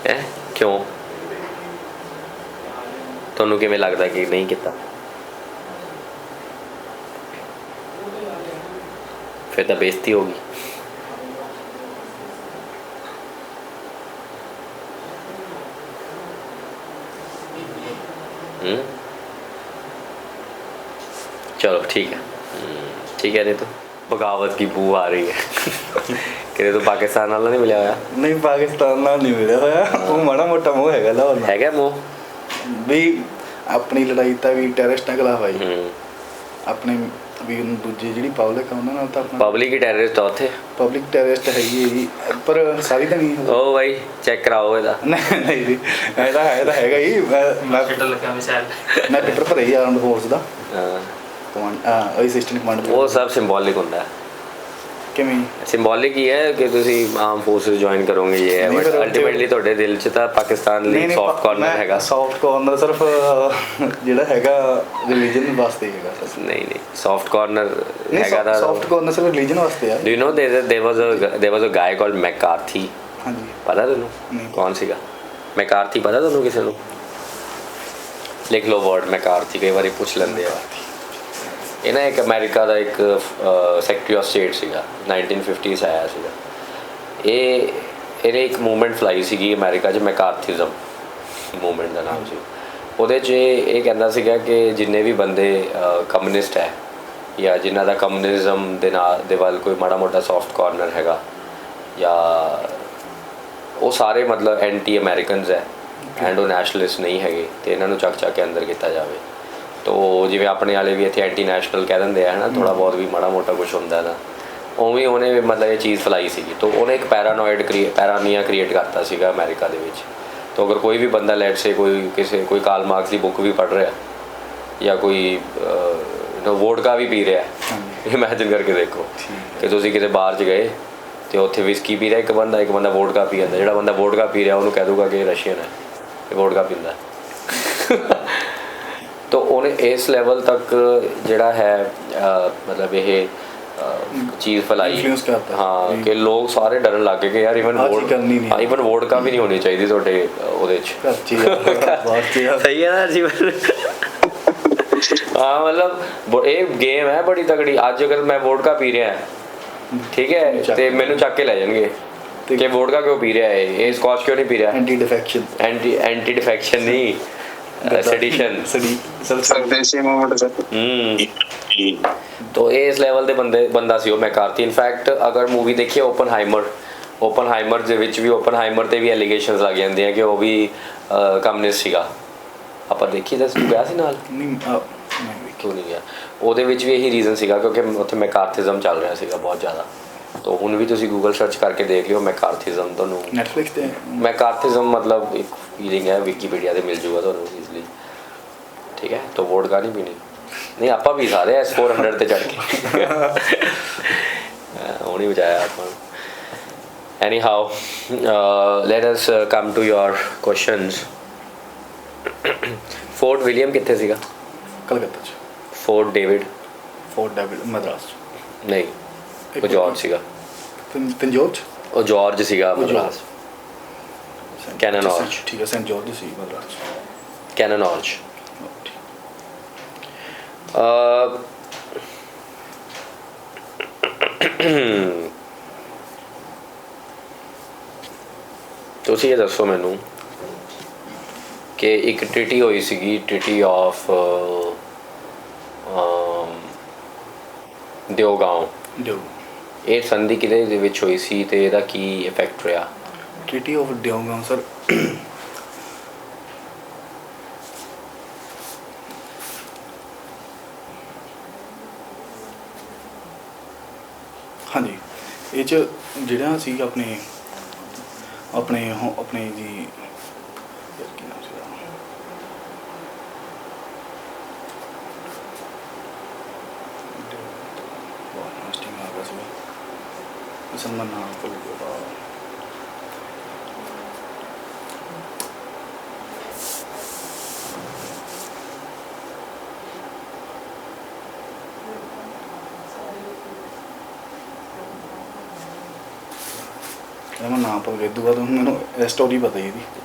ਹੈ ਕਿਉਂ? ਤੁਹਾਨੂੰ ਕਿਵੇਂ ਲੱਗਦਾ ਕਿ ਨਹੀਂ ਕੀਤਾ? ਫਿਰ ਤਾਂ ਬੇਇੱਜ਼ਤੀ ਹੋ ਗਈ। चलो ठीक है, ठीक है। नहीं तो बगावत की बू आ रही है कि तो पाकिस्तान वाला नहीं मिला होया? नहीं, पाकिस्तान नाल नहीं मिलिया होया। वो माड़ा मोटा मोह हैगा लाहौर नाल। हैगा मोह भी अपनी लड़ाई ਤਾਂ ਵੀ ਟੈਰਰਿਸਟਾਂ ਖਿਲਾਫ ਆਈ, ਆਪਣੇ ਵੀ ਦੂਜੀ ਜਿਹੜੀ ਪਬਲਿਕ ਆ ਉਹਨਾਂ ਨਾਲ ਤਾਂ ਆਪਣਾ ਪਬਲਿਕ ਹੀ ਟੈਰਰਿਸਟ ਆ ਉੱਥੇ। ਪਬਲਿਕ ਟੈਰਰਿਸਟ ਹੈਗੀ ਹੈ ਜੀ, ਪਰ ਸਾਰੀ ਤਾਂ ਨਹੀਂ। ਉਹ ਬਾਈ ਚੈੱਕ ਕਰਾਓ ਇਹਦਾ। ਨਹੀਂ ਜੀ, ਇਹਦਾ ਹੈਗਾ ਹੀ। ਮੈਂ ਟਵਿੱਟਰ ਲੱਗਾ ਮਿਸਾਲ, ਮੈਂ ਟਵਿੱਟਰ ਪਰ ਹੀ ਆਰਮਡ ਫੋਰਸ ਦਾ ਅਸਿਸਟੈਂਟ ਕਮਾਂਡਰ। ਉਹ ਸਭ ਸਿੰਬੋਲਿਕ ਹੁੰਦਾ ਹੈ। ਕਿਵੇਂ ਸਿੰਬੋਲਿਕ ਹੀ ਹੈ ਕਿ ਤੁਸੀਂ ਆਰਮ ਫੋਰਸਿਸ ਜੁਆਇਨ ਕਰੋਗੇ, ਇਹ ਹੈ, ਬਟ ਅਲਟੀਮੇਟਲੀ ਤੁਹਾਡੇ ਦਿਲ 'ਚ ਤਾਂ ਪਾਕਿਸਤਾਨ ਲਈ ਸੌਫਟ ਕਾਰਨਰ ਹੈਗਾ। ਸੌਫਟ ਕਾਰਨਰ ਸਿਰਫ ਜਿਹੜਾ ਹੈਗਾ ਰਿਲੀਜਨ ਵਾਸਤੇ ਹੈਗਾ। ਨਹੀਂ ਸੌਫਟ ਕਾਰਨਰ ਹੈਗਾ ਤਾਂ ਸੌਫਟ ਕਾਰਨਰ ਸਿਰਫ ਰਿਲੀਜਨ ਵਾਸਤੇ ਆ। Do you know there was a guy called McCarthy? ਹਾਂਜੀ, ਪਤਾ ਤੁਹਾਨੂੰ ਕੌਣ ਸੀਗਾ ਮੈਕਾਰਥੀ? ਪਤਾ ਤੁਹਾਨੂੰ ਕਿਸੇ ਨੂੰ? ਲਿਖ ਲਓ ਵਰਡ ਮੈਕਾਰਥੀ, ਕਈ ਵਾਰੀ ਪੁੱਛ ਲੈਂਦੇ ਆ। ਇਹ ਨਾ ਇੱਕ ਅਮਰੀਕਾ ਦਾ ਇੱਕ ਸੈਕਟਰੀ ਆਫ ਸਟੇਟ ਸੀਗਾ, 1950s ਆਇਆ ਸੀਗਾ। ਇਹਨੇ ਇੱਕ ਮੂਵਮੈਂਟ ਫਲਾਈ ਸੀਗੀ ਅਮਰੀਕਾ 'ਚ, ਮੈਕਾਰਥਿਜ਼ਮ ਮੂਵਮੈਂਟ ਦਾ ਨਾਮ ਸੀ। ਉਹਦੇ 'ਚ ਇਹ ਕਹਿੰਦਾ ਸੀਗਾ ਕਿ ਜਿੰਨੇ ਵੀ ਬੰਦੇ ਕਮਿਊਨਿਸਟ ਹੈ ਜਾਂ ਜਿਨ੍ਹਾਂ ਦਾ ਕਮਿਊਨਿਜ਼ਮ ਦੇ ਵੱਲ ਕੋਈ ਮਾੜਾ ਮੋਟਾ ਸੌਫਟ ਕਾਰਨਰ ਹੈਗਾ, ਜਾਂ ਉਹ ਸਾਰੇ ਮਤਲਬ ਐਂਟੀ ਅਮੈਰੀਕਨਸ ਹੈ ਐਂਡ ਉਹ ਨੈਸ਼ਨਲਿਸਟ ਨਹੀਂ ਹੈਗੇ, ਅਤੇ ਇਹਨਾਂ ਨੂੰ ਚੱਕ ਕੇ ਅੰਦਰ ਕੀਤਾ ਜਾਵੇ। ਤੋ ਜਿਵੇਂ ਆਪਣੇ ਵਾਲੇ ਵੀ ਇੱਥੇ ਐਂਟੀ ਨੈਸ਼ਨਲ ਕਹਿ ਦਿੰਦੇ ਆ ਹੈ ਨਾ, ਥੋੜ੍ਹਾ ਬਹੁਤ ਵੀ ਮਾੜਾ ਮੋਟਾ ਕੁਛ ਹੁੰਦਾ ਨਾ, ਉਵੇਂ ਉਹਨੇ ਮਤਲਬ ਇਹ ਚੀਜ਼ ਫੈਲਾਈ ਸੀਗੀ। ਤੋ ਉਹਨੇ ਇੱਕ ਪੈਰਾਨੀਆ ਕ੍ਰੀਏਟ ਕਰਤਾ ਸੀਗਾ ਅਮਰੀਕਾ ਦੇ ਵਿੱਚ। ਤੋ ਅਗਰ ਕੋਈ ਵੀ ਬੰਦਾ ਲੈਟ ਸੇ ਕੋਈ ਕਾਰਲ ਮਾਰਕਸ ਦੀ ਬੁੱਕ ਵੀ ਪੜ੍ਹ ਰਿਹਾ ਜਾਂ ਕੋਈ ਵੋਡਕਾ ਵੀ ਪੀ ਰਿਹਾ, ਇਮੈਜਿਨ ਕਰਕੇ ਦੇਖੋ ਕਿ ਤੁਸੀਂ ਕਿਤੇ ਬਾਹਰ 'ਚ ਗਏ ਤੇ ਉੱਥੇ ਵਿਸਕੀ ਪੀ ਰਿਹਾ ਇੱਕ ਬੰਦਾ ਵੋਡਕਾ ਪੀ ਜਾਂਦਾ। ਜਿਹੜਾ ਬੰਦਾ ਵੋਡਕਾ ਪੀ ਰਿਹਾ ਉਹਨੂੰ ਕਹਿ ਦੂਗਾ ਕਿ ਰਸ਼ੀਅਨ ਹੈ, ਇਹ ਵੋਡਕਾ ਪੀਂਦਾ। ਤਾਂ ਉਹਨੇ ਇਸ ਲੈਵਲ ਤੱਕ ਜਿਹੜਾ ਹੈ ਮਤਲਬ ਇਹ ਚੀਜ਼ ਫੈਲਾਈ ਹਾਂ ਕਿ ਲੋਕ ਸਾਰੇ ਡਰਨ ਲੱਗ ਗਏ ਕਿ ਯਾਰ ਇਵਨ ਵੋਡਕਾ ਵੀ ਨਹੀਂ ਹੋਣੀ ਚਾਹੀਦੀ ਤੁਹਾਡੇ ਉਹਦੇ 'ਚ। ਸਹੀ ਹੈ ਨਾ ਜੀਵਨ। ਹਾਂ ਮਤਲਬ ਇਹ ਗੇਮ ਹੈ ਬੜੀ ਤਕੜੀ। ਅੱਜ ਅਗਰ ਮੈਂ ਵੋਡਕਾ ਪੀ ਰਿਹਾ ਠੀਕ ਹੈ ਤੇ ਮੈਨੂੰ ਚੱਕ ਕੇ ਲੈ ਜਾਣਗੇ ਕਿ ਵੋਡਕਾ ਕਿਉਂ ਪੀ ਰਿਹਾ ਹੈ, ਇਹ ਸਕॉच ਕਿਉਂ ਨਹੀਂ ਪੀ ਰਿਹਾ। ਐਂਟੀ ਡਿਫੈਕਸ਼ਨ ਨਹੀਂ, ਸੈਡੀਸ਼ਨ। तो ਇਸ ਲੈਵਲ ਦੇ ਬੰਦਾ ਸੀ ਉਹ ਮੈਕਾਰਥੀ। ਇਨਫੈਕਟ ਅਗਰ ਮੂਵੀ ਦੇਖੀਏ ਓਪਨਹਾਈਮਰ ਦੇ ਵਿੱਚ ਵੀ ਓਪਨਹਾਈਮਰ ਤੇ ਵੀ ਐਲੀਗੇਸ਼ਨਸ ਲੱਗ ਜਾਂਦੇ ਆ ਕਿ ਉਹ ਵੀ ਕਮਿਊਨਿਸਟ ਸੀਗਾ। ਆਪਾਂ ਦੇਖੀ ਤਾਂ ਤੂੰ ਗਿਆ ਸੀ ਨਾਲ? ਕਿਉਂ ਨਹੀਂ ਗਿਆ? ਉਹਦੇ ਵਿੱਚ ਵੀ ਇਹੀ ਰੀਜ਼ਨ ਸੀਗਾ ਕਿਉਂਕਿ ਉੱਥੇ ਮੈਕਾਰਥਿਜ਼ਮ ਚੱਲ ਰਿਹਾ ਸੀਗਾ ਬਹੁਤ ਜ਼ਿਆਦਾ। ਤਾਂ ਹੁਣ ਵੀ ਤੁਸੀਂ ਗੂਗਲ ਸਰਚ ਕਰਕੇ ਦੇਖ ਲਿਓ ਮੈਕਾਰਥਿਜ਼ਮ, ਤੁਹਾਨੂੰ ਨੈਟਫਲਿਕਸ ਤੇ ਮੈਕਾਰਥਿਜ਼ਮ ਮਤਲਬ ਇੱਕ ਫੀਲਿੰਗ ਹੈ, ਵਿਕੀਪੀਡੀਆ ਤੇ ਮਿਲ ਜੂਗਾ ਤੁਹਾਨੂੰ ਈਜ਼ਲੀ। ਠੀਕ ਹੈ, ਤਾਂ ਵੋਡਕਾ ਨਹੀਂ ਪੀਣੀ। ਨਹੀਂ ਆਪਾਂ ਵੀ ਸਾਰੇ S400 ਤੇ ਚੜ੍ਹ ਕੇ ਉਹ ਨਹੀਂ ਬਚਾਇਆ ਆਪਾਂ ਨੂੰ। Anyhow, let us come to your questions. Fort William ਕਿੱਥੇ ਸੀਗਾ? ਕਲਕੱਤਾ 'ਚ। ਫੋਰਟ ਡੇਵਿਡ ਮਦਰਾਸ 'ਚ। ਨਹੀਂ, ਉਹ ਜਾਰਜ ਸੀਗਾ। ਤੰਜੋਰ 'ਚ? ਉਹ ਜਾਰਜ ਸੀਗਾ ਮਦਰਾਸ। Canon arch. ਠੀਕ ਹੈ, ਸੈਂਟ ਜਾਰਜ ਸੀ ਮਦਰਾਸ 'ਚ। Cannon arch. ਤੁਸੀਂ ਇਹ ਦੱਸੋ ਮੈਨੂੰ ਕਿ ਇੱਕ ਟ੍ਰੀਟੀ ਹੋਈ ਸੀਗੀ, ਟ੍ਰੀਟੀ ਆਫ ਦਿਓਗਾਂਵ। ਇਹ ਸੰਧੀ ਕਿਹਦੇ ਦੇ ਵਿੱਚ ਹੋਈ ਸੀ ਤੇ ਇਹਦਾ ਕੀ ਇਫੈਕਟ ਰਿਹਾ? ਟ੍ਰੀਟੀ ਆਫ ਦਿਓਗਾਂਵ ਸਰ ਹਾਂਜੀ, ਇਹ 'ਚ ਜਿਹੜਾ ਸੀ ਆਪਣੇ ਜੀ ਕੀ ਨਾਮ ਸੀਗਾ, ਮੁਸਲਮਾਨ ਨਾਮ ਭੁੱਲ ਗਿਆ। ਮੈਂ ਨਾਮ ਭੁੱਲ ਗਿਆ। ਦੂਆ ਤਾਂ ਮੈਨੂੰ ਇਹ ਸਟੋਰੀ ਪਤਾ ਹੀ ਇਹਦੀ।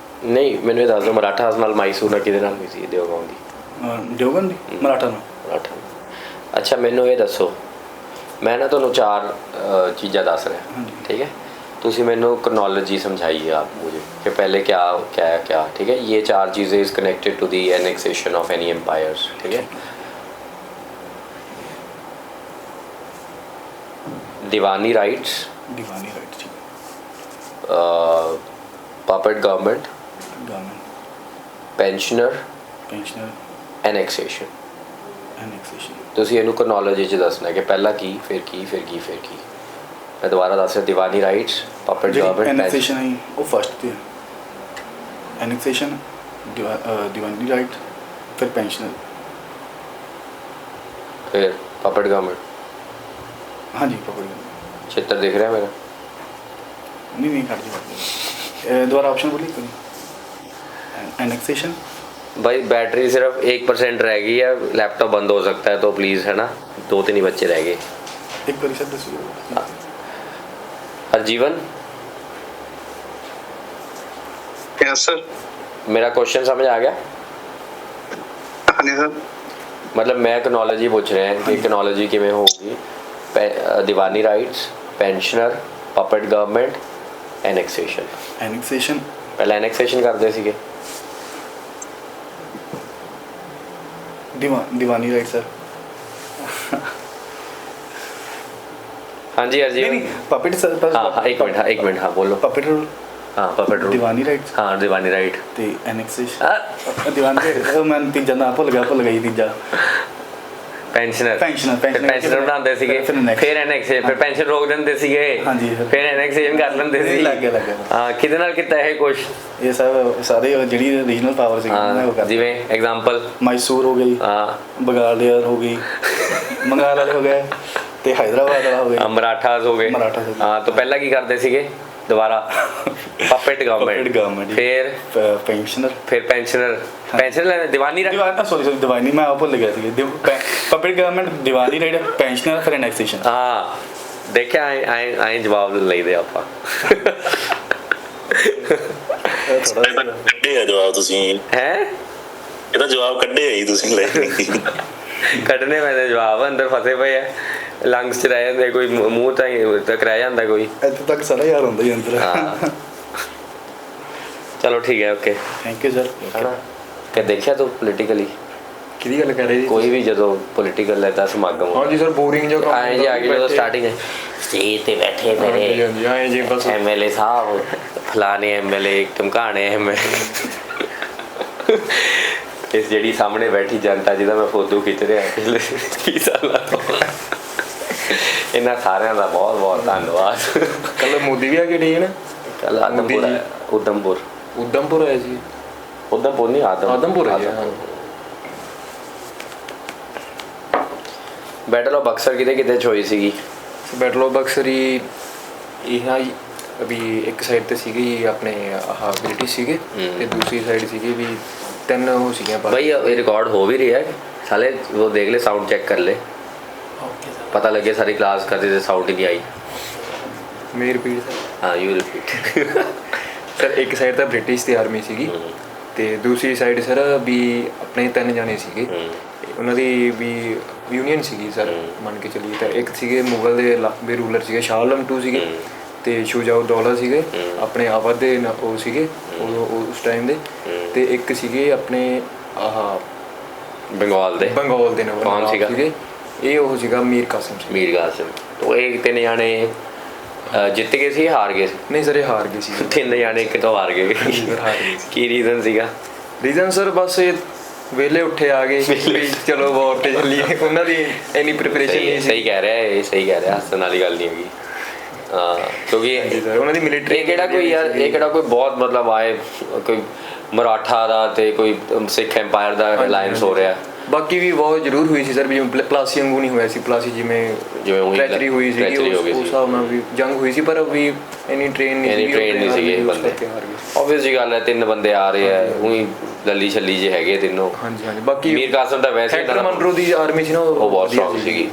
ਨਹੀਂ, ਮੈਨੂੰ ਇਹ ਦੱਸ ਦਿਓ ਮਰਾਠਾਸ ਨਾਲ ਮਾਈਸੂਰ ਨਾਲ ਕਿਹਦੇ ਨਾਲ ਹੋਈ ਸੀ ਦਿਓਗਾਂਵ ਦੀ? ਦਿਓਗਾਂਵ ਦੀ ਮਰਾਠਾ ਨਾਲ। ਅੱਛਾ, ਮੈਨੂੰ ਇਹ ਦੱਸੋ, ਮੈਂ ਨਾ ਤੁਹਾਨੂੰ 4 ਚੀਜ਼ਾਂ ਦੱਸ ਰਿਹਾ, ठीक है? ਤੁਸੀਂ ਮੈਨੂੰ क्रोनोलॉजी समझाइए आप मुझे कि पहले क्या क्या ठीक है? ये 4 चीज़ें is connected to the annexation of any empires, ठीक है? Diwani rights, puppet government, pensioner, annexation. ਤੁਸੀਂ ਇਹਨੂੰ क्रोनोलॉजी 'ਚ ਦੱਸਣਾ ਕਿ ਪਹਿਲਾਂ ਕੀ, ਫਿਰ ਕੀ, ਫਿਰ ਕੀ, ਫਿਰ ਕੀ। मैं दोबारा दस रहा, दीवानी राइट्स, पपेट गवर्नमेंट, एनेक्सेशन है वो फर्स्ट पे। एनेक्सेशन, दीवानी राइट, फिर पेंशनर, फिर पपेट गवर्नमेंट। हाँ जी, पपेट गवर्नमेंट। चित्र दिख रहा है मेरा? नहीं हट जी, दोबारा ऑप्शन बोलिए करिए। एनेक्सेशन भाई बैटरी सिर्फ 1% रह गई है, लैपटॉप बंद हो सकता है तो प्लीज़, है ना, 2-3 ही बच्चे रह गए। एक परिषद दसिए। Harjivan, yes sir. मेरा क्वेश्चन समझ आ गया? हाँ जी सर। मतलब मैं क्रोनोलॉजी पूछ रहे हैं कि क्रोनोलॉजी किमें होगी? Diwani rights, pensioner, puppet government, annexation. Annexation पहले एनेक्सेशन करते सीगे। Diwani right sir. हाँ जी हरजीवन। नहीं पपेट सर। हाँ एक मिनट हाँ बोलो। Puppet rule. हाँ पपेट रूल। दीवानी राइट। हाँ दीवानी राइट। ते एनेक्सेशन दीवानी मैं तीजा ना भुल गया तीजा। पेंशनर बनाते ਸੀਗੇ, ਫਿਰ ਐਨੈਕਸੇਸ਼ਨ, ਫਿਰ ਪੈਨਸ਼ਨ ਰੋਕ ਦਿੰਦੇ ਸੀਗੇ, ਹਾਂਜੀ, ਫਿਰ ਐਨੈਕਸੇਸ਼ਨ ਕਰ ਲੈਂਦੇ ਸੀ। ਲੱਗ ਗਿਆ ਹਾਂ, ਕਿਹਦੇ ਨਾਲ ਕੀਤਾ ਇਹ ਕੁਛ? ਇਹ ਸਭ ਸਾਰੇ ਜਿਹੜੀ ਰੀਜਨਲ ਪਾਵਰ ਸੀ ਉਹ ਕਰਦੇ। ਜਿਵੇਂ ਐਗਜ਼ਾਮਪਲ ਮੈਸੂਰ ਹੋ ਗਈ, ਹਾਂ, ਬਗਾਲੀਅਰ ਹੋ ਗਈ, ਮੰਗਾਲ ਵਾਲੇ ਹੋ ਗਏ, ਤੇ ਹੈਦਰਾਬਾਦ ਵਾਲਾ ਹੋ ਗਿਆ, ਮਰਾਠਾਸ ਹੋ ਗਏ। ਹਾਂ ਤਾਂ ਪਹਿਲਾਂ ਕੀ ਕਰਦੇ ਸੀਗੇ ਦੁਬਾਰਾ? ਪਪੇਟ ਗਵਰਨਮੈਂਟ, ਫਿਰ ਪੈਨਸ਼ਨਰ, ਫਿਰ ਪੈਨਸ਼ਨਰ ਲੈਂਦੇ, ਦੀਵਾਨੀ ਸੌਰੀ ਦੀਵਾਨੀ ਮੈਂ ਭੁੱਲ ਗਿਆ ਸੀ। ਪਬਲਿਕ ਗਵਰਨਮੈਂਟ, ਦੀਵਾਨੀ ਰਾਈਟ, ਪੈਨਸ਼ਨਰ, ਫਿਰ ਐਨੈਕਸੇਸ਼ਨ। ਹਾਂ ਦੇਖਿਆ ਐਂ ਜਵਾਬ ਲਈਦੇ ਆਪਾਂ। ਕੱਢੇ ਆ ਜਵਾਬ ਤੁਸੀਂ ਹੈ, ਇਹਦਾ ਜਵਾਬ ਕੱਢੇ ਆ ਜੀ ਤੁਸੀਂ ਲੈ ਕੱਢਣੇ ਪੈਂਦੇ ਜਵਾਬ, ਅੰਦਰ ਫਸੇ ਪਏ ਆ, ਲੰਗਸ ਚ ਰਹਿ ਜਾਂਦੇ, ਕੋਈ ਮੂੰਹ ਤੱਕ ਰਹਿ ਜਾਂਦਾ, ਕੋਈ ਇੱਥੇ ਤੱਕ ਸਾਰਾ ਯਾਰ ਹੁੰਦਾ ਹੀ ਅੰਦਰ। ਹਾਂ ਚਲੋ ਠੀਕ ਹੈ, ਓਕੇ ਥੈਂਕ ਯੂ ਸਰ। ਕਿ ਦੇਖਿਆ ਤੂੰ ਪੋਲੀਟੀਕਲੀ ਕਿਹਦੀ ਗੱਲ ਕਰ ਰਹੇ ਜੀ? ਕੋਈ ਵੀ ਜਦੋਂ ਪੋਲੀਟੀਕਲ ਲੈਦਾ ਸਮਾਗਮ, ਹਾਂਜੀ ਸਰ, ਬੋਰਿੰਗ ਜਿਹਾ ਆਏ ਜੀ ਆ ਕੇ ਜਦੋਂ ਸਟਾਰਟਿੰਗ ਹੈ ਸਟੇਜ ਤੇ ਬੈਠੇ ਮੇਰੇ MLA ਸਾਹਿਬ, ਫਲਾਣੇ MLA, ਟਮਕਾਣੇ MLA, ਇਸ ਜਿਹੜੀ ਸਾਹਮਣੇ ਬੈਠੀ ਜਨਤਾ ਜਿਹਦਾ ਮੈਂ ਫੋਟੋ ਖਿੱਚ ਰਿਹਾ ਪਿਛਲੇ 30 ਸਾਲਾਂ ਤੋਂ, ਇਹਨਾਂ ਸਾਰਿਆਂ ਦਾ ਬਹੁਤ ਬਹੁਤ ਧੰਨਵਾਦ। ਕੱਲ ਮੋਦੀ ਵੀ ਆ ਕੇ ਨਹੀਂ ਹੈ ਨਾ? ਕੱਲ ਉਦਮਪੁਰ ਆਇਆ ਜੀ। ਉਦਮਪੁਰ ਨਹੀਂ, ਆਦਮਪੁਰ ਹੈ। ਬੈਟਲ ਆਫ ਬਕਸਰ ਕਿਤੇ ਹੋਈ ਸੀਗੀ? ਬੈਟਲ ਆਫ ਬਕਸਰ ਹੀ ਇਹ ਵੀ ਇੱਕ ਸਾਈਡ ਤੇ ਸੀਗੀ ਆਪਣੇ ਆਹ ਬ੍ਰਿਟਿਸ਼ ਸੀਗੇ, ਤੇ ਦੂਸਰੀ ਸਾਈਡ ਸੀਗੀ ਵੀ 3 ਉਹ ਸੀਗੀਆਂ। ਭਾਈ ਇਹ ਰਿਕਾਰਡ ਹੋ ਵੀ ਰਿਹਾ ਸਾਲੇ, ਉਹ ਦੇਖ ਲੈ, ਸਾਊਂਡ ਚੈੱਕ ਕਰ ਲੈ, ਪਤਾ ਲੱਗੇ ਸਾਰੀ ਕਲਾਸ ਕਰਦੇ ਤੇ ਸਾਊਂਡ ਹੀ ਨਹੀਂ ਆਈ। ਮੇਰੀ ਰਿਪੀਟ ਸਰ? ਹਾਂ ਯੂ ਰਿਪੀਟ। ਸਰ ਇੱਕ ਸਾਈਡ ਤਾਂ ਬ੍ਰਿਟਿਸ਼ ਦੀ ਆਰਮੀ ਸੀਗੀ, ਤੇ ਦੂਸਰੀ ਸਾਈਡ ਸਰ ਵੀ ਆਪਣੇ 3 ਜਾਣੇ ਸੀਗੇ, ਉਹਨਾਂ ਦੀ ਵੀ ਯੂਨੀਅਨ ਸੀਗੀ ਸਰ, ਮੰਨ ਕੇ ਚੱਲੀਏ। ਤਾਂ ਇੱਕ ਸੀਗੇ ਮੁਗਲ ਦੇ ਰੂਲਰ ਸੀਗੇ, ਸ਼ਾਹ ਆਲਮ 2 ਸੀਗੇ, ਤੇ ਸ਼ੁਜਾਉਦ-ਦੌਲਾ ਸੀਗੇ ਆਪਣੇ ਅਵਧ ਦੇ ਉਹ ਸੀਗੇ ਉਸ ਟਾਈਮ ਦੇ, ਤੇ ਇੱਕ ਸੀਗੇ ਆਪਣੇ ਆਹ ਬੰਗਾਲ ਦੇ ਕੌਣ ਸੀਗੇ? ਇਹ ਉਹ ਸੀਗਾ ਮੀਰ ਕਾਸਿਮ। ਉਹ ਇਹ 3 ਜਾਣੇ ਜਿੱਤ ਗਏ ਸੀ, ਹਾਰ ਗਏ ਸੀ? ਨਹੀਂ ਸਰ, ਇਹ ਹਾਰ ਗਏ ਸੀ। 3 ਜਾਣੇ ਕਿਤੋਂ ਹਾਰ ਗਏ? ਕੀ ਰੀਜ਼ਨ ਸੀਗਾ? ਰੀਜ਼ਨ ਸਰ ਬਸ ਇਹ ਵੇਲੇ ਉੱਠੇ ਆ ਗਏ ਵੀ ਚਲੋ ਵਾਰ ਤੇ ਚੱਲੀਏ, ਉਹਨਾਂ ਦੀ ਇੰਨੀ ਪ੍ਰੀਪਰੇਸ਼ਨ ਨਹੀਂ ਸੀ। ਸਹੀ ਕਹਿ ਰਿਹਾ, ਇਹ ਸਹੀ ਕਹਿ ਰਿਹਾ, ਹੱਸਣ ਵਾਲੀ ਗੱਲ ਨਹੀਂ ਹੈਗੀ। ਕਿਉਂਕਿ ਉਹਨਾਂ ਦੀ ਮਿਲਟਰੀ, ਇਹ ਕਿਹੜਾ ਕੋਈ ਯਾਰ, ਇਹ ਕਿਹੜਾ ਕੋਈ ਬਹੁਤ ਮਤਲਬ ਆਏ ਕੋਈ ਮਰਾਠਾ ਦਾ ਤੇ ਕੋਈ ਸਿੱਖ ਐਮਪਾਇਰ ਦਾ ਅਲਾਈਅੰਸ ਹੋ ਰਿਹਾ। ਬਾਕੀ ਵੀ ਬਹੁਤ ਜ਼ਰੂਰ ਹੋਈ ਸੀ ਸਰ, ਜਿਵੇਂ ਪਲਾਸੀ ਵਾਂਗੂ ਨਹੀਂ ਹੋਇਆ ਸੀ। ਪਲਾਸੀ ਜਿਵੇਂ ਟ੍ਰੈਜਰੀ ਹੋਈ ਸੀ, ਉਸ ਹਿਸਾਬ ਨਾਲ ਵੀ ਜੰਗ ਹੋਈ ਸੀ, ਪਰ ਵੀ ਇੰਨੀ ਟ੍ਰੇਨ ਨਹੀਂ ਸੀਗੇ ਬੰਦੇ। ਆਬਵੀਅਸ ਜੀ ਗੱਲ ਹੈ, 3 ਬੰਦੇ ਆ ਰਹੇ ਆ, ਉਹੀ ਲੱਲੀ ਛੱਲੀ ਜੇ ਹੈਗੇ ਤਿੰਨੋਂ। ਹਾਂਜੀ। ਬਾਕੀ ਮੀਰ ਕਾਸਮ ਦਾ ਵੈਸੇ ਮਨਰੋ ਦੀ ਆਰਮੀ ਸੀ ਨਾ, ਉਹ ਬਹੁਤ ਸਟਰੋਂਗ ਸੀਗੀ।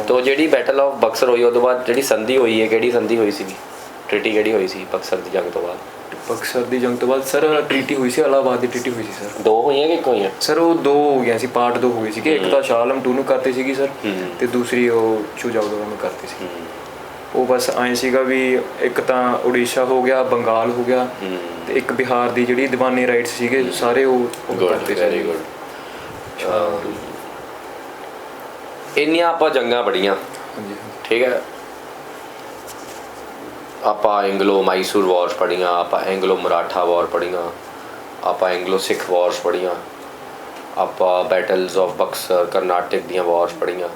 ਤੋਂ ਜਿਹੜੀ ਬੈਟਲ ਆਫ ਬਕਸਰ ਹੋਈ, ਉਹਦੇ ਬਾਅਦ ਜਿਹੜੀ ਸੰਧੀ ਹੋਈ ਹੈ, ਕਿਹੜੀ ਸੰਧੀ ਹੋਈ ਸੀਗੀ? ਟ੍ਰੀਟੀ ਕਿਹੜੀ ਹੋਈ ਸੀ ਬਕਸਰ ਦੀ ਜੰਗ ਤੋਂ ਬਾਅਦ? ਬਕਸਰ ਦੀ ਜੰਗ ਤੋਂ ਬਾਅਦ ਸਰ ਟ੍ਰੀਟੀ ਹੋਈ ਸੀ, ਇਲਾਹਾਬਾਦ ਦੀ ਟ੍ਰੀਟੀ ਹੋਈ ਸੀ ਸਰ। 2 ਹੋਈਆਂ ਕਿ 1 ਹੋਈਆਂ? ਸਰ ਉਹ 2 ਹੋ ਗਈਆਂ ਸੀ, ਪਾਰਟ 2 ਹੋ ਗਈ ਸੀ। ਇੱਕ ਤਾਂ ਸ਼ਾਹ ਆਲਮ 2 ਨੂੰ ਕਰਤੀ ਸੀਗੀ ਸਰ, ਤੇ ਦੂਸਰੀ ਉਹ ਸ਼ੁਜਾਉਦ-ਦੌਲਾ ਨੂੰ ਕਰਤੀ ਸੀ। ਉਹ ਬਸ ਐਂ ਸੀਗਾ ਵੀ ਇੱਕ ਤਾਂ ਉੜੀਸਾ ਹੋ ਗਿਆ, ਬੰਗਾਲ ਹੋ ਗਿਆ, ਤੇ ਇੱਕ ਬਿਹਾਰ ਦੀ ਜਿਹੜੀ ਦੀਵਾਨੀ ਰਾਈਟਸ ਸੀਗੇ ਸਾਰੇ ਉਹ ਕਰਤੇ ਸੀ। ਇੰਨੀਆਂ ਆਪਾਂ ਜੰਗਾਂ ਪੜੀਆਂ, ਠੀਕ ਹੈ, ਆਪਾਂ ਐਂਗਲੋ ਮਾਈਸੂਰ ਵਾਰਸ ਪੜ੍ਹੀਆਂ, ਆਪਾਂ ਐਂਗਲੋ ਮਰਾਠਾ ਵਾਰ ਪੜ੍ਹੀਆਂ, ਆਪਾਂ ਐਂਗਲੋ ਸਿੱਖ ਵਾਰਸ ਪੜ੍ਹੀਆਂ, ਆਪਾਂ ਬੈਟਲਸ ਆਫ ਬਕਸਰ ਕਰਨਾਟਕ ਦੀਆਂ ਵਾਰਸ ਪੜ੍ਹੀਆਂ।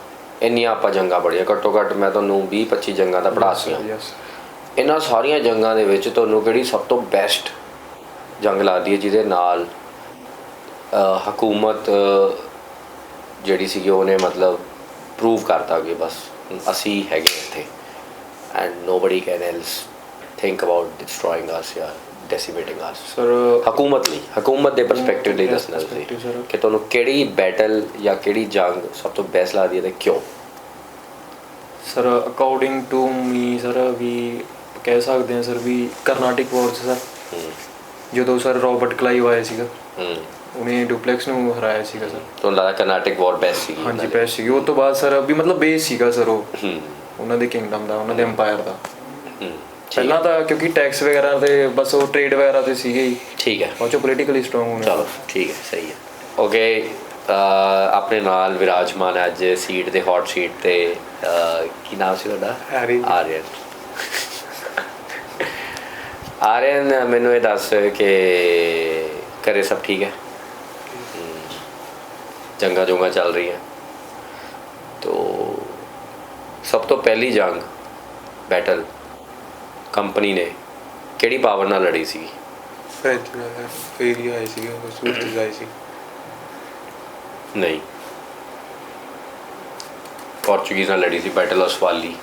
ਇੰਨੀਆਂ ਆਪਾਂ ਜੰਗਾਂ ਪੜ੍ਹੀਆਂ, ਘੱਟੋ ਘੱਟ ਮੈਂ ਤੁਹਾਨੂੰ 20-25 ਜੰਗਾਂ ਦਾ ਪੜ੍ਹਾ ਸੀਆਂ। ਇਹਨਾਂ ਸਾਰੀਆਂ ਜੰਗਾਂ ਦੇ ਵਿੱਚ ਤੁਹਾਨੂੰ ਕਿਹੜੀ ਸਭ ਤੋਂ ਬੈਸਟ ਜੰਗ ਲੱਗਦੀ ਹੈ, ਜਿਹਦੇ ਨਾਲ ਹਕੂਮਤ ਜਿਹੜੀ ਸੀਗੀ ਉਹਨੇ ਮਤਲਬ ਪ੍ਰੂਵ ਕਰਤਾ ਕਿ ਬਸ ਅਸੀਂ ਹੈਗੇ ਇੱਥੇ, and nobody can else think about destroying us or decimating us? Sir ਹਕੂਮਤ ਦੇ ਪਰਸਪੈਕਟਿਵ ਲਈ ਦੱਸਣਾ ਸੀ ਕਿ ਤੁਹਾਨੂੰ ਕਿਹੜੀ ਬੈਟਲ ਜਾਂ ਕਿਹੜੀ ਜੰਗ ਸਭ ਤੋਂ ਬੈਸਟ ਲੱਗਦੀ ਹੈ ਤੇ ਕਿਉਂ? Sir according to me sir ਵੀ ਕਹਿ ਸਕਦੇ ਹਾਂ ਸਰ ਵੀ ਕਰਨਾਟਿਕ ਵਾਰ 'ਚ ਸਰ, ਜਦੋਂ ਸਰ ਰੋਬਰਟ ਕਲਾਈਵ ਆਇਆ ਸੀਗਾ, ਉਹਨੇ ਡੁਪਲੈਕਸ ਨੂੰ ਹਰਾਇਆ ਸੀਗਾ ਸਰ। ਤੁਹਾਨੂੰ ਲੱਗਦਾ ਕਰਨਾਟਿਕ ਵਾਰ ਬੈਸਟ ਸੀਗੀ? ਹਾਂਜੀ ਬੈਸਟ ਸੀਗੀ। ਉਹ ਤੋਂ ਬਾਅਦ ਸਰ ਵੀ ਮਤਲਬ ਬੇਸ ਸੀਗਾ ਸਰ ਉਹ ਉਹਨਾਂ ਦੇ ਕਿੰਗਡਮ ਦਾ, ਉਹਨਾਂ ਦੇ ਐਮਪਾਇਰ ਦਾ। ਪਹਿਲਾਂ ਤਾਂ ਕਿਉਂਕਿ ਟੈਕਸ ਵਗੈਰਾ ਤੇ ਬਸ ਉਹ ਟ੍ਰੇਡ ਵਗੈਰਾ ਤੇ ਸੀਗੇ ਹੀ, ਠੀਕ ਹੈ, ਬਾਅਦ ਚੋਂ ਪੋਲੀਟੀਕਲੀ ਸਟਰੋਂਗ ਹੋਣਾ। ਚਲੋ ਠੀਕ ਹੈ, ਸਹੀ ਹੈ, ਓਕੇ। ਆਪਣੇ ਨਾਲ ਵਿਰਾਜਮਾਨ ਅੱਜ ਸੀਟ ਦੇ ਹੌਟ ਸੀਟ ਤੇ, ਕੀ ਨਾਮ ਸੀ ਤੁਹਾਡਾ? ਆਰੀਅਨ, ਮੈਨੂੰ ਇਹ ਦੱਸ ਕਿ ਘਰੇ ਸਭ ਠੀਕ ਹੈ? ਜੰਗਾਂ ਜੁੰਗਾਂ ਚੱਲ ਰਹੀਆਂ, ਤੋ ਸਭ ਤੋਂ ਪਹਿਲੀ ਜੰਗ ਬੈਟਲ ਕੰਪਨੀ ਨੇ ਕਿਹੜੀ ਪਾਵਰ ਨਾਲ ਲੜੀ ਸੀ? ਫੇਰੀ ਆਏ ਸੀਗੇ, ਸੂਰਜ ਆਏ ਸੀ। ਨਹੀਂ, ਪੋਰਚੁਗੀਜ਼ ਨਾਲ ਲੜੀ ਸੀ, ਬੈਟਲ ਆਫ ਸਵਾਲੀ,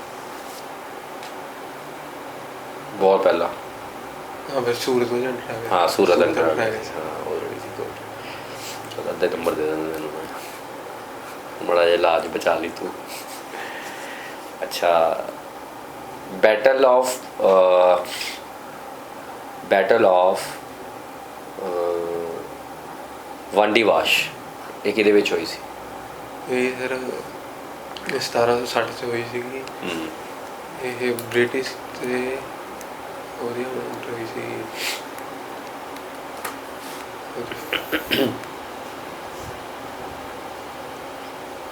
ਬਹੁਤ ਪਹਿਲਾਂ। ਹਾਂ ਫਿਰ ਸੂਰਤ ਹੋ ਜਾਂਦਾ ਹੈ। ਹਾਂ ਸੂਰਤ ਅੰਡਰ ਹਾਂ ਉਹ ਲੜੀ ਸੀ ਕੋਲ। ਚਲ ਅੱਧੇ ਨੰਬਰ ਦੇ ਦਿੰਦੇ ਮੈਨੂੰ, ਬੜਾ ਜਿਹਾ ਇਲਾਜ ਬਚਾ ਲਈ ਤੂੰ। ਅੱਛਾ, ਬੈਟਲ ਆਫ ਵਾਂਡੀਵਾਸ਼ ਇਹ ਕਿਹਦੇ ਵਿੱਚ ਹੋਈ ਸੀ? ਇਹ ਸਰ 1760 'ਚ ਹੋਈ ਸੀਗੀ। ਇਹ ਬ੍ਰਿਟਿਸ਼ ਤੇ ਉਹਦੀ ਹੋਈ ਸੀ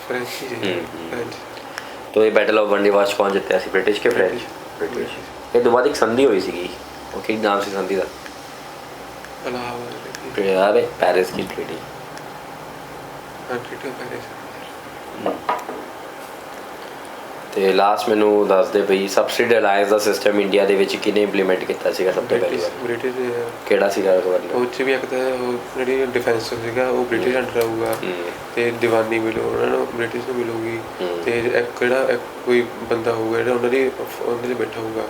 फ्रेंच ही फ्रेंच। तो ये बैटल ऑफ वांडीवाश कौन जितया सी, ब्रिटिश के फ्रेंच? ब्रिटिश। ये तो बाद एक संधि हुई सीगी, ओके नाम से संधि दा इलाहाबाद पेरिस की ट्रीटी। Treaty of Paris. ਤੇ ਲਾਸਟ ਮੈਨੂੰ ਦੱਸ ਦੇ ਬਈ ਸਬਸਿਡੀ ਅਲਾਈਅੰਸ ਦਾ ਸਿਸਟਮ ਇੰਡੀਆ ਦੇ ਵਿੱਚ ਕਿਹਨੇ ਇੰਪਲੀਮੈਂਟ ਕੀਤਾ ਸੀਗਾ ਸਭ ਤੋਂ ਪਹਿਲੀ ਵਾਰ? ਬ੍ਰਿਟਿਸ਼। ਕਿਹੜਾ ਸੀਗਾ ਗਵਰਨਰ? ਉਹ 'ਚ ਵੀ ਇੱਕ ਤਾਂ ਉਹ ਜਿਹੜੀ ਡਿਫੈਂਸ ਸੀਗਾ ਉਹ ਬ੍ਰਿਟਿਸ਼ ਅੰਡਰ ਆਊਗਾ, ਤੇ ਦੀਵਾਨੀ ਮਿਲੂ ਉਹਨਾਂ ਨੂੰ ਬ੍ਰਿਟਿਸ਼ ਨੂੰ ਮਿਲੂਗੀ, ਤੇ ਇੱਕ ਕਿਹੜਾ ਕੋਈ ਬੰਦਾ ਹੋਊਗਾ ਜਿਹੜਾ ਉਹਨਾਂ ਦੇ ਬੈਠਾ ਹੋਊਗਾ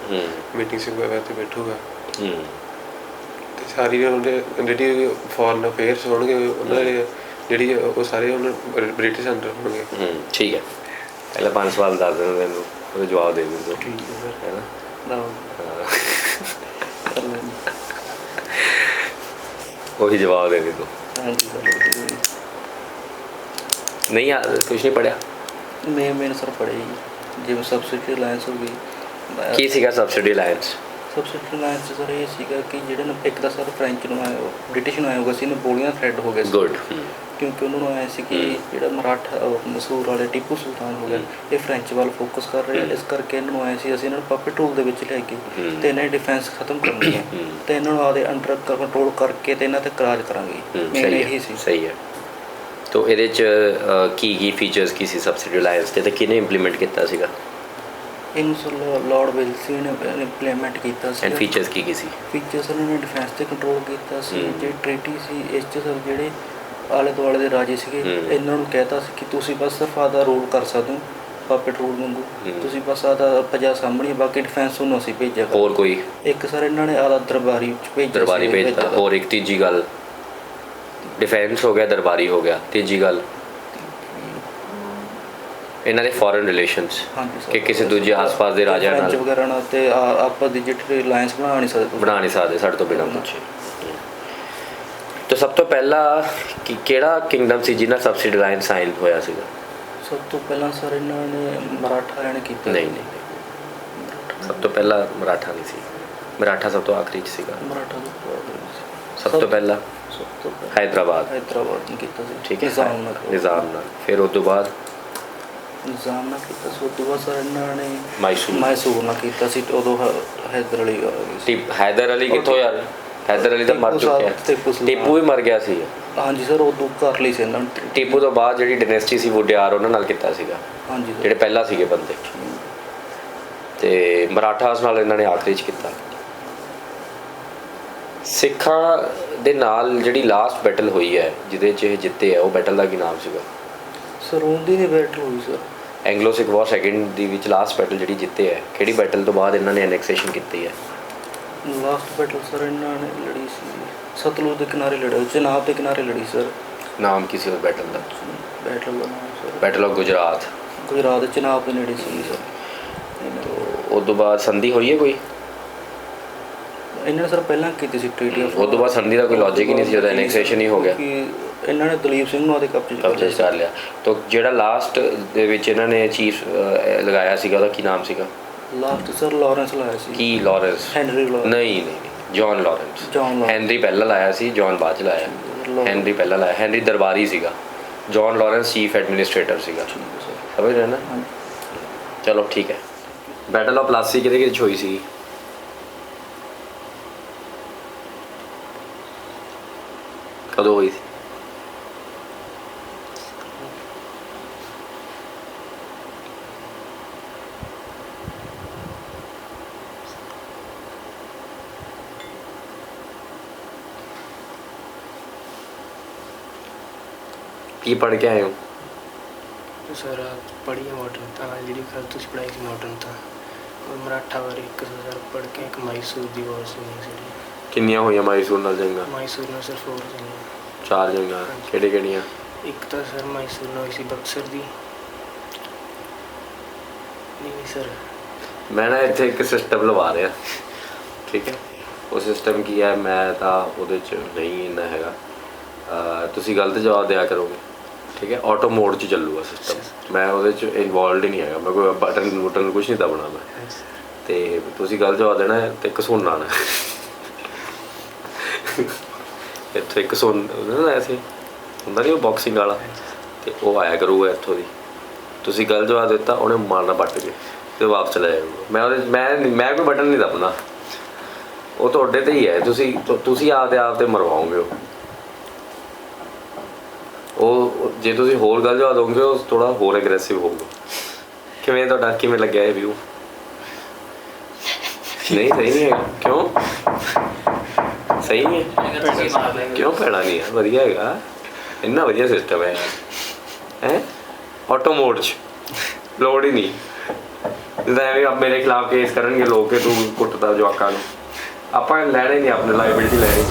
ਮੀਟਿੰਗ ਵਗੈਰਾ 'ਤੇ ਬੈਠੂਗਾ, ਤੇ ਸਾਰੀ ਉਹਦੇ ਜਿਹੜੀ ਫੋਰਨ ਅਫੇਅਰਸ ਹੋਣਗੇ ਉਹਨਾਂ ਦੇ ਜਿਹੜੀ ਉਹ ਸਾਰੇ ਉਹਨਾਂ ਬ੍ਰਿਟਿਸ਼ ਅੰਡਰ ਹੋਣਗੇ। ਠੀਕ ਹੈ, ਪਹਿਲਾਂ 5 ਸਵਾਲ ਦੱਸ ਦੇਣਾ ਮੈਨੂੰ, ਉਹਦੇ ਜਵਾਬ ਦੇ ਦਿਓ। ਠੀਕ ਹੈ ਨਾ ਉਹੀ ਜਵਾਬ ਦੇ ਦਿਓ। ਨਹੀਂ ਯਾਰ ਕੁਛ ਨਹੀਂ ਪੜ੍ਹਿਆ ਮੈਂ ਸਰ ਪੜ੍ਹੀ ਜਿਵੇਂ ਸਬਸਿਡੀ ਅਲਾਈਅੰਸ ਹੋ ਗਈ। ਕੀ ਸੀਗਾ subsidy alliance? Subsidy alliance sir ਇਹ ਸੀਗਾ ਕਿ ਜਿਹੜੇ ਇੱਕ ਤਾਂ ਸਰ ਫ੍ਰੈਂਚ ਨੂੰ ਆਇਆ ਬ੍ਰਿਟਿਸ਼ ਨੂੰ ਆਇਆ ਹੋਗਾ ਸੀ, ਨਪੋਲੀਅਨ ਥ੍ਰੈਡ ਹੋ ਗਿਆ ਸੀ। ਗੁੱਡ। ਕਿਉਂਕਿ ਉਹਨਾਂ ਨੂੰ ਆਇਆ ਸੀ ਕਿ ਜਿਹੜਾ ਮਰਾਠਾ ਮਸੂਰ ਵਾਲੇ ਟੀਪੂ ਸੁਲਤਾਨ ਹੋ ਗਿਆ ਇਹ ਫ੍ਰੈਂਚ ਵੱਲ ਫੋਕਸ ਕਰ ਰਹੇ ਆ, ਇਸ ਕਰਕੇ ਇਹਨਾਂ ਨੂੰ ਆਇਆ ਸੀ ਅਸੀਂ ਇਹਨਾਂ ਨੂੰ ਪਪਟ ਰੂਲ ਦੇ ਵਿੱਚ ਲੈ ਕੇ ਤੇ ਇਹਨਾਂ ਦੀ ਡਿਫੈਂਸ ਖਤਮ ਕਰਨੀ ਹੈ ਤੇ ਇਹਨਾਂ ਨੂੰ ਆਪਦੇ ਅੰਡਰ ਕੰਟਰੋਲ ਕਰਕੇ ਤੇ ਇਹਨਾਂ ਤੇ ਰਾਜ ਕਰਾਂਗੇ। ਮੇਨ ਇਹੀ ਸੀ। ਸਹੀ ਹੈ। ਤੋ ਇਹਦੇ 'ਚ ਕੀ ਫੀਚਰਸ ਕੀ ਸੀ ਸਬਸਿਡੀ ਅਲਾਈਅੰਸ ਤੇ ਕਿਹਨੇ ਇੰਪਲੀਮੈਂਟ ਕੀਤਾ ਸੀਗਾ? ਇਹਨੂੰ ਸਰ ਲਾਰਡ ਵੈਲਸੀ ਨੇ ਇੰਪਲੀਮੈਂਟ ਕੀਤਾ ਸੀ। ਐਂਡ ਫੀਚਰਸ ਕੀ ਸੀ? ਫੀਚਰਸ ਇਹਨਾਂ ਨੇ ਡਿਫੈਂਸ ਤੇ ਕੰਟਰੋਲ ਕੀਤਾ ਸੀ। ਜਿਹੜੀ ਟ੍ਰੀਟੀ ਸੀ ਇਸ 'ਚ ਸਰ ਜਿਹੜੇ ਆਲੇ ਦੁਆਲੇ ਦੇ ਰਾਜੇ ਸੀਗੇ ਇਹਨਾਂ ਨੂੰ ਕਹਿਤਾ ਸੀ ਕਿ ਤੁਸੀਂ ਬਸ ਸਿਰਫ ਆਦਾ ਰੂਲ ਕਰ ਸਕਦੇ ਹੋ ਪਾਪਟ ਰੂਲ ਵਾਂਗੂ, ਤੁਸੀਂ ਬਸ ਆਦਾ ਪ੍ਰਜਾ ਸਾਹਮਣੇ, ਬਾਕੀ ਡਿਫੈਂਸ ਨੂੰ ਅਸੀਂ ਭੇਜਿਆ। ਹੋਰ ਕੋਈ ਇੱਕ ਸਰ ਇਹਨਾਂ ਨੇ ਆਦਾ ਦਰਬਾਰੀ ਭੇਜਿਆ। ਹੋਰ ਇੱਕ ਤੀਜੀ ਗੱਲ, ਡਿਫੈਂਸ ਹੋ ਗਿਆ, ਦਰਬਾਰੀ ਹੋ ਗਿਆ, ਤੀਜੀ ਗੱਲ ਇਹਨਾਂ ਦੇ ਫੋਰਨ ਰਿਲੇਸ਼ਨਸ ਕਿ ਕਿਸੇ ਦੂਜੇ ਆਸ-ਪਾਸ ਦੇ ਰਾਜਿਆਂ ਨਾਲ ਵਗੈਰਾ ਨਾਲ ਤੇ ਆਪਾਂ ਦੀ ਜਿਹੜੀ ਅਲਾਈਅੰਸ ਬਣਾ ਨਹੀਂ ਸਕਦੇ ਸਾਡੇ ਤੋਂ ਬਿਨਾਂ ਪੁੱਛੇ। ਤਾਂ ਸਭ ਤੋਂ ਪਹਿਲਾਂ ਕਿਹੜਾ ਕਿੰਗਡਮ ਸੀ ਜਿਹਨਾਂ ਸਬਸਿਡੀ ਅਲਾਈਅੰਸ ਸਾਈਨ ਹੋਇਆ ਸੀਗਾ? ਸਭ ਤੋਂ ਪਹਿਲਾਂ ਸਰ ਇਹਨਾਂ ਨੇ ਮਰਾਠਾ ਵਾਲਿਆਂ ਨੇ ਕੀਤਾ। ਨਹੀਂ, ਸਭ ਤੋਂ ਪਹਿਲਾਂ ਮਰਾਠਾ ਨਹੀਂ ਸੀ, ਮਰਾਠਾ ਸਭ ਤੋਂ ਆਖਰੀ 'ਚ ਸੀਗਾ। ਮਰਾਠਾ ਸਭ ਤੋਂ ਪਹਿਲਾਂ ਹੈਦਰਾਬਾਦ ਨੇ ਕੀਤਾ ਸੀ। ਠੀਕ ਹੈ, ਨਿਜ਼ਾਮ ਨਾਲ। ਫਿਰ ਉਸ ਤੋਂ ਬਾਅਦ ਨਿਜ਼ਾਮ ਨਾਲ ਕੀਤਾ ਸੀ। ਉਸ ਤੋਂ ਬਾਅਦ ਸਰ ਇਹਨਾਂ ਨੇ ਮੈਸੂਰ ਨਾਲ ਕੀਤਾ ਸੀ। ਉਦੋਂ ਹੈਦਰ ਅਲੀ ਹੈਦਰ ਅਲੀ ਕਿੱਥੋਂ ਯਾਰ? ਹੈਦਰ ਅਲੀ ਤਾਂ ਮਰ ਚੁੱਕਿਆ, ਟੀਪੂ ਵੀ ਮਰ ਗਿਆ ਸੀ। ਹਾਂਜੀ ਸਰ ਉਦੋਂ ਕਰ ਲਈ ਸੀ ਇਹਨਾਂ ਨੇ। ਟੀਪੂ ਤੋਂ ਬਾਅਦ ਜਿਹੜੀ ਡਾਇਨੈਸਟੀ ਸੀ ਵੁਡਿਆਰ ਉਹਨਾਂ ਨਾਲ ਕੀਤਾ ਸੀਗਾ। ਹਾਂਜੀ ਜਿਹੜੇ ਪਹਿਲਾਂ ਸੀਗੇ ਬੰਦੇ, ਤੇ ਮਰਾਠਾਸ ਨਾਲ ਇਹਨਾਂ ਨੇ ਆਖਰੀ 'ਚ ਕੀਤਾ। ਸਿੱਖਾਂ ਦੇ ਨਾਲ ਜਿਹੜੀ ਲਾਸਟ ਬੈਟਲ ਹੋਈ ਹੈ ਜਿਹਦੇ 'ਚ ਇਹ ਜਿੱਤੇ ਆ, ਉਹ ਬੈਟਲ ਦਾ ਕੀ ਨਾਮ ਸੀਗਾ? ਸਰ ਉਹਦੀ ਦੀ ਬੈਟਲ ਹੋਈ ਸਰ ਐਂਗਲੋ ਸਿੱਖ ਵਾਰ ਸੈਕਿੰਡ ਦੀ ਵਿੱਚ ਲਾਸਟ ਬੈਟਲ ਜਿਹੜੀ ਜਿੱਤੇ ਹੈ, ਕਿਹੜੀ ਬੈਟਲ ਤੋਂ ਬਾਅਦ ਇਹਨਾਂ ਨੇ ਐਨੈਕਸੇਸ਼ਨ ਕੀਤੀ ਹੈ? ਲਾਸਟ ਬੈਟਲ ਸਰ ਇਹਨਾਂ ਨੇ ਲੜੀ ਸੀ ਸਤਲੁਜ ਦੇ ਕਿਨਾਰੇ ਲੜਿਆ, ਚਨਾਬ ਦੇ ਕਿਨਾਰੇ ਲੜੀ ਸਰ। ਨਾਮ ਕੀ ਸੀ ਉਸ ਬੈਟਲ ਦਾ? ਬੈਟਲ ਦਾ ਨਾਮ ਸਰ ਬੈਟਲ ਆਫ ਗੁਜਰਾਤ ਦੇ ਚਨਾਬ ਦੇ ਨੇੜੇ ਸੀ ਸਰ। ਉਸ ਤੋਂ ਬਾਅਦ ਸੰਧੀ ਹੋਈ ਹੈ ਕੋਈ? ਇਹਨਾਂ ਨੇ ਸਰ ਪਹਿਲਾਂ ਕੀਤੀ ਸੀ ਟ੍ਰੀਟੀ ਆਫ। ਉਸ ਤੋਂ ਬਾਅਦ ਸੰਧੀ ਦਾ ਕੋਈ ਲੌਜਿਕ ਹੀ ਨਹੀਂ ਸੀ, ਉਹਦਾ ਐਨੈਕਸੇਸ਼ਨ ਹੀ ਹੋ ਗਿਆ। ਇਹਨਾਂ ਨੇ ਦਲੀਪ ਸਿੰਘ ਨੂੰ ਉਹਦੇ ਕਬਜ਼ੇ ਕਰ ਲਿਆ। ਤਾਂ ਜਿਹੜਾ ਲਾਸਟ ਦੇ ਵਿੱਚ ਇਹਨਾਂ ਨੇ ਚੀਫ ਲਗਾਇਆ ਸੀਗਾ ਉਹਦਾ ਕੀ ਨਾਮ ਸੀਗਾ? ਲਾਸਟ ਸਰ ਲਾਰੈਂਸ ਲਾਇਆ ਸੀ। ਕੀ ਲਾਰੈਂਸ? Henry Lawrence. ਨਹੀਂ, ਜੌਨ ਲਾਰੈਂਸ। ਹੈਨਰੀ ਪਹਿਲਾਂ ਲਾਇਆ ਸੀ, ਜੌਨ ਬਾਅਦ 'ਚ ਲਾਇਆ। ਹੈਨਰੀ ਪਹਿਲਾਂ ਲਾਇਆ। ਹੈਨਰੀ ਦਰਬਾਰੀ ਸੀਗਾ, ਜੌਨ ਲਾਰੈਂਸ ਚੀਫ ਐਡਮਿਨਿਸਟ੍ਰੇਟਰ ਸੀਗਾ। ਸਮਝ ਰਹੇ ਨਾ? ਚਲੋ ਠੀਕ ਹੈ। ਬੈਟਲ ਆਫ ਪਲਾਸੀ ਕਿਹਦੇ 'ਚ ਹੋਈ ਸੀ? ਕਦੋਂ ਹੋਈ ਸੀ? ਕੀ ਪੜ੍ਹ ਕੇ ਆਏ ਹੋ? ਸਰ ਪੜ੍ਹੀ ਹੈ ਮਾਡਰਨਤਾ ਨਾਲ, ਜਿਹੜੀ ਗੱਲ ਤੁਸੀਂ ਪੜ੍ਹਾਈ ਸੀ ਮਾਡਰਨਤਾ, ਔਰ ਮਰਾਠਾ ਬਾਰੇ ਇੱਕ ਸਰ ਪੜ੍ਹ ਕੇ ਇੱਕ ਮਾਈਸੂਰ ਦੀ ਵਾਰ ਸੁਣੀ ਸੀ। ਕਿੰਨੀਆਂ ਹੋਈਆਂ ਮਾਈਸੂਰ ਨਾਲ ਜੰਗਾਂ? ਮਾਈਸੂਰ ਨਾਲ ਸਿਰਫ 4 ਜੰਗਾਂ। 4 ਜੰਗਾਂ ਕਿਹੜੀ ਕਿਹੜੀਆਂ? ਇੱਕ ਤਾਂ ਸਰ ਮਾਈਸੂਰ ਨਾਲ ਹੋਈ ਸੀ ਬਕਸਰ ਦੀ। ਨਹੀਂ ਸਰ ਮੈਂ ਨਾ ਇੱਥੇ ਇੱਕ ਸਿਸਟਮ ਲਵਾ ਰਿਹਾ, ਠੀਕ ਹੈ? ਉਹ ਸਿਸਟਮ ਕੀ ਹੈ, ਮੈਂ ਤਾਂ ਉਹਦੇ 'ਚ ਨਹੀਂ ਇੰਨਾ ਹੈਗਾ, ਤੁਸੀਂ ਗਲਤ ਜਵਾਬ ਦਿਆ ਕਰੋਗੇ, ਠੀਕ ਹੈ? ਆਟੋ ਮੋਡ 'ਚ ਚੱਲੂਗਾ ਸਿਸਟਮ, ਮੈਂ ਉਹਦੇ 'ਚ ਇਨਵੋਲਵਡ ਹੀ ਨਹੀਂ ਹੈਗਾ, ਮੈਂ ਕੋਈ ਬਟਨ ਕੁਛ ਨਹੀਂ ਦਬਾਉਣਾ ਮੈਂ, ਅਤੇ ਤੁਸੀਂ ਗਲਤ ਜਵਾਬ ਦੇਣਾ ਅਤੇ ਘਸੁੰਨ ਆਉਣਾ ਇੱਥੇ ਘਸੁੰਨ ਐਸੇ ਹੁੰਦਾ ਨਹੀਂ ਉਹ ਬਾਕਸਿੰਗ ਵਾਲਾ, ਅਤੇ ਉਹ ਆਇਆ ਕਰੂਗਾ ਇੱਥੋਂ ਦੀ। ਤੁਸੀਂ ਗਲਤ ਜਵਾਬ ਦਿੱਤਾ, ਉਹਨੇ ਮਾਰਨਾ ਪੱਟ ਕੇ ਅਤੇ ਵਾਪਸ ਚਲਾ ਜਾਊਗਾ। ਮੈਂ ਕੋਈ ਬਟਨ ਨਹੀਂ ਦਬਣਾ, ਉਹ ਤੁਹਾਡੇ 'ਤੇ ਹੀ ਹੈ, ਤੁਸੀਂ ਆਪਦੇ ਆਪ 'ਤੇ ਮਰਵਾਓਗੇ ਉਹ ਜੇ ਤੁਸੀਂ ਹੋਰ ਗੱਲ ਜਵਾਬ ਦੋਗੇ ਉਹ ਥੋੜ੍ਹਾ ਹੋਰ ਐਗਰੈਸਿਵ ਹੋਊਗਾ। ਤੁਹਾਡਾ ਕਿਵੇਂ ਲੱਗਿਆ ਇਹ ਵਿਊ? ਨਹੀਂ ਸਹੀ ਨਹੀਂ ਹੈਗਾ? ਕਿਉਂ ਸਹੀ ਨਹੀਂ ਹੈ? ਕਿਉਂ ਭੈੜਾ ਨਹੀਂ ਹੈ? ਵਧੀਆ ਹੈਗਾ, ਇੰਨਾ ਵਧੀਆ ਸਿਸਟਮ ਹੈ ਯਾਰ। ਆਟੋ ਮੋਡ 'ਚ ਲੋੜ ਹੀ ਨਹੀਂ, ਜਿੱਦਾਂ ਐਵੇਂ ਮੇਰੇ ਖਿਲਾਫ ਕੇਸ ਕਰਨਗੇ ਲੋਕ ਕਿ ਤੂੰ ਕੁੱਟਦਾ ਜਵਾਕਾਂ ਨੂੰ, ਆਪਾਂ ਲੈਣੇ ਨਹੀਂ, ਆਪਣੇ ਲਾਇਬਿਲਿਟੀ ਲੈਣੀ।